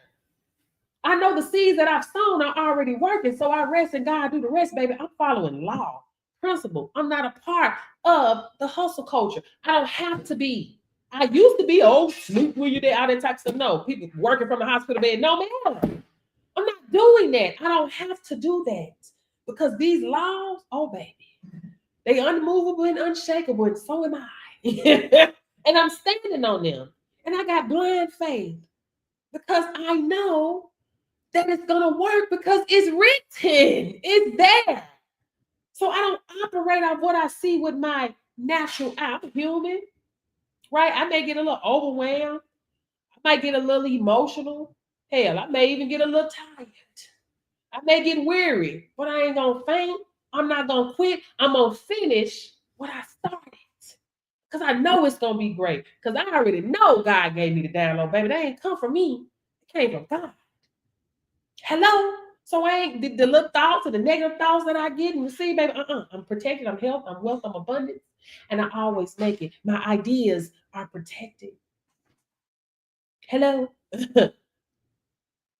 I know the seeds that I've sown are already working. So I rest and God do the rest, baby. I'm following law, principle. I'm not a part of the hustle culture. I don't have to be. I used to be, sleep when you're there, all that type of stuff. No, people working from the hospital bed. No, man. I'm not doing that. I don't have to do that because these laws, oh baby, they unmovable and unshakable, and so am I. And I'm standing on them. And I got blind faith because I know that it's gonna work because it's written, it's there. So I don't operate on what I see with my natural eye. I'm human, right? I may get a little overwhelmed. I might get a little emotional. Hell, I may even get a little tired. I may get weary, but I ain't gonna faint. I'm not gonna quit. I'm gonna finish what I started. Because I know it's gonna be great. Because I already know God gave me the download, baby. That ain't come from me. It came from God. Hello? So I ain't the little thoughts or the negative thoughts that I get and receive, baby. I'm protected, I'm health, I'm wealth, I'm abundance. And I always make it. My ideas are protected. Hello?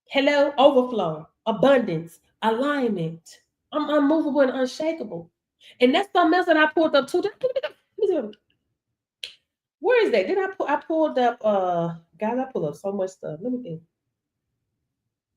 Hello? Overflow, abundance, alignment. I'm unmovable and unshakable. And that's something else that I pulled up too. Where is that? I pulled up guys, I pulled up so much stuff. Let me think.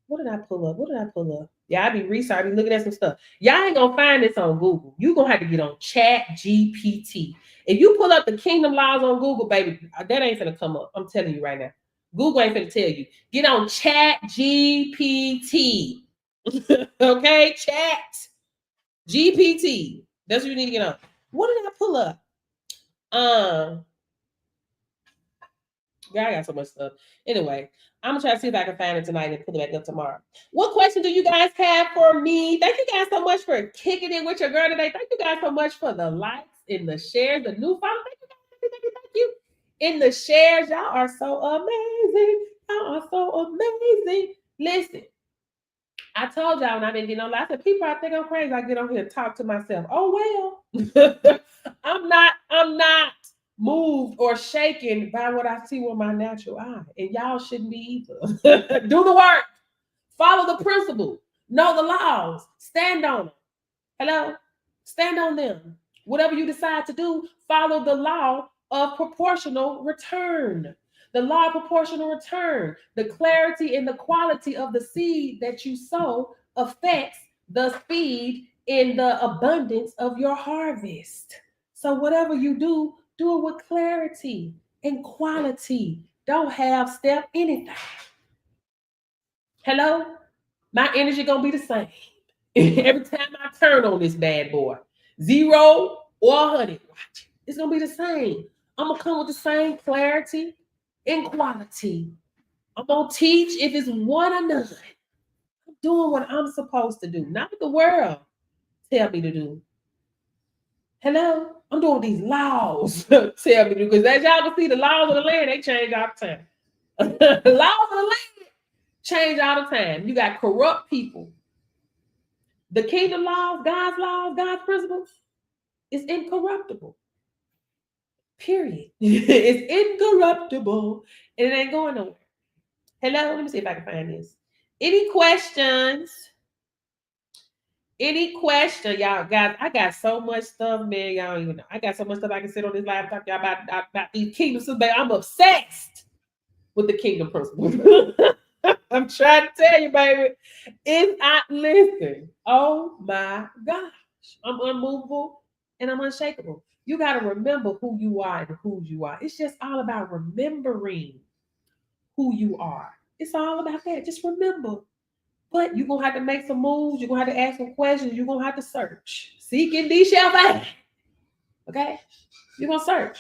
What did I pull up? What did I pull up? Yeah, I be researching, I be looking at some stuff. Y'all ain't gonna find this on Google. You gonna have to get on Chat GPT. If you pull up the kingdom laws on Google, baby, that ain't gonna come up. I'm telling you right now. Google ain't gonna tell you. Get on Chat GPT. Okay, Chat GPT. That's what you need to get on. What did I pull up? Yeah, I got so much stuff. Anyway, I'm gonna try to see if I can find it tonight and put it back up tomorrow. What question do you guys have for me? Thank you guys so much for kicking it with your girl today. Thank you guys so much for the likes and the shares, the new followers. Thank you guys. Thank you. In the shares, y'all are so amazing. Y'all are so amazing. Listen, I told y'all when I've been getting on, I said, people, I think I'm crazy. I get on here and talk to myself. Oh well. I'm not moved or shaken by what I see with my natural eye. And y'all shouldn't be either. Do the work. Follow the principle. Know the laws. Stand on them. Hello? Stand on them. Whatever you decide to do, follow the law of proportional return. The law of proportional return. The clarity and the quality of the seed that you sow affects the speed and the abundance of your harvest. So whatever you do it with clarity and quality. Don't half step anything. Hello? My energy gonna be the same. Every time I turn on this bad boy, 0 or 100, watch it. It's gonna be the same. I'm gonna come with the same clarity and quality. I'm gonna teach if it's one or none. I'm doing what I'm supposed to do, not what the world tell me to do. Hello? I'm doing these laws tell me to do, because as y'all can see, the laws of the land, they change all the time. The laws of the land change all the time. You got corrupt people. The kingdom laws, God's principles, is incorruptible. Period. It's incorruptible. And it ain't going nowhere. Hello? Let me see if I can find this. Any questions? Any question, y'all? Guys, I got so much stuff, man. Y'all don't even know. I got so much stuff I can sit on this live and talk to y'all about these kingdom systems. I'm obsessed with the kingdom principles. I'm trying to tell you, baby. If I listen, oh my gosh, I'm unmovable and I'm unshakable. You got to remember who you are and whose you are. It's just all about remembering who you are. It's all about that. Just remember. But you're going to have to make some moves. You're going to have to ask some questions. You're going to have to search. Seek and thee shall find. Okay? You're going to search.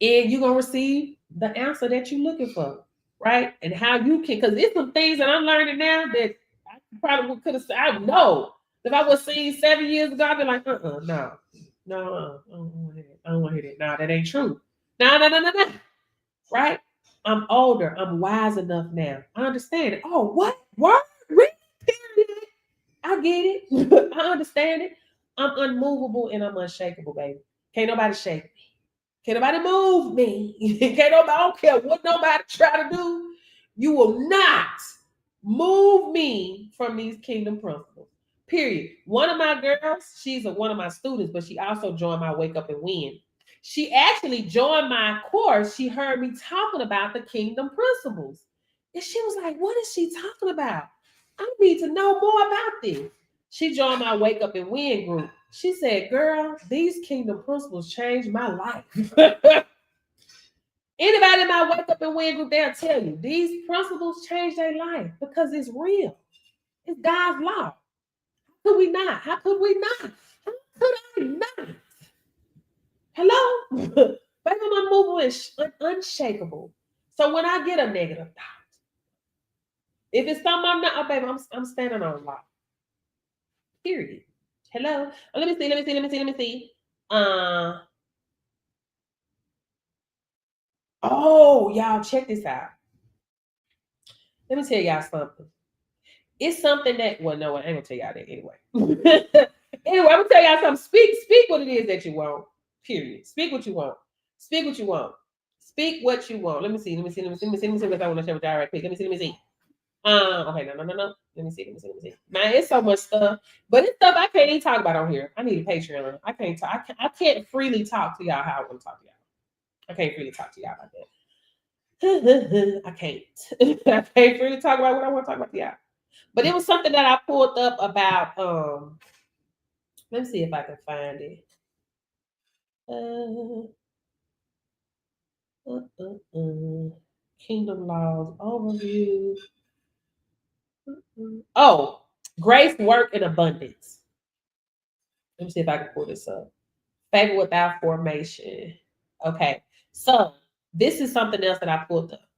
And you're going to receive the answer that you're looking for. Right? And how you can, because there's some things that I'm learning now that I probably could have said, I know. If I was seen 7 years ago, I'd be like, no. I don't want to hear that. I don't want to hear that. No, that ain't true. No. Right? I'm older. I'm wise enough now. I understand it. Oh, what? What? Really? Period. I get it. I understand it. I'm unmovable and I'm unshakable, baby. Can't nobody shake me. Can't nobody move me. Can't nobody, I don't care what nobody try to do. You will not move me from these kingdom principles. Period. One of my girls, she's one of my students, but she also joined my Wake Up and Win. She actually joined my course. She heard me talking about the kingdom principles. And she was like, what is she talking about? I need to know more about this. She joined my Wake Up and Win group. She said, girl, these kingdom principles changed my life. Anybody in my Wake Up and Win group, they'll tell you these principles change their life because it's real. It's God's law. How could we not? How could we not? How could I not? Hello? Baby, my movement is unshakable. So when I get a negative thought, if it's something I'm not, oh, baby, I'm standing on law. Period. Hello? Oh, let me see. Oh, y'all, check this out. Let me tell y'all something. It's something that, well, no, I ain't gonna tell y'all that anyway. Anyway, I'm gonna tell y'all something. Speak what it is that you want. Period. Speak what you want. Speak what you want. Speak what you want. Let me see what I want to share with y'all right quick. Let me see. Okay, no. Let me see. Man, it's so much stuff, but it's stuff I can't even talk about on here. I need a Patreon. I can't talk. I can't freely talk to y'all how I want to talk to y'all. I can't freely talk to y'all about that. I can't. I can't freely talk about what I want to talk about to y'all. But it was something that I pulled up about. Let me see if I can find it. Kingdom laws overview. Oh, grace, work, and abundance. Let me see if I can pull this up. Favor without formation. Okay, so this is something else that I pulled up.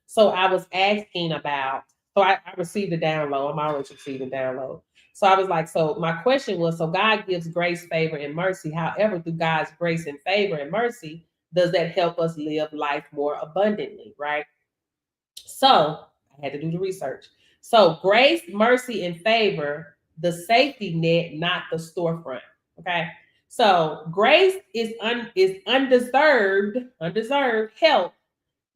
So I was asking about. So I received a download. I'm always receiving download. So I was like, so my question was, so God gives grace, favor, and mercy. However, through God's grace and favor and mercy, does that help us live life more abundantly, right? So I had to do the research. So grace, mercy, and favor, the safety net, not the storefront. Okay. So grace is undeserved help.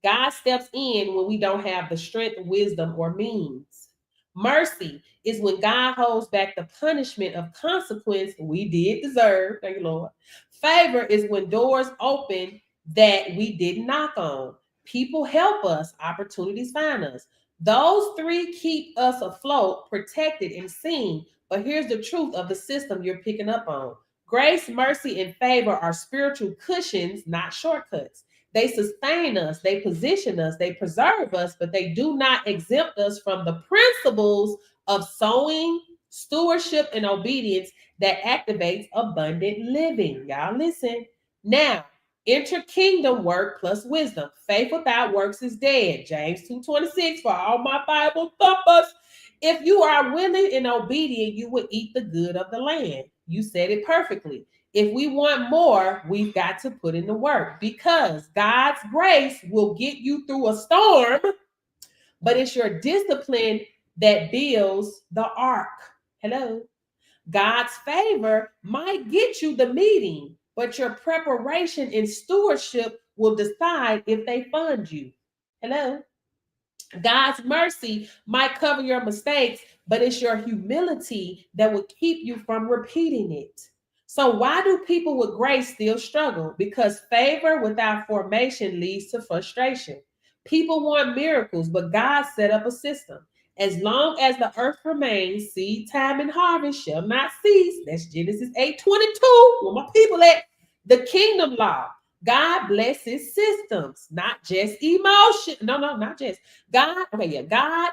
God steps in when we don't have the strength, wisdom, or means. Mercy is when God holds back the punishment of consequence we did deserve. Thank you, Lord. Favor is when doors open that we didn't knock on. People help us, opportunities find us. Those three keep us afloat, protected, and seen. But here's the truth of the system you're picking up on. Grace, mercy, and favor are spiritual cushions, not shortcuts. They sustain us, they position us, they preserve us, but they do not exempt us from the principles of sowing, stewardship, and obedience that activates abundant living. Y'all listen. Now, enter kingdom work plus wisdom. Faith without works is dead. James 2:26 for all my Bible thumpers. If you are willing and obedient, you will eat the good of the land. You said it perfectly. If we want more, we've got to put in the work because God's grace will get you through a storm, but it's your discipline that builds the ark. Hello. God's favor might get you the meeting, but your preparation and stewardship will decide if they fund you. Hello. God's mercy might cover your mistakes, but it's your humility that will keep you from repeating it. So why do people with grace still struggle? Because favor without formation leads to frustration. People want miracles, but God set up a system. As long as the earth remains, seed time and harvest shall not cease. That's Genesis 8:22. Where my people at? The kingdom law. God blesses systems, not just emotion. No, not just. God, okay, yeah, God,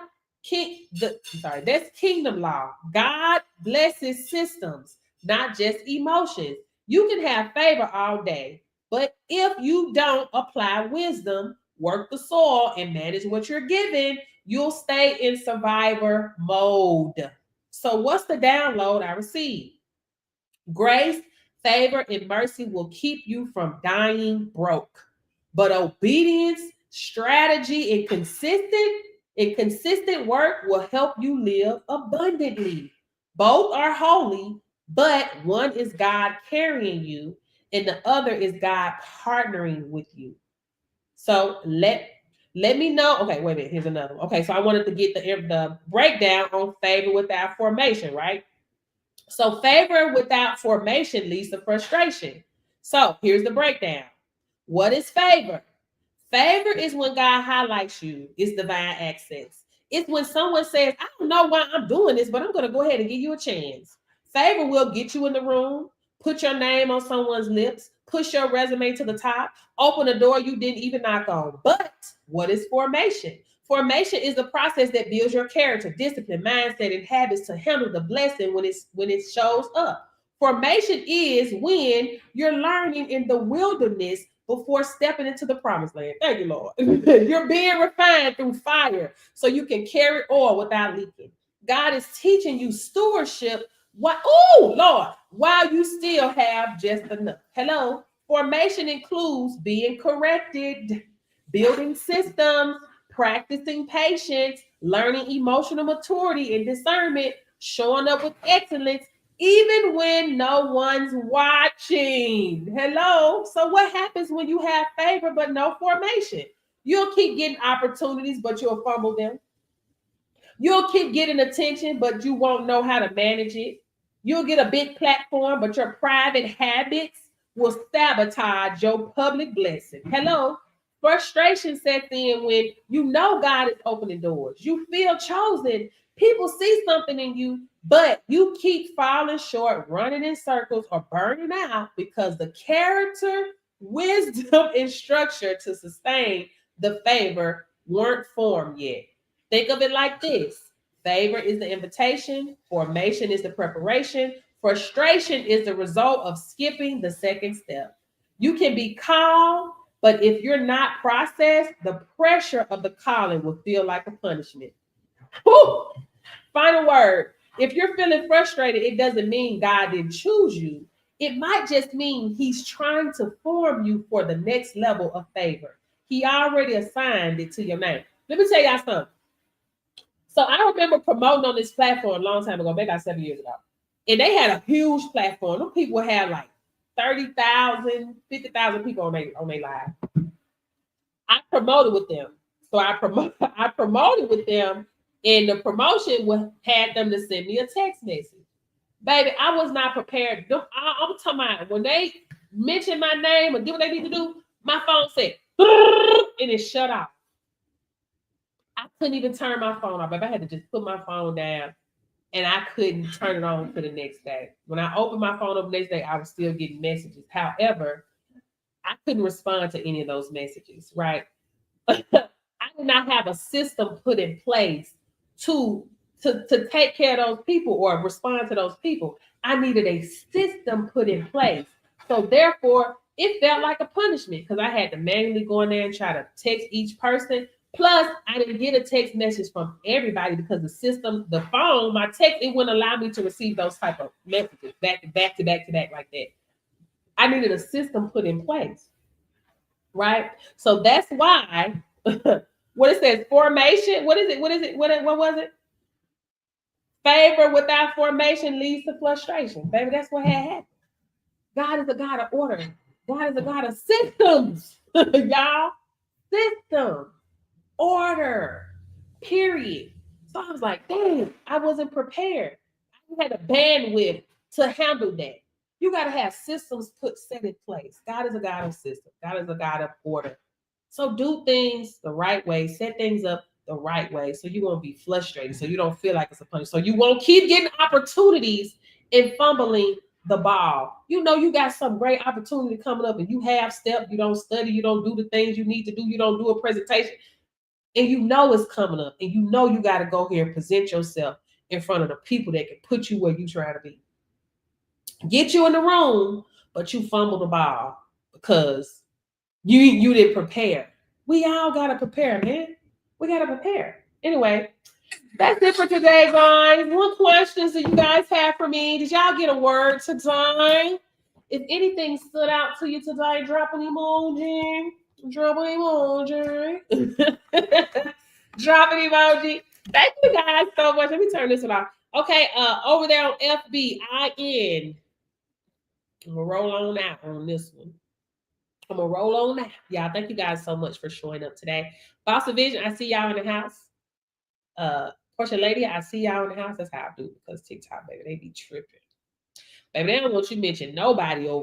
that's kingdom law. God blesses systems, not just emotions. You can have favor all day, but if you don't apply wisdom, work the soil, and manage what you're given, you'll stay in survivor mode. So, what's the download I received? Grace, favor, and mercy will keep you from dying broke. But obedience, strategy, and consistent work will help you live abundantly. Both are holy, but one is God carrying you, and the other is God partnering with you. So let me know. Okay, wait a minute. Here's another one. Okay, so I wanted to get the breakdown on favor without formation, right? So favor without formation leads to frustration. So here's the breakdown. What is favor? Favor is when God highlights you. It's divine access. It's when someone says, I don't know why I'm doing this, but I'm going to go ahead and give you a chance. Favor will get you in the room, put your name on someone's lips, push your resume to the top, open a door you didn't even knock on. But what is formation? Formation is the process that builds your character, discipline, mindset, and habits to handle the blessing when it shows up. Formation is when you're learning in the wilderness before stepping into the promised land. Thank you, Lord. You're being refined through fire so you can carry oil without leaking. God is teaching you stewardship. Lord, while you still have just enough. Hello. Formation includes being corrected, building systems, practicing patience, learning emotional maturity and discernment, showing up with excellence, even when no one's watching. Hello. So what happens when you have favor but no formation? You'll keep getting opportunities, but you'll fumble them. You'll keep getting attention, but you won't know how to manage it. You'll get a big platform, but your private habits will sabotage your public blessing. Hello. Frustration sets in when you know God is opening doors. You feel chosen. People see something in you, but you keep falling short, running in circles, or burning out because the character, wisdom, and structure to sustain the favor weren't formed yet. Think of it like this. Favor is the invitation. Formation is the preparation. Frustration is the result of skipping the second step. You can be called, but if you're not processed, the pressure of the calling will feel like a punishment. Whew. Final word. If you're feeling frustrated, it doesn't mean God didn't choose you. It might just mean he's trying to form you for the next level of favor. He already assigned it to your name. Let me tell y'all something. So I remember promoting on this platform a long time ago, maybe about 7 years ago. And they had a huge platform. Them people had like 30,000, 50,000 people on their live. I promoted with them. So I promoted with them, and the promotion had them to send me a text message. Baby, I was not prepared. I'm talking about when they mentioned my name or did what they need to do, my phone said, and it shut off. I couldn't even turn my phone off. I had to just put my phone down, and I couldn't turn it on for the next day. When I opened my phone up the next day, I was still getting messages. However, I couldn't respond to any of those messages, right? I did not have a system put in place to take care of those people or respond to those people. I needed a system put in place. So therefore, it felt like a punishment because I had to manually go in there and try to text each person. Plus, I didn't get a text message from everybody because the system, the phone, my text, it wouldn't allow me to receive those type of messages back to back like that. I needed a system put in place, right? So that's why what it says, formation. What is it? What was it? Favor without formation leads to frustration. Baby, that's what had happened. God is a God of order. God is a God of systems. Y'all, system, order, period. So I was like, dang, I wasn't prepared. I had a bandwidth to handle that. You got to have systems set in place. God is a God of systems. God is a God of order. So do things the right way, set things up the right way so you won't be frustrated, so you don't feel like it's a punishment, so you won't keep getting opportunities and fumbling the ball. You know you got some great opportunity coming up and you have stepped, you don't study, you don't do the things you need to do, you don't do a presentation, and you know it's coming up, and you know you got to go here and present yourself in front of the people that can put you where you try to be. Get you in the room, but you fumble the ball because you didn't prepare. We all gotta prepare, man. We gotta prepare. Anyway, that's it for today, guys. What questions do you guys have for me? Did y'all get a word today? If anything stood out to you today, drop an emoji. Drop an emoji. Drop an emoji. Thank you guys so much. Let me turn this one off. Okay, over there on FBIN. I'm gonna roll on out on this one. I'm gonna roll on now. Y'all, thank you guys so much for showing up today. Boss of Vision, I see y'all in the house. Portia Lady, I see y'all in the house. That's how I do because TikTok, baby, they be tripping. Baby, they don't want you to mention nobody over